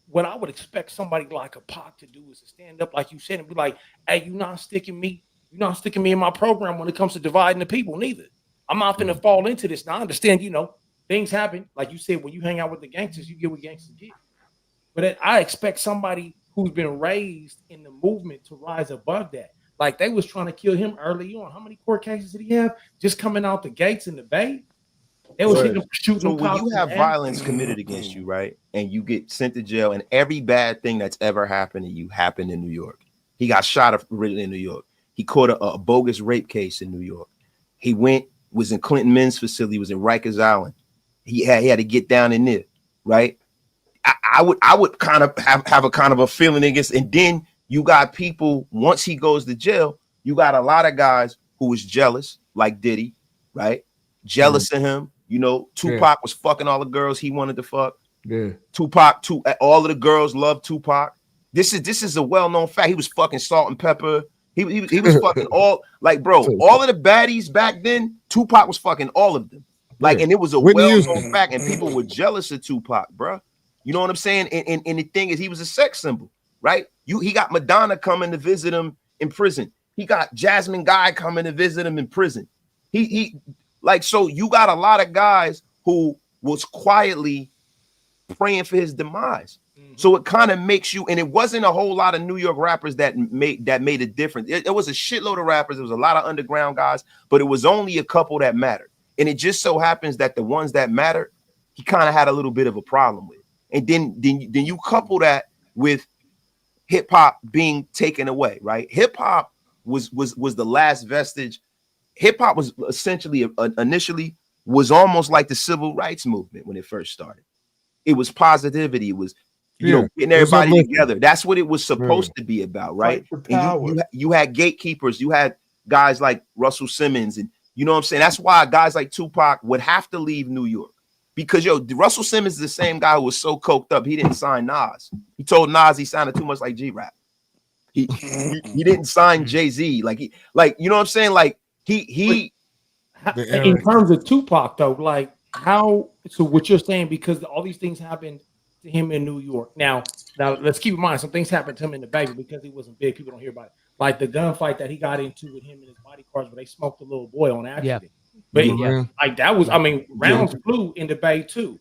What I would expect somebody like a Pac to do is to stand up, like you said, and be like, "Hey, you're not sticking me in my program when it comes to dividing the people. Neither. I'm not gonna fall into this. Now I understand, things happen. Like you said, when you hang out with the gangsters, you get what gangsters get. But I expect somebody who's been raised in the movement to rise above that. Like they was trying to kill him early on. How many court cases did he have? Just coming out the gates in the Bay? They was shooting. So when you have violence committed against you, right, and you get sent to jail, and every bad thing that's ever happened to you happened in New York. He got shot really in New York. He caught a bogus rape case in New York. He was in Clinton Men's Facility, was in Rikers Island. He had to get down in there, right? I would kind of have a kind of a feeling against, and then you got people, once he goes to jail, you got a lot of guys who was jealous, like Diddy, right? Jealous of him. Tupac was fucking all the girls he wanted to fuck. Yeah. Tupac, all of the girls loved Tupac. This is a well-known fact. He was fucking Salt and Pepper. He was fucking all, like, bro, all of the baddies back then, Tupac was fucking all of them. Like, and it was a well-known fact, and people were jealous of Tupac, bro. You know what I'm saying? And the thing is, he was a sex symbol, right? He got Madonna coming to visit him in prison. He got Jasmine Guy coming to visit him in prison. So you got a lot of guys who was quietly praying for his demise. So it kind of makes you, and it wasn't a whole lot of New York rappers that made a difference. It was a shitload of rappers. There was a lot of underground guys, but it was only a couple that mattered. And it just so happens that the ones that mattered, he kind of had a little bit of a problem with. And then you couple that with hip hop being taken away, right? Hip hop was the last vestige. Hip hop was essentially initially was almost like the civil rights movement when it first started. It was positivity. It was getting everybody together. That's what it was supposed to be about, right? And you had gatekeepers. You had guys like Russell Simmons, and you know what I'm saying. That's why guys like Tupac would have to leave New York, because Russell Simmons is the same guy who was so coked up he didn't sign Nas. He told Nas he sounded too much like G-Rap. He didn't sign Jay-Z. Like you know what I'm saying? Like he. In terms of Tupac, though, like how? So what you're saying, because all these things happened to him in New York. Now let's keep in mind some things happened to him in the Bay because he wasn't big. People don't hear about it. Like the gunfight that he got into with him and his bodyguards, where they smoked a little boy on accident. Yeah. But like that was, I mean, rounds flew in the Bay too.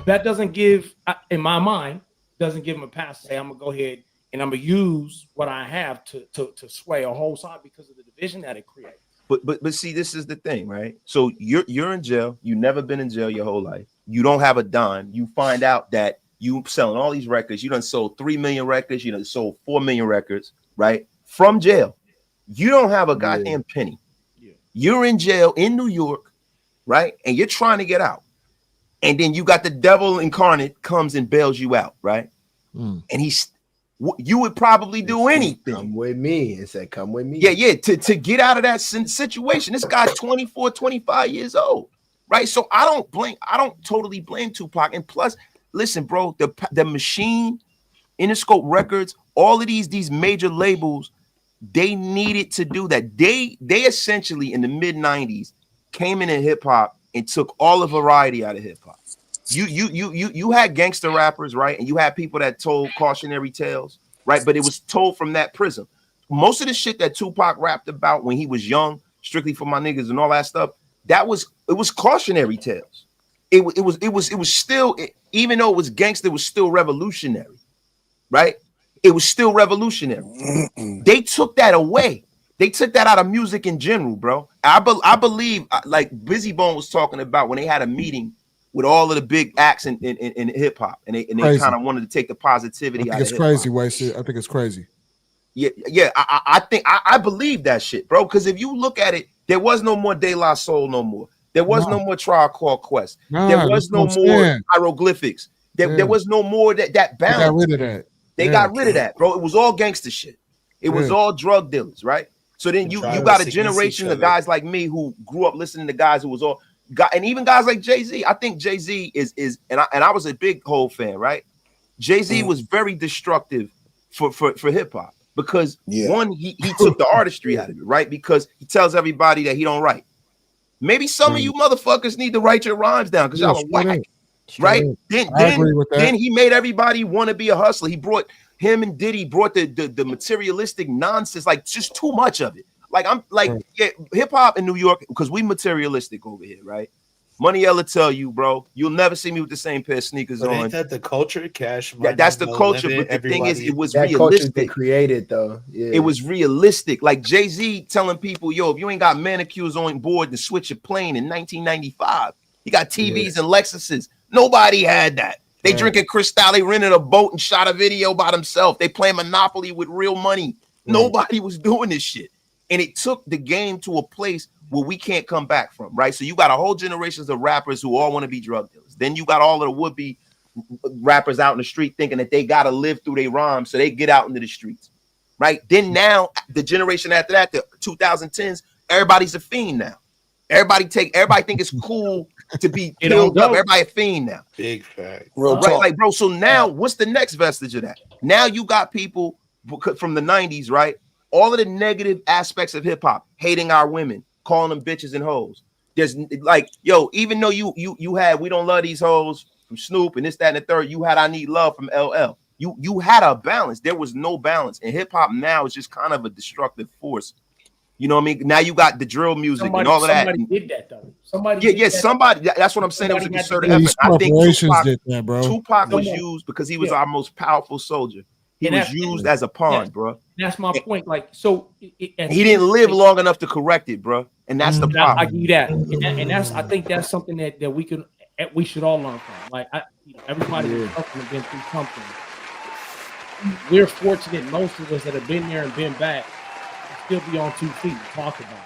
That doesn't give, in my mind, doesn't give him a pass to say I'm gonna go ahead and I'm gonna use what I have to sway a whole side because of the division that it creates. But see, this is the thing, right? So you're in jail. You've never been in jail your whole life. You don't have a dime. You find out that you selling all these records. You done sold 3 million records. You done sold 4 million records, right? From jail. You don't have a goddamn penny. Yeah. You're in jail in New York, right? And you're trying to get out. And then you got the devil incarnate comes and bails you out, right? And you would probably do anything. Come with me. It said, come with me. Yeah. To get out of that situation. This guy's 24, 25 years old, right? So I don't totally blame Tupac. And plus, listen, bro, the Machine, Interscope Records, all of these major labels, they needed to do that. They essentially in the mid-90s came into hip hop and took all the variety out of hip hop. You had gangster rappers, right? And you had people that told cautionary tales, right? But it was told from that prism. Most of the shit that Tupac rapped about when he was young, Strictly for My Niggas and all that stuff, it was cautionary tales. It was still, even though it was gangster, it was still revolutionary, right? It was still revolutionary. They took that away. They took that out of music in general, bro. I believe, like Busy Bone was talking about when they had a meeting with all of the big acts in hip hop, and they kind of wanted to take the positivity out of hip hop. Crazy, Wasted. I think it's crazy. Yeah. I think I believe that shit, bro. Because if you look at it, there was no more De La Soul no more. There was no more Trial Called Quest. There was no more hieroglyphics. There was no more that balance. They got rid of that. They got rid of that, bro. It was all gangster shit. It was all drug dealers, right? So then you got a generation of guys like me who grew up listening to guys who was all and even guys like Jay-Z. I think Jay-Z is and I was a big Hov fan, right? Jay-Z was very destructive for hip hop because one, he took the artistry out of it, right? Because he tells everybody that he don't write. Maybe some of you motherfuckers need to write your rhymes down because y'all are whack, right? Then he made everybody want to be a hustler. He brought him and Diddy brought the materialistic nonsense, like just too much of it. Like I'm like hip hop in New York because we materialistic over here, right? Money Ella tell you, bro, you'll never see me with the same pair of sneakers on. Ain't that the culture? Cash money. That's the culture, but the thing is, it was realistic. They created though. Yeah. It was realistic. Like Jay-Z telling people, yo, if you ain't got manicures on board to switch a plane in 1995, you got TVs and Lexuses. Nobody had that. They drinking Cristal. They rented a boat and shot a video by themselves. They playing Monopoly with real money. Nobody was doing this shit. And it took the game to a place where we can't come back from, right? So you got a whole generations of rappers who all want to be drug dealers. Then you got all of the would-be rappers out in the street thinking that they got to live through their rhymes, so they get out into the streets, right? Then now, the generation after that, the 2010s, everybody's a fiend now. Everybody think it's cool to be killed up. Everybody a fiend now. Big fact. Right, like, bro, so now what's the next vestige of that? Now you got people from the 90s, right? All of the negative aspects of hip hop, hating our women, calling them bitches and hoes. There's like, yo, even though you had We Don't Love These Hoes from Snoop and this, that, and the third, you had I Need Love from LL. You had a balance. There was no balance. And hip hop now is just kind of a destructive force. You know what I mean? Now you got the drill music and all of that. Somebody did that though. Somebody That's what I'm saying. It was a concerted effort. I think Tupac was used because he was our most powerful soldier. He was used as a pawn, bro. That's my point. Like, so he didn't live long enough to correct it, bro. And that's the problem. I give you that. And that's, I think that's something that we should all learn from. Like, everybody has been through something. We're fortunate, most of us that have been there and been back, still be on 2 feet and talk about it.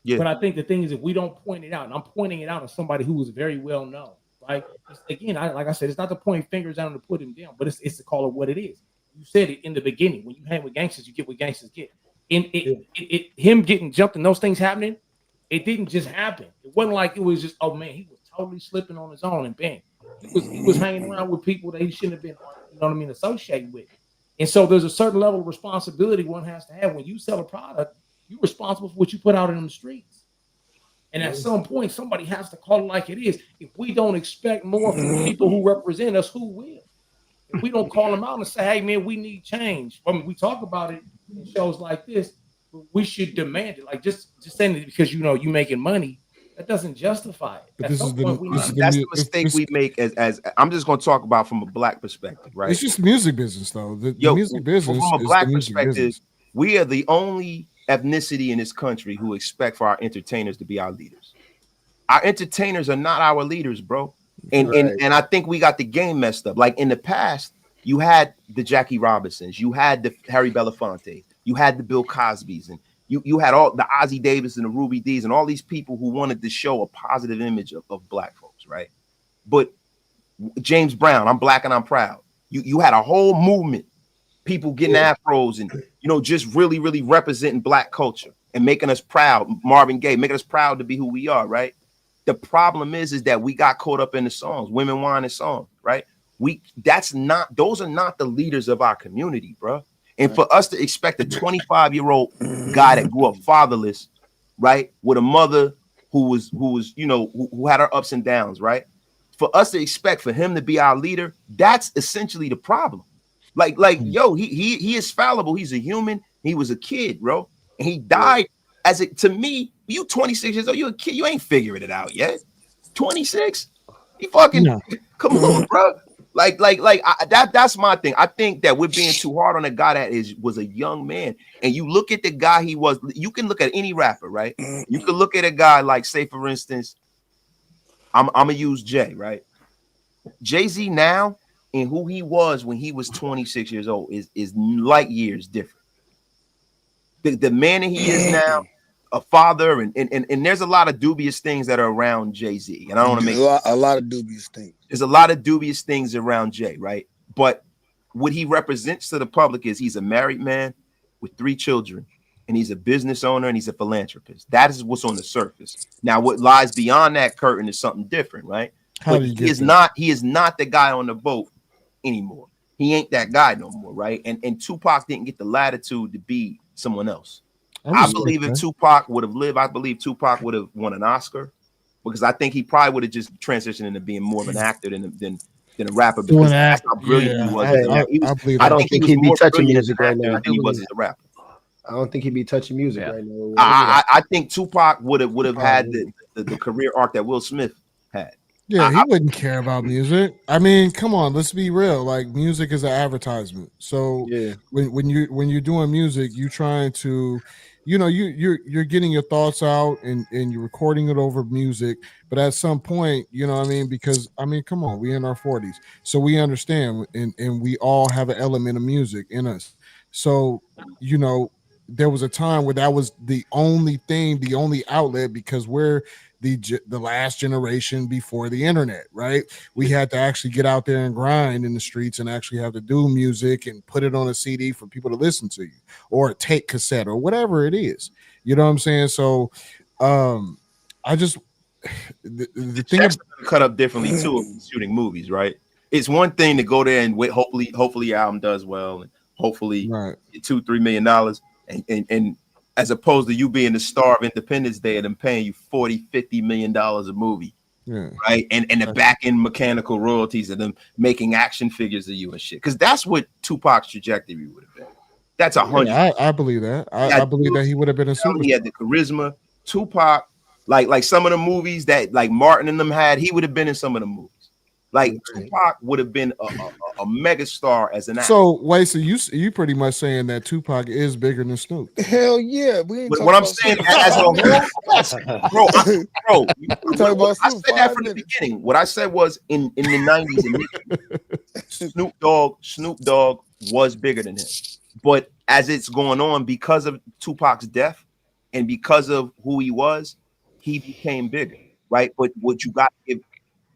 Yeah. But I think the thing is, if we don't point it out, and I'm pointing it out as somebody who is very well known, right? Again, like I said, it's not to point fingers out and to put him down, but it's to call it what it is. You said it in the beginning. When you hang with gangsters, you get what gangsters get. Him getting jumped and those things happening, it didn't just happen. It wasn't like it was just, oh man, he was totally slipping on his own and bang. He was hanging around with people that he shouldn't have been, you know what I mean, associated with. And so there's a certain level of responsibility one has to have. When you sell a product, you're responsible for what you put out in the streets. And at some point, somebody has to call it like it is. If we don't expect more from people who represent us, who will? If we don't call them out and say, hey, man, we need change. I mean, we talk about it in shows like this, but we should demand it. Like, just saying it because, you making money, that doesn't justify it. That's the mistake we make as I'm just going to talk about from a black perspective, right? It's just music business, though. The music business from a black perspective, we are the only ethnicity in this country who expect for our entertainers to be our leaders. Our entertainers are not our leaders, bro. And I think we got the game messed up. Like in the past, you had the Jackie Robinsons, you had the Harry Belafonte, you had the Bill Cosbys, and you had all the Ozzie Davis and the Ruby Dees and all these people who wanted to show a positive image of black folks, right? But James Brown, I'm black and I'm proud. You had a whole movement, people getting afros and just really, really representing black culture and making us proud. Marvin Gaye, making us proud to be who we are, right? The problem is that we got caught up in the songs, women whining songs, right? Those are not the leaders of our community, bro. And for us to expect a 25-year-old guy that grew up fatherless, right, with a mother who had her ups and downs, right? For us to expect for him to be our leader, that's essentially the problem. Yo, he is fallible. He's a human. He was a kid, bro, and he died. To me, you 26 years old, you a kid, you ain't figuring it out yet. 26? You fucking come on, bro. That's my thing. I think that we're being too hard on a guy that was a young man. And you look at the guy he was. You can look at any rapper, right? You can look at a guy like, say, for instance, I'm gonna use Jay, right? Jay-Z now and who he was when he was 26 years old is light years different. The man that he is now, a father, and there's a lot of dubious things that are around Jay-Z. And I don't want to make a lot of dubious things. There's a lot of dubious things around Jay, right? But what he represents to the public is he's a married man with 3 children, and he's a business owner, and he's a philanthropist. That is what's on the surface. Now, what lies beyond that curtain is something different, right? But he is not the guy on the boat anymore. He ain't that guy no more, right? And Tupac didn't get the latitude to be someone else. I believe if Tupac would have lived, I believe Tupac would have won an Oscar, because I think he probably would have just transitioned into being more of an actor than a rapper, because that's how brilliant he was. I don't think he'd be touching music right now. He was as a rapper. I don't think he'd be touching music right now. I think Tupac would have had the career arc that Will Smith had. Yeah, he wouldn't care about music. I mean, come on, let's be real. Like, music is an advertisement. So when you're doing music, you're trying to, you're getting your thoughts out and you're recording it over music. But at some point, you know what I mean? Because I mean, come on, we're in our 40s. So we understand and we all have an element of music in us. So, there was a time where that was the only thing, the only outlet, because we're the last generation before the internet, right? We had to actually get out there and grind in the streets and actually have to do music and put it on a CD for people to listen to you, or a tape cassette, or whatever it is. You know what I'm saying? So I just the thing is cut up differently too of shooting movies, right? It's one thing to go there and wait, hopefully your album does well, and hopefully get $2-3 million, and as opposed to you being the star of Independence Day and them paying you $40-50 million a movie, right? And the back end mechanical royalties and them making action figures of you and shit. Because that's what Tupac's trajectory would have been. That's 100. I believe that. I believe that he would have been a superstar. He had the charisma. Tupac, like some of the movies that like Martin and them had, he would have been in some of the movies. Like Tupac would have been a mega star as an actor. So wait, so you pretty much saying that Tupac is bigger than Snoop? Hell yeah! We ain't what I'm saying as a whole, bro. I said that from the beginning. What I said was in the 90s, Snoop Dogg was bigger than him. But as it's going on, because of Tupac's death and because of who he was, he became bigger, right? But what you got to give,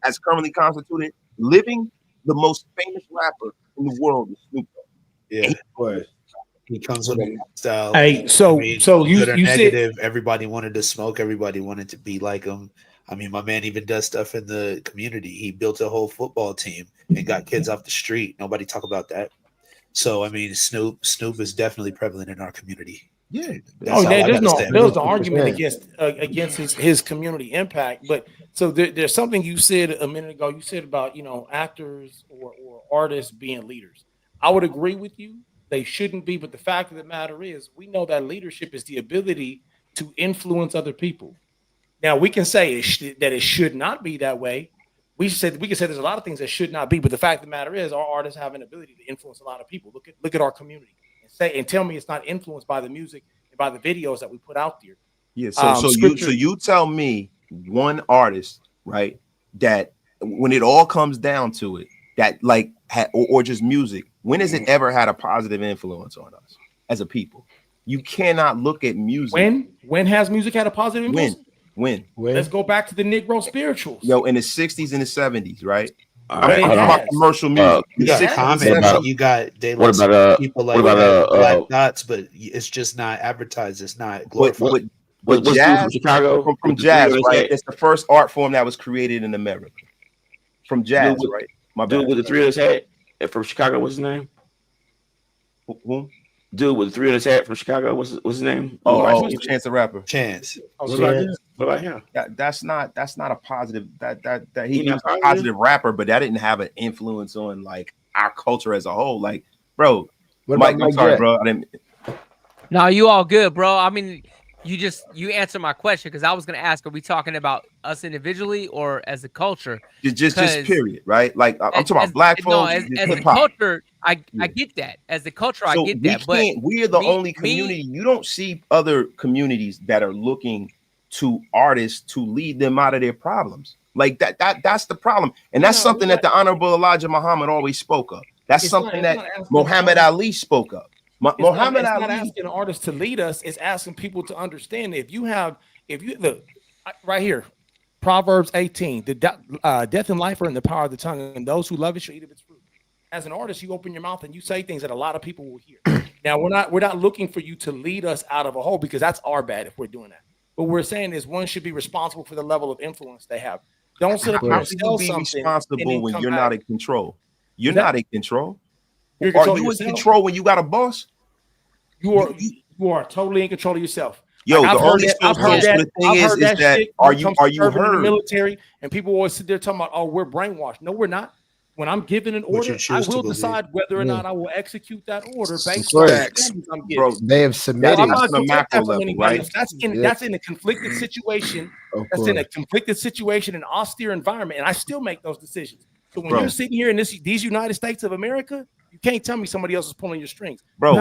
as currently constituted, living, the most famous rapper in the world is Snoop Dogg. Yeah, of course. He comes with a style. Hey, so you negative. Everybody wanted to smoke. Everybody wanted to be like him. I mean, my man even does stuff in the community. He built a whole football team and got kids off the street. Nobody talk about that. So I mean, Snoop is definitely prevalent in our community. Yeah. There's no argument against his community impact, but so there's something you said a minute ago. You said about actors or artists being leaders. I would agree with you. They shouldn't be, but the fact of the matter is, we know that leadership is the ability to influence other people. Now we can say that it should not be that way. We can say there's a lot of things that should not be, but the fact of the matter is, our artists have an ability to influence a lot of people. Look at our community. And tell me it's not influenced by the music and by the videos that we put out there. Yeah. So you tell me one artist, right, that when it all comes down to it, that like or just music, when has it ever had a positive influence on us as a people? You cannot look at music. When has music had a positive influence? When? Let's go back to the Negro spirituals. Yo, in the 60s and the 70s, right? Commercial music. You got comments. You got people like Black Dots, but it's just not advertised. It's not glorified. But jazz, from Chicago, from jazz, right? It's the first art form that was created in America. From jazz, right? My dude with the 3 on his head from Chicago. What's his name? Who? Dude with the 3 on his head from Chicago. What's his name? Chance the Rapper. Chance. What about him? That's not a positive. That he was a positive rapper, but that didn't have an influence on like our culture as a whole. Like, bro, Mike, I'm sorry, bro. I didn't. No, you all good, bro. I mean, you answer my question, because I was going to ask, are we talking about us individually or as a culture? Just period, right? Like I'm talking about black folks, as hip a hop. culture, I get that. As a culture, I So get we that. But can't. We are the only community. You don't see other communities that are looking to artists to lead them out of their problems. Like that's the problem, and that's something that the Honorable Elijah Muhammad always spoke of. That's something that Muhammad Ali spoke of. Muhammad Ali. It's not asking an artist to lead us. It's asking people to understand. If you look right here, Proverbs 18, the death and life are in the power of the tongue, and those who love it shall eat of its fruit. As an artist, you open your mouth and you say things that a lot of people will hear. Now, we're not looking for you to lead us out of a hole, because that's our bad if we're doing that. What we're saying is one should be responsible for the level of influence they have. Don't sit up here and sell something. Responsible when you're not in control. You're not in control. Are you in control when you got a boss? You are totally in control of yourself. Yo, like, the only thing is that are you heard? In the military, and people always sit there talking about, oh, we're brainwashed. No, we're not. When I'm given an order, I will decide whether or not I will execute that order based on the standards I'm given. Bro, they have submitted I'm not on a macro level, right? That's in a conflicted situation. That's in a conflicted situation, an austere environment, and I still make those decisions. So when you're sitting here in these United States of America, you can't tell me somebody else is pulling your strings, bro.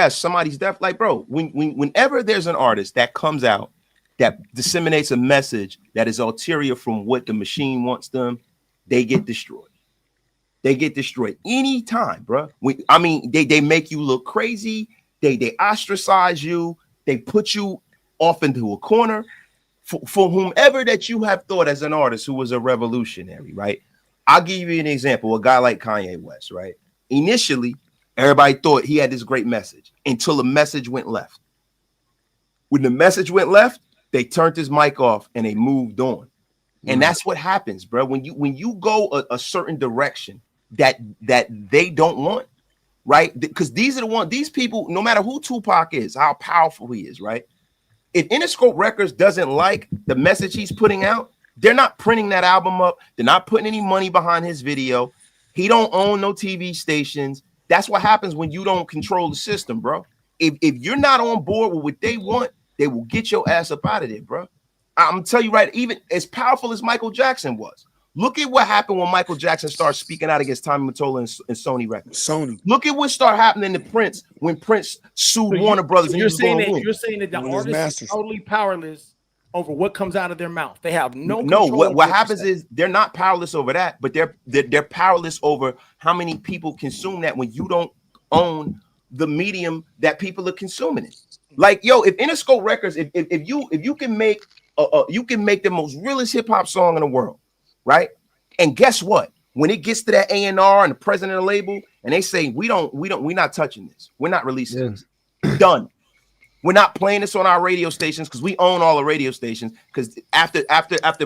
Somebody's deaf. Like, bro, whenever there's an artist that comes out that disseminates a message that is ulterior from what the machine wants them, they get destroyed. They get destroyed anytime, bro. They make you look crazy. They ostracize you. They put you off into a corner. For whomever that you have thought as an artist who was a revolutionary, right? I'll give you an example. A guy like Kanye West, right? Initially, everybody thought he had this great message until the message went left. When the message went left, they turned his mic off and they moved on. And that's what happens, bro. When you go a certain direction that they don't want, right? Because these people, no matter who Tupac is, how powerful he is, right? If Interscope Records doesn't like the message he's putting out, they're not printing that album up. They're not putting any money behind his video. He don't own no TV stations. That's what happens when you don't control the system, bro. If you're not on board with what they want, they will get your ass up out of there, bro. I'm gonna tell you right, even as powerful as Michael Jackson was, look at what happened when Michael Jackson started speaking out against Tommy Mottola and Sony Records. Look at what started happening to Prince when Prince sued Warner Brothers. You're saying that the artist is totally powerless over what comes out of their mouth. They have no control. What happens is they're not powerless over that, but they're powerless over how many people consume that when you don't own the medium that people are consuming it. Like, yo, if Interscope Records, if you can make the most realest hip hop song in the world, right? And guess what? When it gets to that A&R and the president of the label, and they say we're not touching this, we're not releasing this, done. We're not playing this on our radio stations because we own all the radio stations. Because after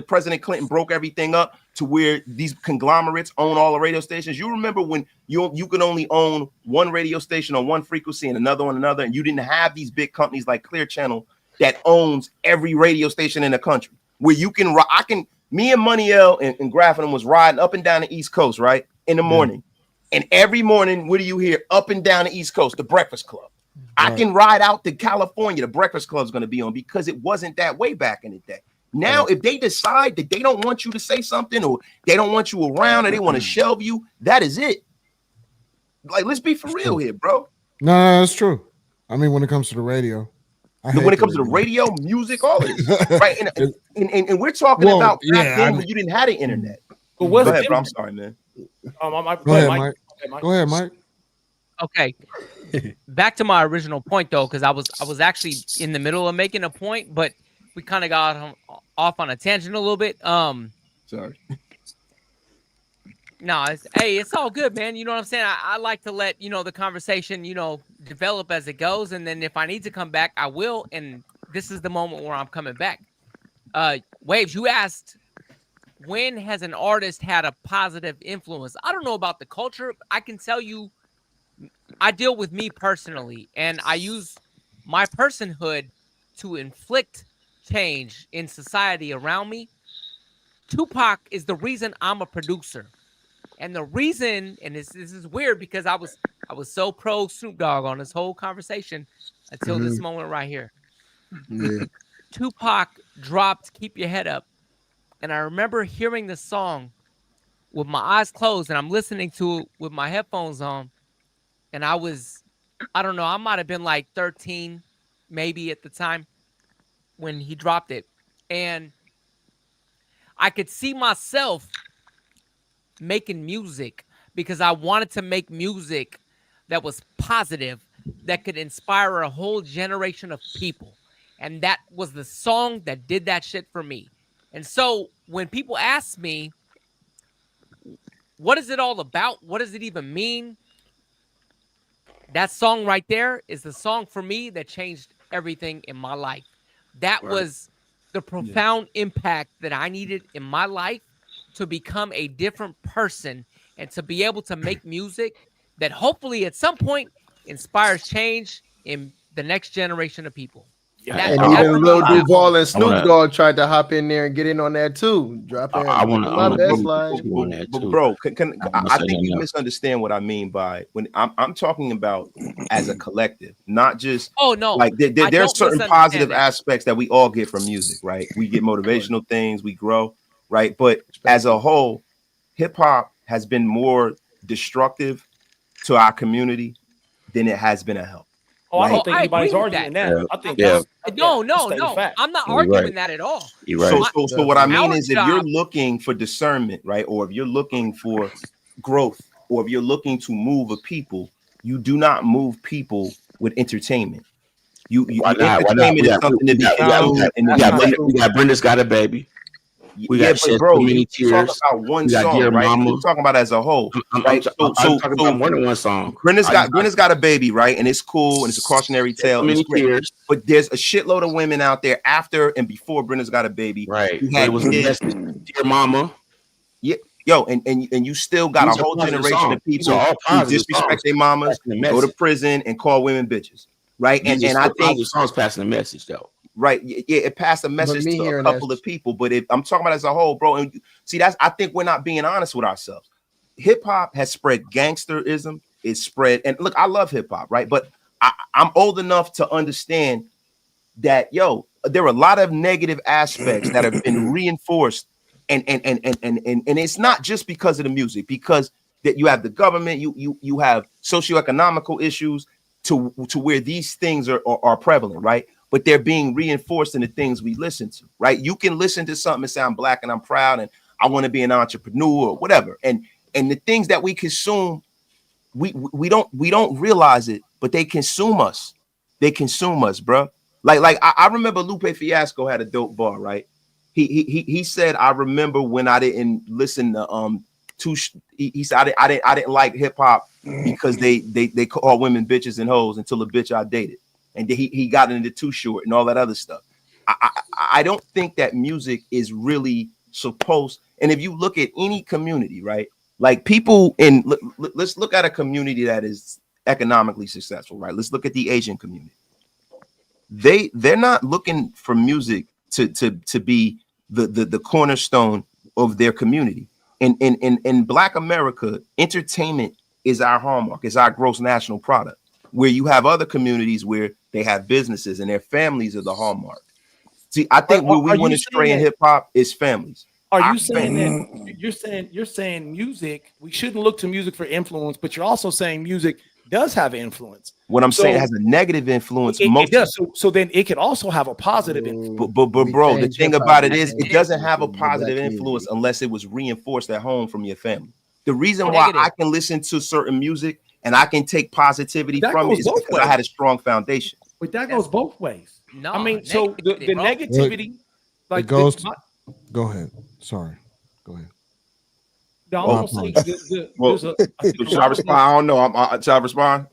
President Clinton broke everything up to where these conglomerates own all the radio stations, you remember when you could only own one radio station on one frequency and another on another, and you didn't have these big companies like Clear Channel that owns every radio station in the country. Where me and Moneyel and Graffinum was riding up and down the East Coast, right, in the morning, and every morning, what do you hear up and down the East Coast? The Breakfast Club. I can ride out to California. The Breakfast Club's going to be on because it wasn't that way back in the day. Now, if they decide that they don't want you to say something or they don't want you around or they want to shelve you, that is it. Like, let's be for real here, bro. No, that's true. I mean, when it comes to the radio, when it comes to the radio, music, all of this, right? And we're talking about back then when you didn't have the internet. But what's Go ahead, bro. I'm sorry, man. Go ahead, Mike. Go ahead, Mike. Okay. Back to my original point, though, because I was actually in the middle of making a point, but we kind of got off on a tangent a little bit. Sorry. No, it's all good, man. You know what I'm saying? I like to let the conversation develop as it goes, and then if I need to come back, I will. And this is the moment where I'm coming back. Waves, you asked, when has an artist had a positive influence? I don't know about the culture. I can tell you, I deal with me personally, and I use my personhood to inflict change in society around me. Tupac is the reason I'm a producer. And the reason, and this is weird because I was so pro Snoop Dogg on this whole conversation until this moment right here. Yeah. Tupac dropped "Keep Your Head Up," and I remember hearing the song with my eyes closed, and I'm listening to it with my headphones on, and I don't know, I might have been like 13, maybe at the time when he dropped it, and I could see myself making music because I wanted to make music that was positive, that could inspire a whole generation of people. And that was the song that did that shit for me. And so when people ask me, what is it all about? What does it even mean? That song right there is the song for me that changed everything in my life. That was the profound impact that I needed in my life to become a different person and to be able to make music that hopefully at some point inspires change in the next generation of people. And even Lil Duval and Snoop Dogg tried to hop in there and get in on that too. Dropping my best line. But bro, I think you misunderstand what I mean by when I'm talking about as a collective, not just like there's certain positive aspects that we all get from music, right? We get motivational things, we grow, right? But as a whole, hip hop has been more destructive to our community than it has been a help. Oh, I don't think anybody's arguing that. I think no. I'm not arguing that at all. So what I mean is, if you're looking for discernment, right, or if you're looking for growth, or if you're looking to move a people, you do not move people with entertainment. Entertainment is something to be found. We got Brenda's Got a Baby. We got bro, you talk about one song, right? We're talking about as a whole, right? I'm talking about more than one song. Brenda's got a baby, right? And it's cool, and it's a cautionary tale. But there's a shitload of women out there after and before Brenda's Got a Baby, right? It was Dear Mama, yeah, yo, and you still got a whole generation of people who disrespect their mamas, go to prison, and call women bitches, right? And I think songs passing the message though. Right, yeah, it passed a message to a couple of people, but I'm talking about as a whole, bro. And see, I think we're not being honest with ourselves. Hip hop has spread gangsterism. It's spread, and look, I love hip hop, right? But I'm old enough to understand that, there are a lot of negative aspects that have been reinforced, and it's not just because of the music, because that you have the government, you have socioeconomical issues to where these things are prevalent, right? But they're being reinforced in the things we listen to, right? You can listen to something and sound black and I'm proud and I want to be an entrepreneur or whatever. And the things that we consume, we don't realize it, but they consume us. They consume us, bro. Like I remember Lupe Fiasco had a dope bar, right? He said, I remember when I didn't listen to he said I didn't like hip hop because they call women bitches and hoes until the bitch I dated. And he got into Too Short and all that other stuff. I don't think that music is really supposed. And if you look at any community, right, like people let's look at a community that is economically successful, right? Let's look at the Asian community. They're not looking for music to be the cornerstone of their community. In Black America, entertainment is our hallmark, is our gross national product. Where you have other communities where they have businesses and their families are the hallmark. See, I think where we want to stray in hip hop is families. Are you saying that you're saying music, we shouldn't look to music for influence, but you're also saying music does have influence? What I'm saying, it has a negative influence. It does. So then it can also have a positive influence. But bro, the thing about it is, it doesn't have a positive influence unless it was reinforced at home from your family. The reason why I can listen to certain music and I can take positivity from it is because I had a strong foundation. But that goes both ways. No, I mean, so the negativity, like, it goes. Go ahead. Sorry. Go ahead. No, should I respond? I don't know. Should I respond?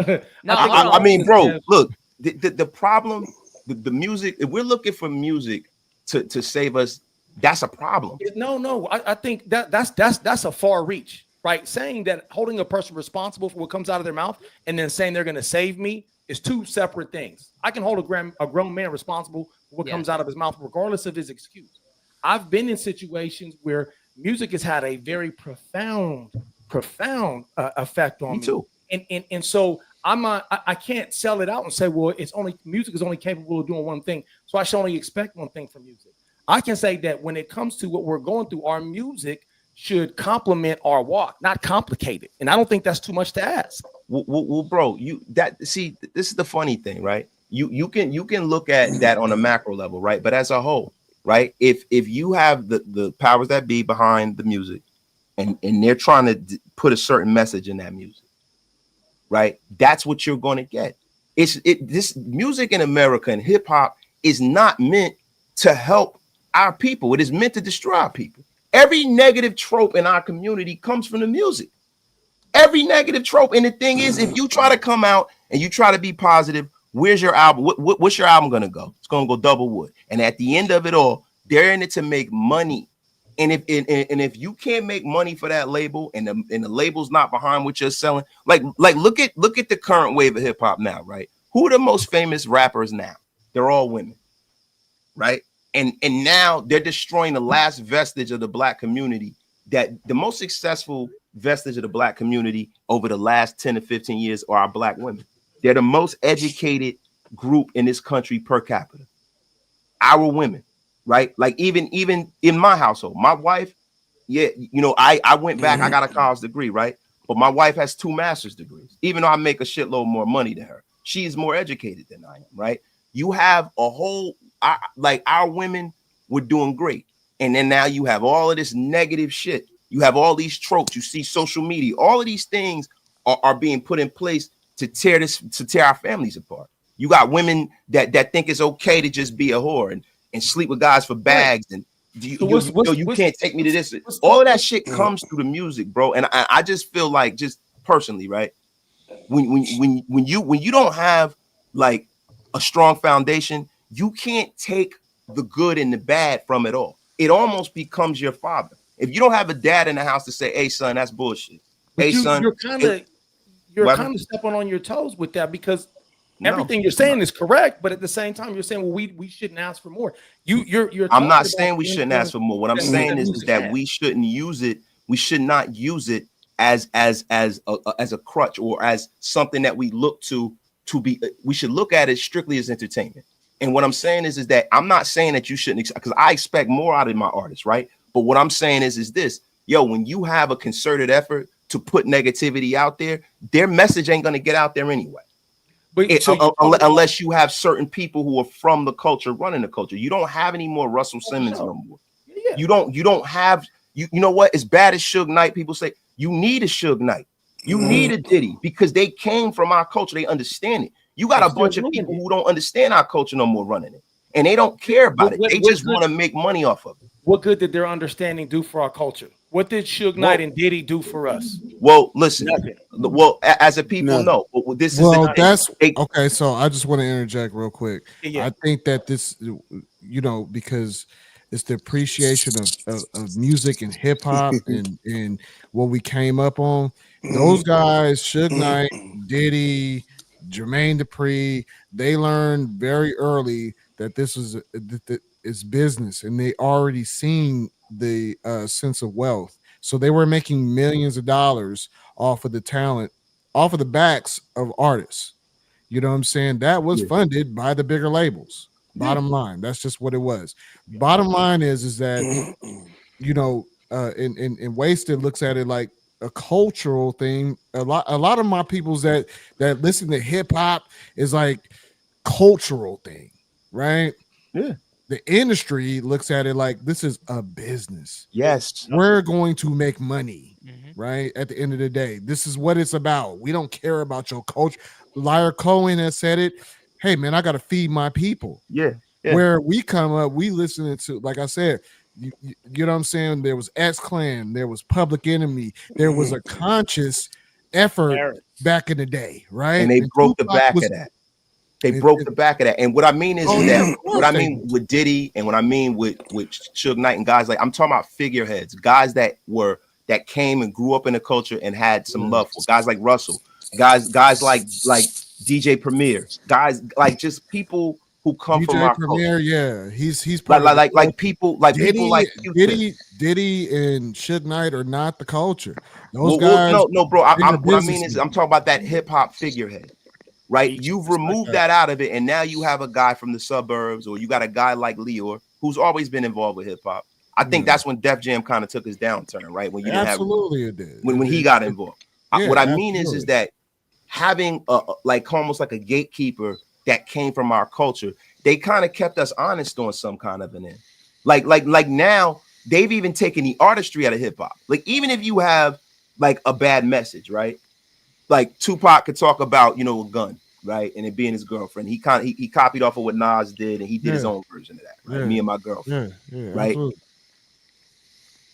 No, I mean, bro, look, the problem, the music. If we're looking for music to save us, that's a problem. No. I think that's a far reach. Right, saying that holding a person responsible for what comes out of their mouth and then saying they're going to save me is two separate things. I can hold a grown man responsible for what comes out of his mouth, regardless of his excuse. I've been in situations where music has had a very profound effect on me too. And so I can't sell it out and say, well, music is only capable of doing one thing, so I should only expect one thing from music. I can say that when it comes to what we're going through, our music should complement our walk, not complicate it. And I don't think that's too much to ask. Well, bro, this is the funny thing, right? You can look at that on a macro level, right? But as a whole, right? If you have the powers that be behind the music, and they're trying to put a certain message in that music, right? That's what you're going to get. This music in America and hip hop is not meant to help our people. It is meant to destroy our people. Every negative trope in our community comes from the music. Every negative trope. And the thing is, if you try to come out and you try to be positive, where's your album? What's your album going to go? It's going to go double wood. And at the end of it all, they're in it to make money. And if you can't make money for that label, and the label's not behind what you're selling, like look at the current wave of hip hop now, right? Who are the most famous rappers now? They're all women, right? And now they're destroying the last vestige of the black community. That the most successful vestige of the black community over the last 10 to 15 years are our black women. They're the most educated group in this country per capita. Our women. Right, like even in my household, my wife, I went back. I got a college degree, right? But my wife has 2 master's degrees. Even though I make a shitload more money than her, she's more educated than I am, right? You have a whole, our women were doing great, and then now you have all of this negative shit. You have all these tropes. You see social media. All of these things are being put in place to tear our families apart. You got women that think it's okay to just be a whore and sleep with guys for bags, and you can't take me to this. All of that shit comes through the music, bro. And I just feel like, just personally, right? When you don't have like a strong foundation, you can't take the good and the bad from it all. It almost becomes your father. If you don't have a dad in the house to say, "Hey, son, that's bullshit." But hey, son, you're kind of stepping on your toes with that, because everything you're saying is correct, but at the same time, you're saying, well, we shouldn't ask for more. You're I'm not saying we shouldn't ask for more. What I'm saying is that we shouldn't use it. We should not use it as a crutch or as something that we look to be. We should look at it strictly as entertainment. And what I'm saying is that I'm not saying that you shouldn't, because I expect more out of my artists, right? But what I'm saying is this, when you have a concerted effort to put negativity out there, their message ain't going to get out there anyway. But unless you have certain people who are from the culture running the culture. You don't have any more Russell Simmons no more. Yeah. You don't have, you know what? As bad as Suge Knight, people say, you need a Suge Knight. You need a Diddy, because they came from our culture. They understand it. You got a bunch of people who don't understand our culture no more running it. And they don't care about it. They just want to make money off of it. What good did their understanding do for our culture? What did Suge Knight and Diddy do for us? Well, listen. Nothing. Well, as a people know, this is okay. So I just want to interject real quick. Yeah. I think that this, because it's the appreciation of music and hip hop and what we came up on. Those guys, Suge Knight, Diddy, Jermaine Dupri, they learned very early that this is it's business, and they already seen the sense of wealth. So they were making millions of dollars off of the talent, off of the backs of artists. You know what I'm saying? That was funded by the bigger labels. Bottom line, that's just what it was. Bottom line is that and Wasted looks at it like a cultural thing. A lot of my peoples that listen to hip hop is like cultural thing, right? Yeah. The industry looks at it like this is a business. Yes. We're going to make money, right? At the end of the day, this is what it's about. We don't care about your culture. Liar Cohen has said it. Hey, man, I got to feed my people. Yeah. Where we come up, we listening to, like I said, you know what I'm saying? There was X-Clan, there was Public Enemy, there was a conscious effort back in the day, right? And they broke the back of that. They broke the back of that. And what I mean is that what I mean with Diddy and what I mean with Suge Knight and guys like, I'm talking about figureheads, guys that came and grew up in the culture and had some love for guys like Russell, guys like DJ Premier, guys like just people who come from DJ our Premier, culture. yeah, he's part like people like Diddy, people like Diddy and Suge Knight are not the culture. Those well, guys, no, bro. they're What I mean is, businessmen. I'm talking about that hip hop figurehead, right? You've removed that out of it, and now you have a guy from the suburbs, or you got a guy like Leor who's always been involved with hip hop. I think that's when Def Jam kind of took his downturn, right? When you didn't Absolutely, it did. When he got involved. Yeah, what I mean is absolutely. that having like almost like a gatekeeper that came from our culture, they kind of kept us honest on some kind of an end. Like now they've even taken the artistry out of hip hop. Like even if you have like a bad message, right? Like Tupac could talk about, you know, a gun, right? And it being his girlfriend. He copied off of what Nas did, and he did his own version of that, right? Me and my girlfriend. Right. Absolutely.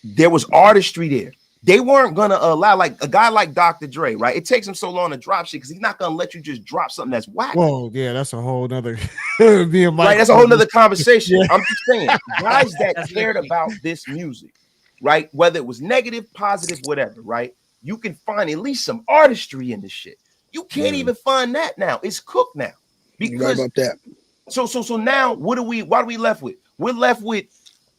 There was artistry there. They weren't gonna allow like a guy like Dr. Dre, right? It takes him so long to drop shit because he's not gonna let you just drop something that's whack. Well, yeah, that's a whole nother right. That's a whole nother conversation. I'm just saying, guys that cared about this music, right? Whether it was negative, positive, whatever, right? You can find at least some artistry in this shit. You can't even find that now. It's cooked now. Because right about that. So now what are we left with? We're left with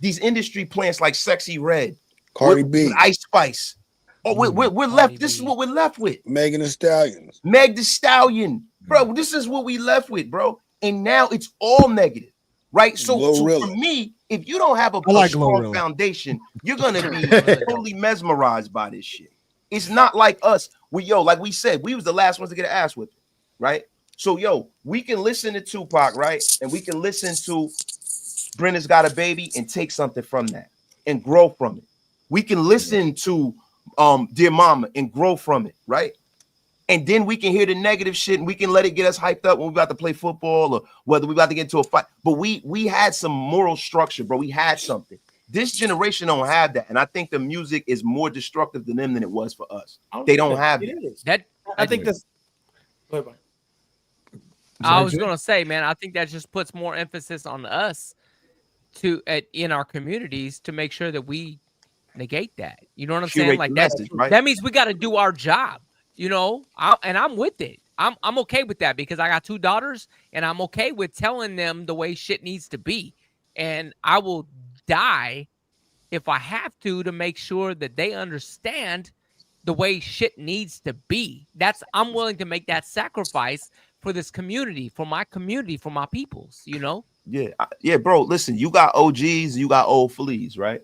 these industry plants like Sexy Red, Cardi B, with Ice Spice. Oh, we're left. This is what we're left with. Megan Thee Stallion. Meg Thee Stallion, bro. This is what we left with, bro. And now it's all negative, right? So for me, if you don't have a strong foundation, you're gonna be totally mesmerized by this shit. It's not like us. Like we said, we was the last ones to get an ass whipped, right? So we can listen to Tupac, right? And we can listen to Brenda's Got a Baby and take something from that and grow from it. We can listen to Dear Mama and grow from it, right? And then we can hear the negative shit and we can let it get us hyped up when we're about to play football or whether we're about to get into a fight. But we had some moral structure, bro. We had something. This generation don't have that. And I think the music is more destructive to them than it was for us. They don't have that. I think that's. I was gonna say, man, I think that just puts more emphasis on us in our communities to make sure that we negate that. You know what I'm saying? Like that means we got to do our job. You know, and I'm with it. I'm okay with that because I got 2 daughters, and I'm okay with telling them the way shit needs to be. And I will die if I have to make sure that they understand the way shit needs to be. I'm willing to make that sacrifice for this community, for my peoples, you know? Yeah, bro. Listen, you got OGs, you got old fleas, right?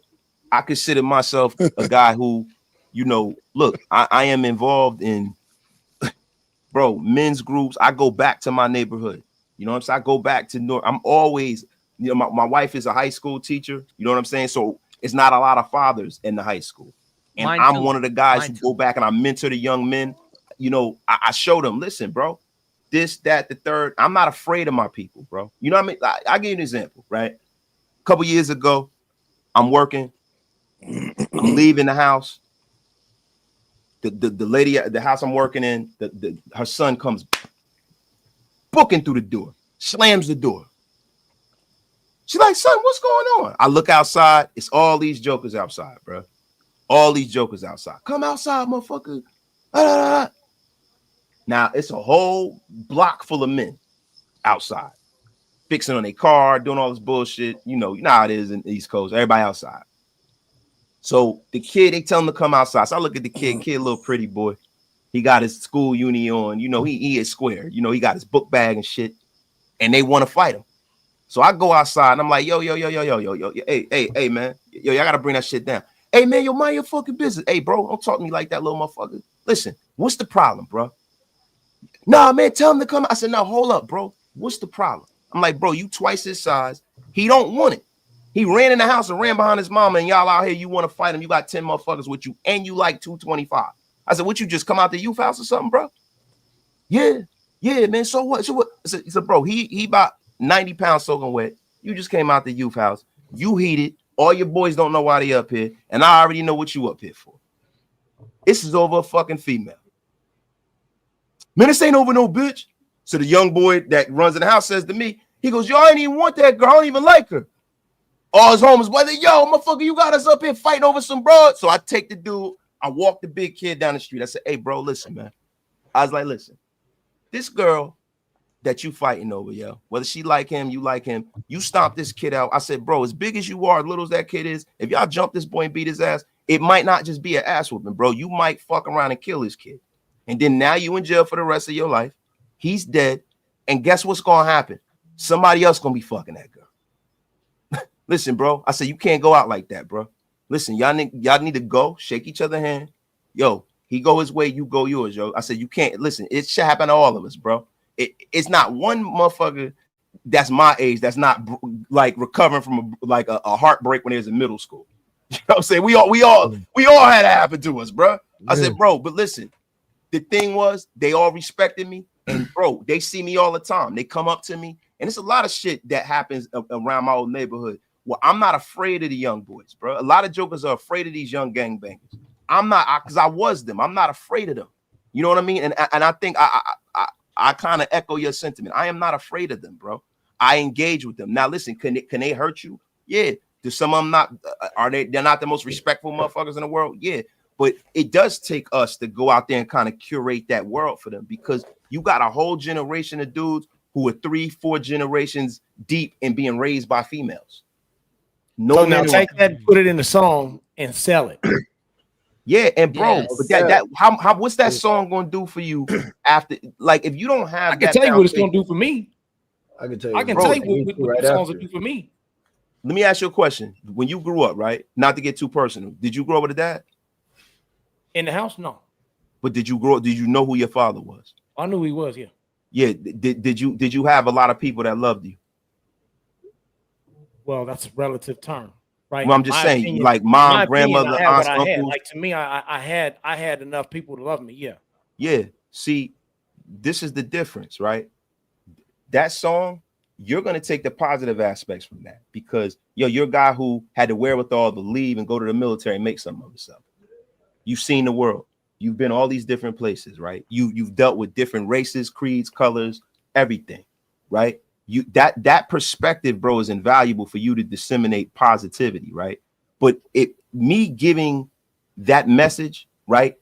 I consider myself a guy who, look, I am involved in, bro, men's groups. I go back to my neighborhood. You know what I'm saying? I go back to North. I'm always, my wife is a high school teacher. You know what I'm saying? So it's not a lot of fathers in the high school. And I'm one of the guys who go back and I mentor the young men. I show them, listen, bro, this, that, the third. I'm not afraid of my people, bro. You know what I mean? I'll give you an example, right? A couple years ago, I'm working. I'm leaving the house. The lady at the house I'm working in, her son comes booking through the door, slams the door. She's like, son, what's going on? I look outside. It's all these jokers outside, bro. All these jokers outside. Come outside, motherfucker. Now, it's a whole block full of men outside, fixing on their car, doing all this bullshit. You know how it is in the East Coast. Everybody outside. So the kid, they tell him to come outside. So I look at the kid, little pretty boy. He got his school uni on. He is square. He got his book bag and shit. And they want to fight him. So I go outside and I'm like, yo, hey, man. Yo, y'all got to bring that shit down. Hey, man, mind your fucking business. Hey, bro, don't talk to me like that, little motherfucker. Listen, what's the problem, bro? Nah, man, tell him to come. I said, no, hold up, bro. What's the problem? I'm like, bro, you twice his size. He don't want it. He ran in the house and ran behind his mama, and y'all out here, you want to fight him. You got 10 motherfuckers with you, and you like 225. I said, what, you just come out the youth house or something, bro? Yeah, man. So what? I said, bro, he about 90 pounds soaking wet. You just came out the youth house. You heated. All your boys don't know why they up here, and I already know what you up here for. This is over a fucking female. Man, this ain't over no bitch. So the young boy that runs in the house says to me, he goes, yo, I ain't even want that girl. I don't even like her. All his homies, brother, yo, motherfucker, you got us up here fighting over some broad. So I take the dude, I walk the big kid down the street. I said, hey, bro, listen, man. I was like, listen, this girl that you fighting over, yo. Whether she like him, you like him, you stomp this kid out. I said, bro, as big as you are, as little as that kid is, if y'all jump this boy and beat his ass, it might not just be an ass whooping, bro. You might fuck around and kill this kid. And then now you in jail for the rest of your life. He's dead. And guess what's gonna happen? Somebody else gonna be fucking that girl. Listen, bro. I said, you can't go out like that, bro. Listen, y'all need to go, shake each other's hand. Yo, he go his way, you go yours, yo. I said, you can't listen. It should happen to all of us, bro. It's not one motherfucker that's my age that's not like recovering from a heartbreak when he was in middle school. You know what I'm saying? We all had it happen to us, bro. I said, bro, but listen, the thing was they all respected me, and bro, they see me all the time. They come up to me, and it's a lot of shit that happens around my old neighborhood. Well, I'm not afraid of the young boys, bro. A lot of jokers are afraid of these young gangbangers. I'm not, because I was them. I'm not afraid of them. You know what I mean? And I think I kind of echo your sentiment. I am not afraid of them, bro. I engage with them. Now, listen, can they hurt you? Yeah. Do some of them not? They're not the most respectful motherfuckers in the world? Yeah. But it does take us to go out there and kind of curate that world for them, because you got a whole generation of dudes who are 3-4 generations deep in being raised by females. No, so now take that and put it in the song and sell it. Yeah, and bro, but how what's that song gonna do for you after? Like, if you don't have, I can tell you what it's gonna do for me. I can tell you. I can tell you what the songs will do for me. Let me ask you a question. When you grew up, right? Not to get too personal, did you grow up with a dad? In the house, no. But did you grow up? Did you know who your father was? I knew he was. Yeah. Yeah. Did you have a lot of people that loved you? Well, that's a relative term, right? Well, I'm just saying, like mom, grandmother, aunts, uncles. Like, to me, I had enough people to love me. Yeah. Yeah. See, this is the difference, right? That song, you're gonna take the positive aspects from that, because you're a guy who had the wherewithal to leave and go to the military and make something of yourself. You've seen the world. You've been all these different places, right? You've dealt with different races, creeds, colors, everything, right? That perspective, bro, is invaluable for you to disseminate positivity, right? But me giving that message, right?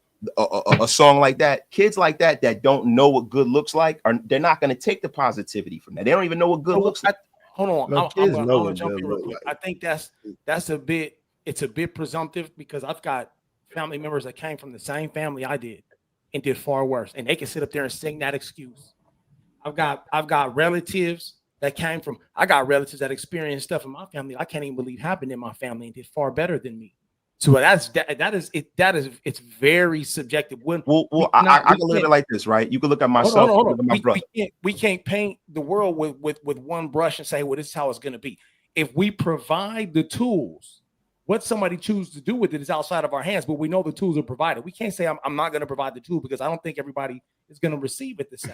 A song like that, kids like that don't know what good looks like, they're not going to take the positivity from that. They don't even know what good looks like. Hold on, no, I'm gonna jump in real quick. I think that's a bit presumptive, because I've got family members that came from the same family I did and did far worse, and they can sit up there and sing that excuse. I've got relatives that came from. I got relatives that experienced stuff in my family I can't even believe happened in my family and did far better than me. So it's very subjective. I can look at it like this, right? You can look at myself. Hold on. Look at my brother. We can't paint the world with one brush and say, well, this is how it's going to be. If we provide the tools, what somebody chooses to do with it is outside of our hands, but we know the tools are provided. We can't say I'm not going to provide the tool, because I don't think everybody is going to receive it the same.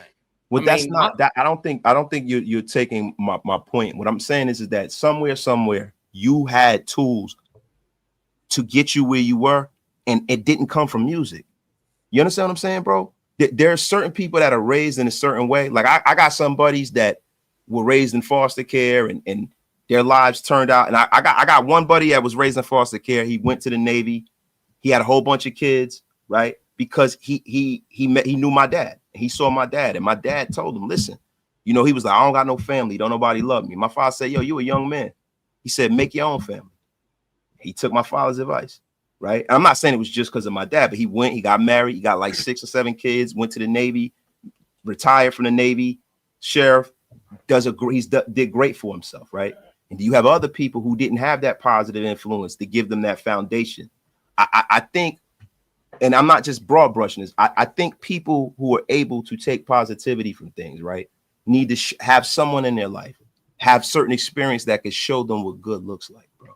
Well, I don't think you're taking my point. What I'm saying is that somewhere you had tools to get you where you were, and it didn't come from music. You understand what I'm saying, bro? There are certain people that are raised in a certain way. Like I got some buddies that were raised in foster care, and their lives turned out. And I got one buddy that was raised in foster care. He went to the Navy. He had a whole bunch of kids, right? Because he knew my dad. He saw my dad, and my dad told him, listen, he was like, I don't got no family. Don't nobody love me. My father said, yo, you a young man. He said, make your own family. He took my father's advice, right? And I'm not saying it was just because of my dad, but he went, he got married, he got like 6 or 7 kids, went to the Navy, retired from the Navy, sheriff, did great for himself, right? And you have other people who didn't have that positive influence to give them that foundation. I think, and I'm not just broad brushing this, I think people who are able to take positivity from things, right, need to have someone in their life, have certain experience that can show them what good looks like, bro.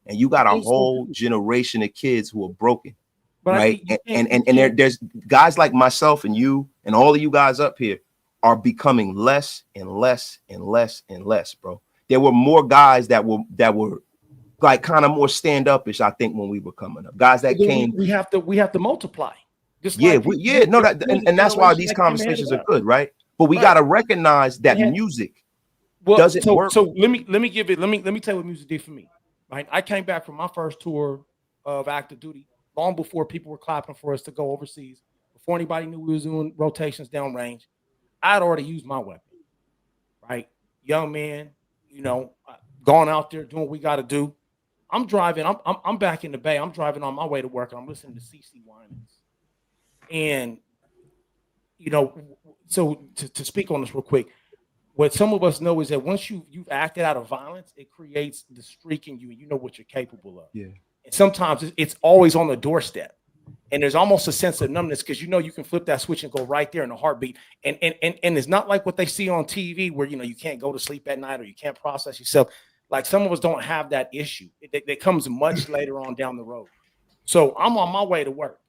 And you got a whole generation of kids who are broken, right? And there's guys like myself and you and all of you guys up here are becoming less and less and less and less, bro. There were more guys that were like kind of more stand-up-ish, I think, when we were coming up. Guys that came. We have to multiply. That's why these conversations are good, right? But we got to recognize that music doesn't work. So let me tell you what music did for me. Right, I came back from my first tour of active duty long before people were clapping for us to go overseas. Before anybody knew we was doing rotations downrange, I'd already used my weapon. right? Young man, going out there doing what we got to do. I'm driving. I'm back in the Bay. I'm driving on my way to work. And I'm listening to CC Winans, and so to speak on this real quick, what some of us know is that once you've acted out of violence, it creates the streak in you, and you know what you're capable of. Yeah. And sometimes it's always on the doorstep, and there's almost a sense of numbness because you can flip that switch and go right there in a heartbeat. And it's not like what they see on TV where you can't go to sleep at night or you can't process yourself. Like some of us don't have that issue. It comes much later on down the road. So I'm on my way to work,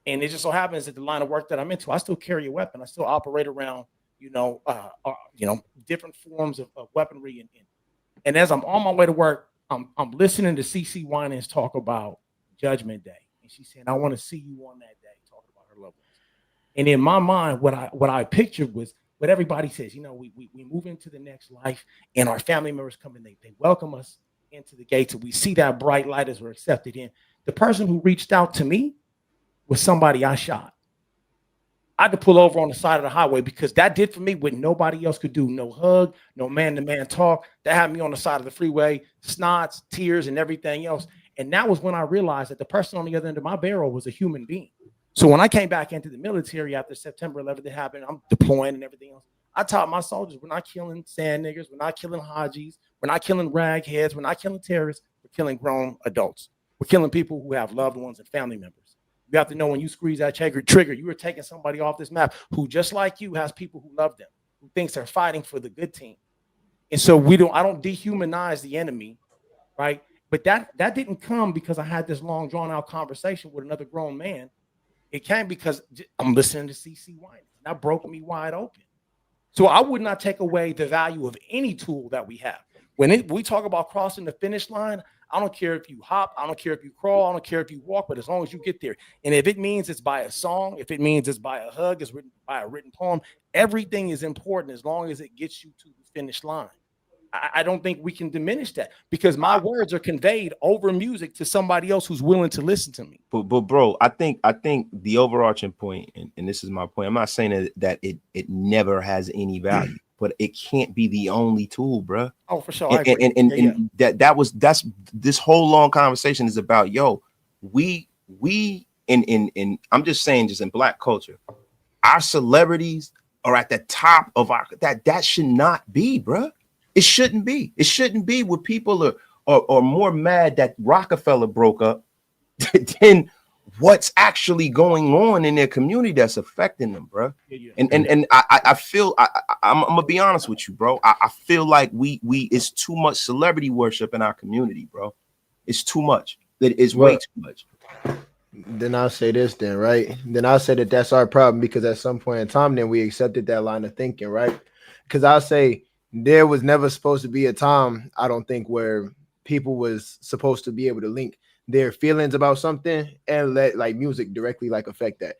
and it just so happens that the line of work that I'm into, I still carry a weapon. I still operate around different forms of weaponry. And as I'm on my way to work, I'm listening to CC Winans talk about Judgment Day. And she's saying, I want to see you on that day, talking about her loved ones. And in my mind, what I pictured was what everybody says, we move into the next life and our family members come in, they welcome us into the gates, and we see that bright light as we're accepted in. The person who reached out to me was somebody I shot. I had to pull over on the side of the highway because that did for me what nobody else could do. No hug, no man-to-man talk. That had me on the side of the freeway, snots, tears, and everything else. And that was when I realized that the person on the other end of my barrel was a human being. So when I came back into the military after September 11th that happened, I'm deploying and everything else. I taught my soldiers, we're not killing sand niggers, we're not killing Hajis, we're not killing ragheads, we're not killing terrorists, we're killing grown adults. We're killing people who have loved ones and family members. You have to know when you squeeze that trigger, you are taking somebody off this map who, just like you, has people who love them, who thinks they're fighting for the good team. And so I don't dehumanize the enemy, right? But that didn't come because I had this long, drawn-out conversation with another grown man. It came because I'm listening to CC Winans. That broke me wide open. So I would not take away the value of any tool that we have. When we talk about crossing the finish line, I don't care if you hop, I don't care if you crawl, I don't care if you walk, but as long as you get there. And if it means it's by a song, if it means it's by a hug, it's written by a written poem, everything is important as long as it gets you to the finish line. I don't think we can diminish that because my words are conveyed over music to somebody else who's willing to listen to me. But bro, I think the overarching point, and this is my point. I'm not saying that it never has any value, but it can't be the only tool, bro. Oh, for sure. And that's this whole long conversation is about, we in I'm just saying, just in Black culture, our celebrities are at the top of our that should not be, bro. It shouldn't be. It shouldn't be where people are more mad that Rockefeller broke up than what's actually going on in their community that's affecting them, bro. And I feel I'm gonna be honest with you, bro. I feel like we it's too much celebrity worship in our community, bro. It's too much. It's way too much. Then I'll say this, right? Then I'll say that's our problem because at some point in time, then we accepted that line of thinking, right? Because I'll say there was never supposed to be a time, I don't think, where people was supposed to be able to link their feelings about something and let music directly affect that.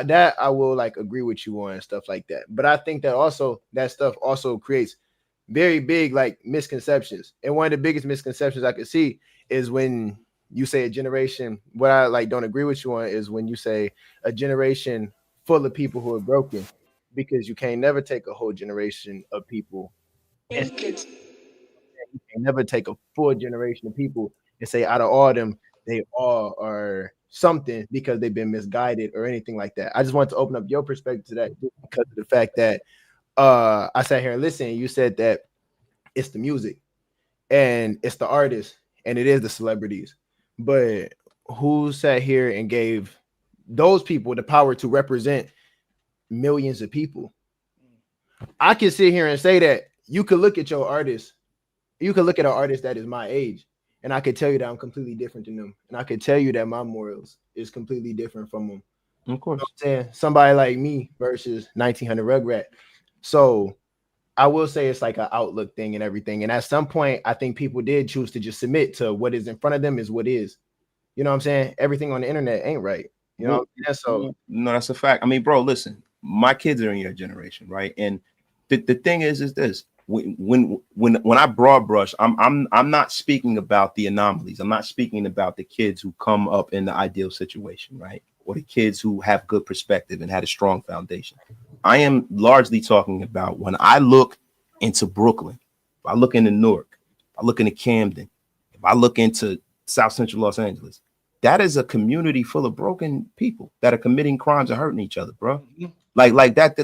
That I will agree with you on and stuff like that. But I think that also that stuff also creates very big misconceptions. And one of the biggest misconceptions I could see is when you say a generation. What I don't agree with you on is when you say a generation full of people who are broken, because you can't never take a whole generation of people. You can never take a full generation of people and say out of all them, they all are something because they've been misguided or anything like that. I just want to open up your perspective to that because of the fact that I sat here and listened. You said that it's the music and it's the artists and it is the celebrities. But who sat here and gave those people the power to represent millions of people? I can sit here and say that you could look at your artist. You could look at an artist that is my age, and I could tell you that I'm completely different than them. And I could tell you that my morals is completely different from them. Of course. You know what I'm saying? Somebody like me versus 1900 Rugrat. So I will say it's an outlook thing and everything. And at some point, I think people did choose to just submit to what is in front of them is what is. You know what I'm saying? Everything on the internet ain't right. You know what I'm saying? So no, that's a fact. I mean, bro, listen, my kids are in your generation, right? And the thing is this. When I broad brush, I'm not speaking about the anomalies. I'm not speaking about the kids who come up in the ideal situation, right? Or the kids who have good perspective and had a strong foundation. I am largely talking about when I look into Brooklyn, if I look into Newark, if I look into Camden, if I look into South Central Los Angeles, that is a community full of broken people that are committing crimes and hurting each other, bro. Like that.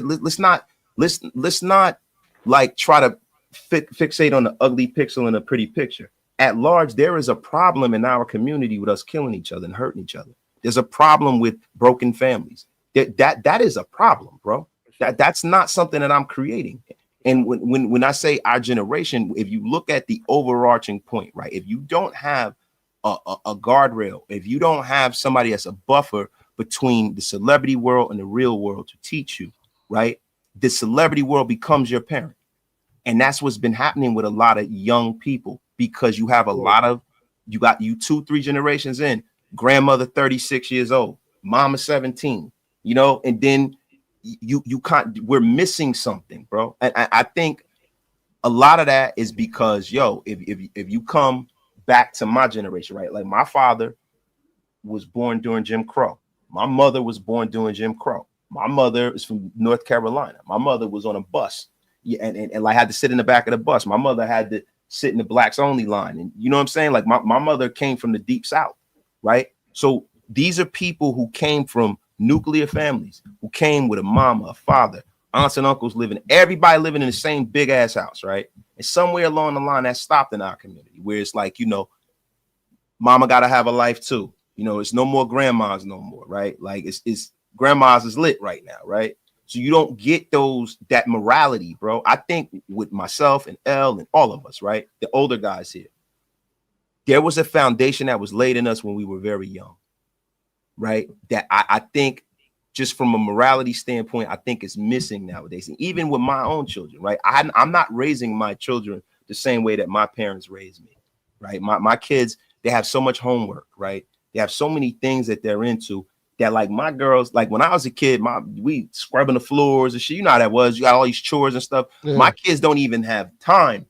Let's not like try to fixate on the ugly pixel in a pretty picture. At large, there is a problem in our community with us killing each other and hurting each other. There's a problem with broken families. That is a problem, bro. That's not something that I'm creating. And when I say our generation, if you look at the overarching point, right? If you don't have a guardrail, if you don't have somebody that's a buffer between the celebrity world and the real world to teach you, right? The celebrity world becomes your parent. And that's what's been happening with a lot of young people, because you have a lot of, you 2-3 generations in, grandmother 36 years old, mama 17, you know, and then you can't, we're missing something, bro. And I think a lot of that is because, if you come back to my generation, right? Like my father was born during Jim Crow. My mother was born during Jim Crow. My mother is from North Carolina. My mother was on a bus. Yeah, and like had to sit in the back of the bus. My mother had to sit in the blacks only line. And you know what I'm saying? Like my mother came from the deep South, right? So these are people who came from nuclear families, who came with a mama, a father, aunts and uncles everybody living in the same big ass house, right? And somewhere along the line that stopped in our community, where it's like, mama got to have a life too. It's no more grandmas no more, right? Like it's grandmas is lit right now, right? So you don't get that morality, bro. I think with myself and Elle and all of us, right? The older guys here, there was a foundation that was laid in us when we were very young, right? That I think just from a morality standpoint, I think is missing nowadays. And even with my own children, right? I'm not raising my children the same way that my parents raised me, right? My kids, they have so much homework, right? They have so many things that they're into. That like my girls, like when I was a kid, we scrubbing the floors and shit. You know how that was. You got all these chores and stuff. Yeah. My kids don't even have time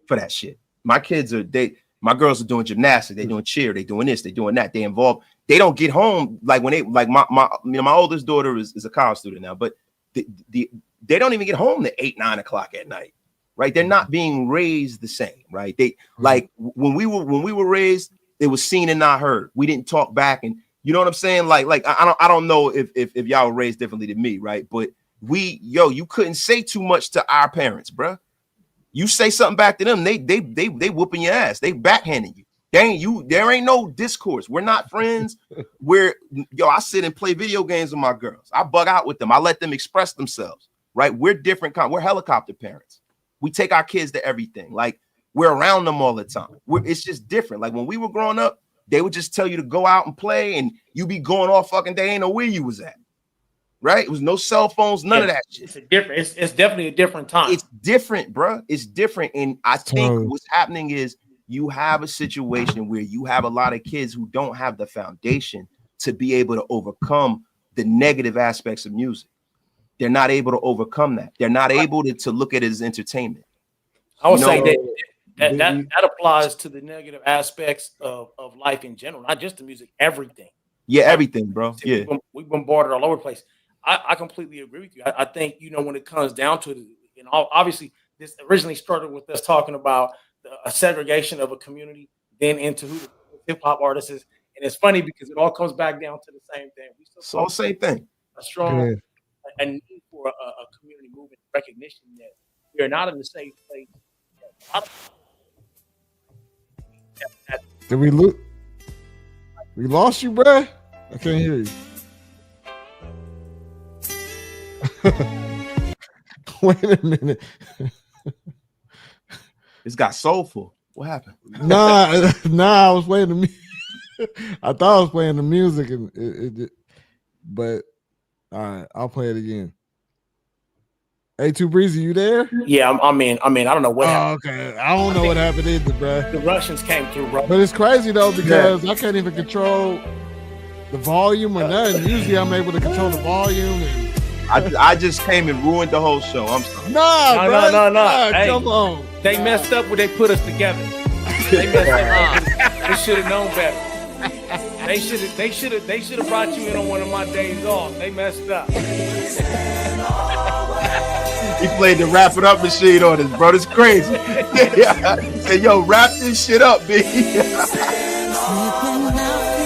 for that shit. My girls are doing gymnastics, they doing cheer, they doing this, they doing that. They involved. They don't get home like when my oldest daughter is a college student now, but they don't even get home to 8-9 o'clock at night, right? They're not being raised the same, right? Like when we were raised, it was seen and not heard. We didn't talk back and. You know what I'm saying? Like I don't know if y'all were raised differently than me, right? But you couldn't say too much to our parents, bro. You say something back to them, they whooping your ass, they backhanding you. There ain't no discourse. We're not friends. I sit and play video games with my girls. I bug out with them. I let them express themselves, right? We're different. We're helicopter parents. We take our kids to everything. Like we're around them all the time. It's just different. Like when we were growing up, they would just tell you to go out and play, and you be going all fucking day. Ain't know where you was at, right? It was no cell phones, none of that shit. It's definitely a different time. It's different, bro. It's different, and I think what's happening is you have a situation where you have a lot of kids who don't have the foundation to be able to overcome the negative aspects of music. They're not able to overcome that. They're not able to look at it as entertainment. I would say that applies to the negative aspects of life in general, not just the music, everything. Yeah, everything, bro. Yeah, we bombarded all over the place. I completely agree with you. I think when it comes down to it, obviously this originally started with us talking about a segregation of a community, then into who the hip hop artist is, and it's funny because it all comes back down to the same thing. We still all same thing. A strong a need for a community movement recognition that we are not in the same place. Did we lose? We lost you, bruh? I can't hear you. Wait a minute. It's got soulful. What happened? Nah, I was playing the music. I thought I was playing the music, and but all right, I'll play it again. Hey, Too Breezy, you there? Yeah, I'm in. I don't know what happened. Okay, I don't know what happened either, bro. The Russians came through, bro. But it's crazy though because I can't even control the volume or nothing. Usually, I'm able to control the volume. And I just came and ruined the whole show. I'm sorry. No. Hey, come on. They messed up when they put us together. They messed up. They should have known better. They should have brought you in on one of my days off. They messed up. He played the wrap it up machine on us, bro. It's crazy. Yeah. Hey, yo, wrap this shit up, B.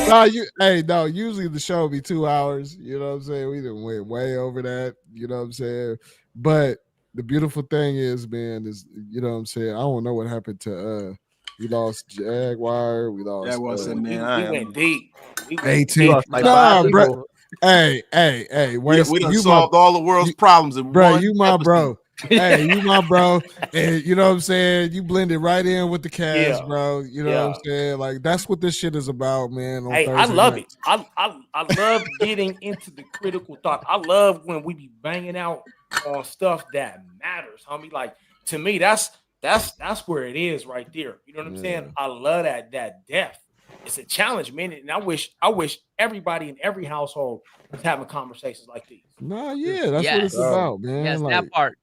No, usually the show be 2 hours. You know what I'm saying? We done went way over that. You know what I'm saying? But the beautiful thing is, man, is you know what I'm saying? I don't know what happened to we lost Jaguar. We lost Jaguar said, man, we went deep. We went 18. lost like 5 bro. people. Hey, wait. We done solved all the world's problems in bro, one you my episode. bro. Hey, you my bro. And you know what I'm saying? You blended right in with the cast, bro. You know what I'm saying? Like that's what this shit is about, man. On Hey, Thursday I love night. it. I love getting into the critical thought. I love when we be banging out on stuff that matters, homie. Like to me, that's where it is right there. You know what I'm saying? I love that depth. It's a challenge, man. And I wish everybody in every household was having conversations like these. Nah, yeah, that's what it's about, man. Yes, like, that part.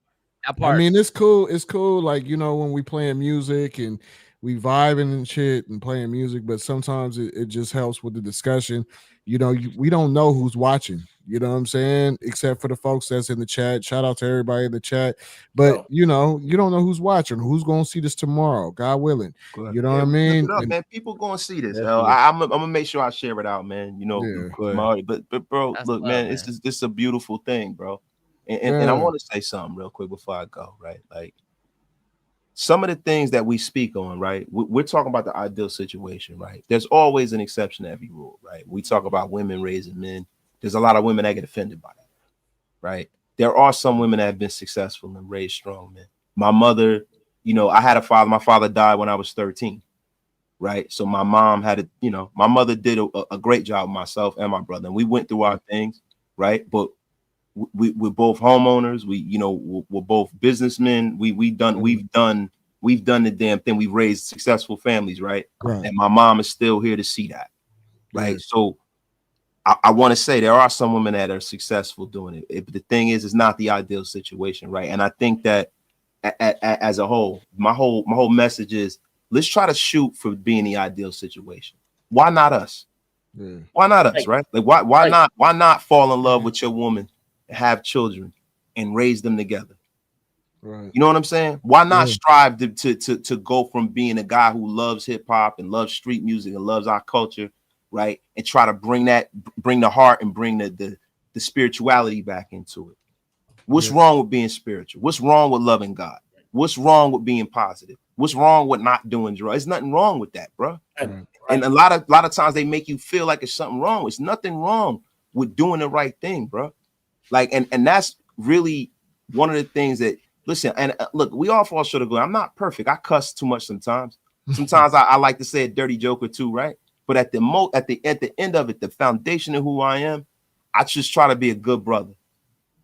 I mean, it's cool. It's cool, like you know, when we playing music and we vibing and shit and playing music, but sometimes it just helps with the discussion. You know, we don't know who's watching. You know what I'm saying? Except for the folks that's in the chat. Shout out to everybody in the chat. But you know, you don't know who's watching, who's gonna see this tomorrow, God willing. You know what I mean? Look it up, man. People gonna see this. I'm gonna make sure I share it out, man. You know, but bro, That's look, love, man, it's just this is a beautiful thing, bro. And I want to say something real quick before I go, right? Like some of the things that we speak on, right? We're talking about the ideal situation, right? There's always an exception to every rule, right? We talk about women raising men. There's a lot of women that get offended by that, right? There are some women that have been successful and raised strong men. My mother, you know, I had a father. My father died when I was 13, right? So my mom had a, you know, my mother did a great job with myself and my brother. And we went through our things, right? But we're both homeowners. We're both businessmen. We've done the damn thing. We've raised successful families, right? And my mom is still here to see that, right? So I want to say there are some women that are successful doing it. The thing is, it's not the ideal situation, right? And I think that as a whole, my whole message is let's try to shoot for being the ideal situation. Why not us? Why not us, right? Like why not fall in love with your woman, have children, and raise them together? Right. You know what I'm saying? Why not strive to go from being a guy who loves hip hop and loves street music and loves our culture, right? And try to bring the heart and bring the spirituality back into it. What's wrong with being spiritual? What's wrong with loving God? What's wrong with being positive? What's wrong with not doing drugs? There's nothing wrong with that, bro. And a lot of times they make you feel like it's something wrong. It's nothing wrong with doing the right thing, bro. Like, and that's really one of the things that, listen, and look, we all fall short of glory. I'm not perfect. I cuss too much sometimes. Sometimes I like to say a dirty joke or two, right? But at the end of it, the foundation of who I am, I just try to be a good brother.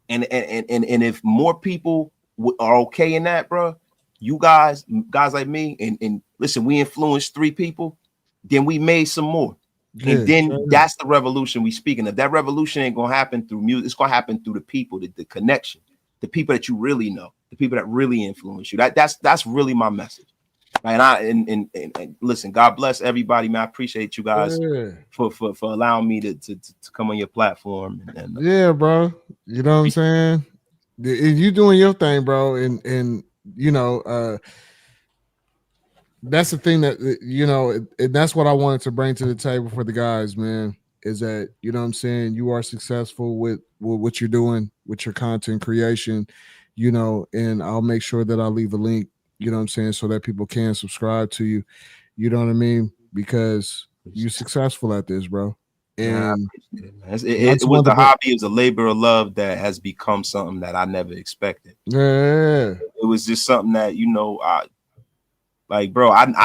And if more people are okay in that, bro, you guys like me, and listen, we influenced 3 people, then we made some more. And then that's the revolution we speaking of. That revolution ain't gonna happen through music. It's gonna happen through the people, the connection, the people that you really know, the people that really influence you. That's really my message. Right? And listen, God bless everybody, man. I appreciate you guys for allowing me to come on your platform. And yeah, bro. You know what I'm saying? You doing your thing, bro. And you know, that's the thing that you know, and that's what I wanted to bring to the table for the guys, man. Is that you know what I'm saying? You are successful with what you're doing with your content creation, you know, and I'll make sure that I leave a link, you know what I'm saying, so that people can subscribe to you. You know what I mean? Because you're successful at this, bro. And it was a hobby, it was a labor of love that has become something that I never expected. Yeah. It was just something that, you know, I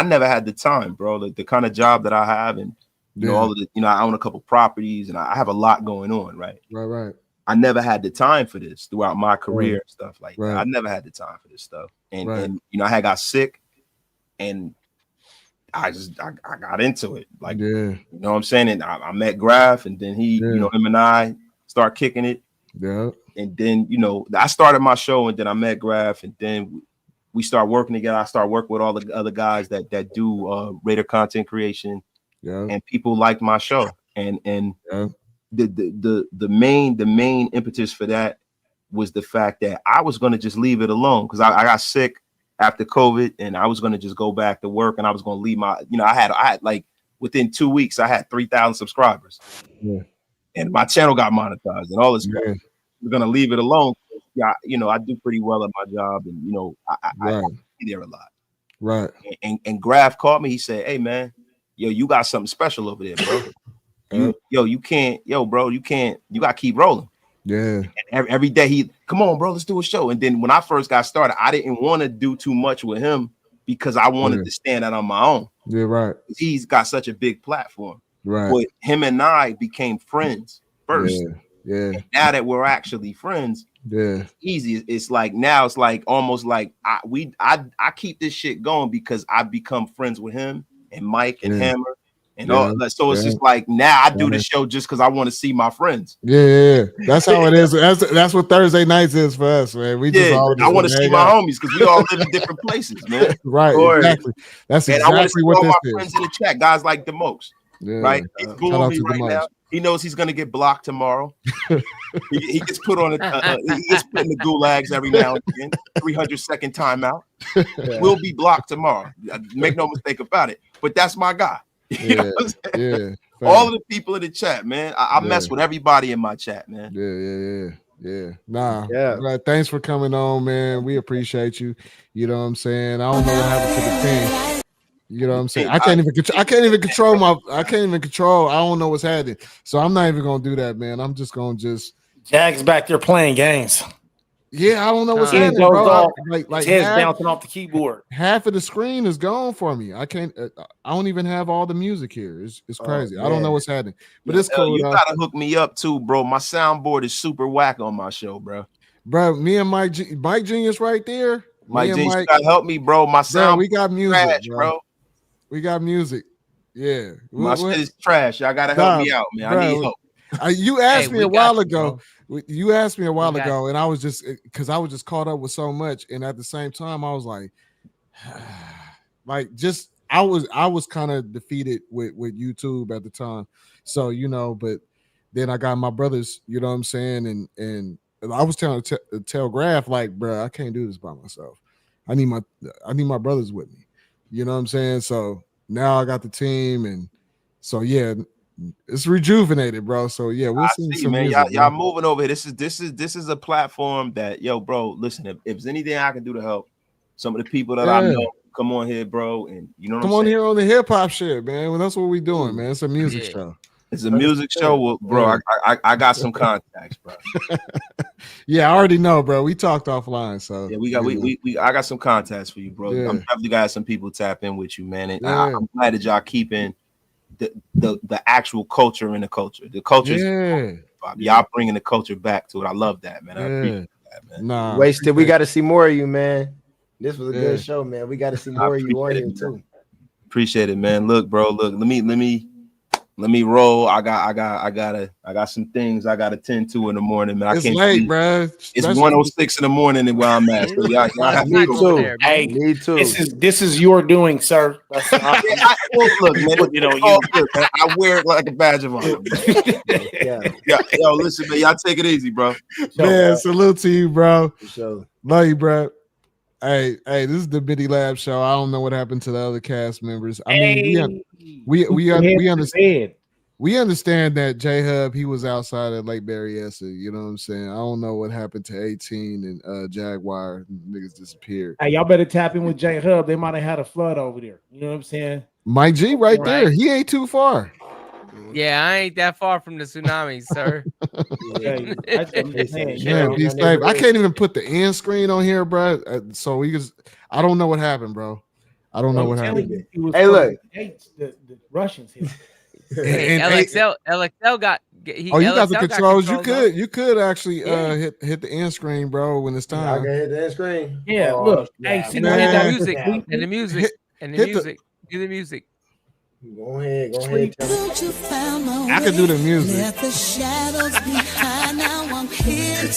never had the time, bro. Like the kind of job that I have, and you know, all of the, you know, I own a couple properties and I have a lot going on, right? Right. I never had the time for this throughout my career and stuff like that. I never had the time for this stuff. And you know, I had got sick and I got into it. Like, you know what I'm saying? And I met Graf, and then he, you know, him and I start kicking it. Yeah. And then, you know, I started my show and then I met Graf, and then we start working together. I start working with all the other guys that do Raider content creation. Yeah. And people liked my show. And the main impetus for that was the fact that I was going to just leave it alone because I got sick after COVID, and I was going to just go back to work, and I was going to leave my, I had like within 2 weeks, I had 3,000 subscribers, and my channel got monetized and all this stuff. We're going to leave it alone. Yeah, I do pretty well at my job, and I be there a lot. Right. And Graf called me. He said, "Hey man, you got something special over there, bro. You can't, bro, you got to keep rolling." Yeah. And every day come on, bro, let's do a show. And then when I first got started, I didn't want to do too much with him because I wanted to stand out on my own. Yeah, right. He's got such a big platform. Right. But him and I became friends first. Yeah. And now that we're actually friends, it's easy. It's like now it's like almost like I keep this shit going because I've become friends with him and Mike and Hammer. And all, so it's just like now I do the show just because I want to see my friends. Yeah. That's how it is. That's what Thursday nights is for us, man. We just I want to see my homies because we all live in different places, man. Right, exactly. That's and exactly I want to see what all this my is. friends in the chat, guys like the most. Right? He's booing me right now. He knows he's gonna get blocked tomorrow. he gets put on he gets put in the gulags every now and again. 300-second timeout. We'll be blocked tomorrow. Make no mistake about it. But that's my guy. You know what I'm saying? All of the people in the chat, man. I mess with everybody in my chat, man. Yeah. Right. Thanks for coming on, man. We appreciate you. You know what I'm saying? I don't know what happened to the team. You know what I'm saying? I can't even control. I don't know what's happening. So I'm not even gonna do that, man. I'm just gonna Jag's back there playing games. Yeah, I don't know what's happening, bro. Like his head's bouncing off the keyboard. Half of the screen is gone for me. I can't. I don't even have all the music here. It's crazy. I don't know what's happening, but it's cool. You gotta hook me up too, bro. My soundboard is super whack on my show, bro. Bro, me and Mike Genius right there. Mike Genius, you gotta help me, bro. My sound, we got music, trash, bro. We got music. Yeah, my shit is trash. Y'all gotta help me out, man. I need help. You asked me a while ago. You asked me a while ago, and I was just because I was just caught up with so much, and at the same time, I was like, I was kind of defeated with YouTube at the time. So but then I got my brothers. You know what I'm saying, and I was telling tell Graf like, bro, I can't do this by myself. I need my brothers with me. You know what I'm saying? So now I got the team, and so it's rejuvenated, bro. So we'll see some man. music, Y'all moving over here. This is a platform that bro. Listen, if there's anything I can do to help some of the people that I know, come on here, bro. And you know, come on here on the hip hop shit, man. Well, that's what we doing, man. It's a music show. It's a music show, well, bro. I got some contacts, bro. I already know, bro. We talked offline, so I got some contacts for you, bro. I'm definitely got some people tap in with you, man. And I'm glad that y'all keeping the actual culture in the culture. The culture, y'all bringing the culture back to it. I love that, man. I appreciate that, man. Wasted. We got to see more of you, man. This was a good show, man. We got to see more of you on here too. Appreciate it, man. Look, bro. Look, let me roll. I got some things I gotta tend to in the morning, man. It's late, bro. It's 1:06 in the morning and where I'm at. So y'all have me too. There, hey, me too. This is your doing, sir. That's look, man. I wear it like a badge of honor. Yo, listen, man. Y'all take it easy, bro. Man, salute to you, bro. Sure. Love you, bro. Hey, this is the MIDILAB show. I don't know what happened to the other cast members. I mean, we understand. We understand that J-Hub, he was outside of Lake Berryessa. You know what I'm saying? I don't know what happened to 18 and Jaguar. Niggas disappeared. Hey, y'all better tap in with J-Hub. They might have had a flood over there. You know what I'm saying? Mike G right there. He ain't too far. Yeah, I ain't that far from the tsunami, sir. Man, be safe. I can't even put the end screen on here, bro. So I don't know what happened, bro. I don't know what happened. Hey, look, the Russians here. And LXL got. You got the controls. You could actually hit the end screen, bro, when it's time. I can hit the end screen. Yeah, look. Hey, see the music and the music and the music. Do the music. Go ahead. I can do the music.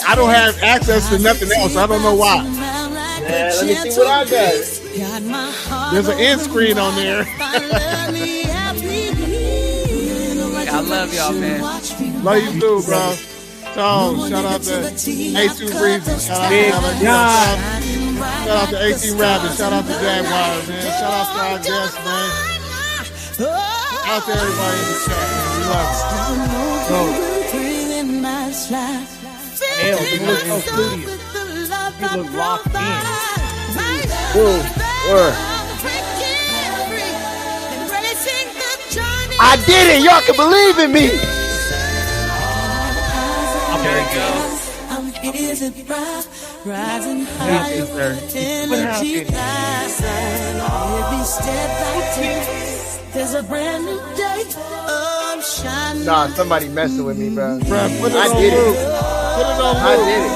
I don't have access to nothing else. I don't know why. Yeah, let me see what I got. There's an end screen on there. I love y'all, man. Love you too, bro. So, shout out to A2 Breezy. Shout out Big to Alex. God. Shout out to 18 Rabbit. Shout out to Jaguar, man. Shout out to our guests, man. Shout out to everybody in the chat, man. We love you. Hell, he looks so studious. He looks locked in. I did it. Y'all can believe in me. There you go. Rising higher with energy. Every step I take, there's a brand new day. I'm shining. Nah, somebody messing with me, bro. Bruh, put it I on did loop. it. Put it on I loop. did it.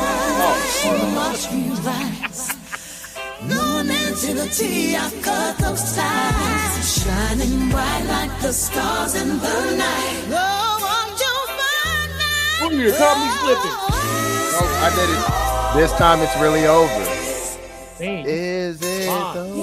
Going into the tea, I cut those ties, shining bright like the stars in the night. Oh, I'm just Ooh, you caught me slipping. Oh, I did it. This time it's really over. Dang. Is it though?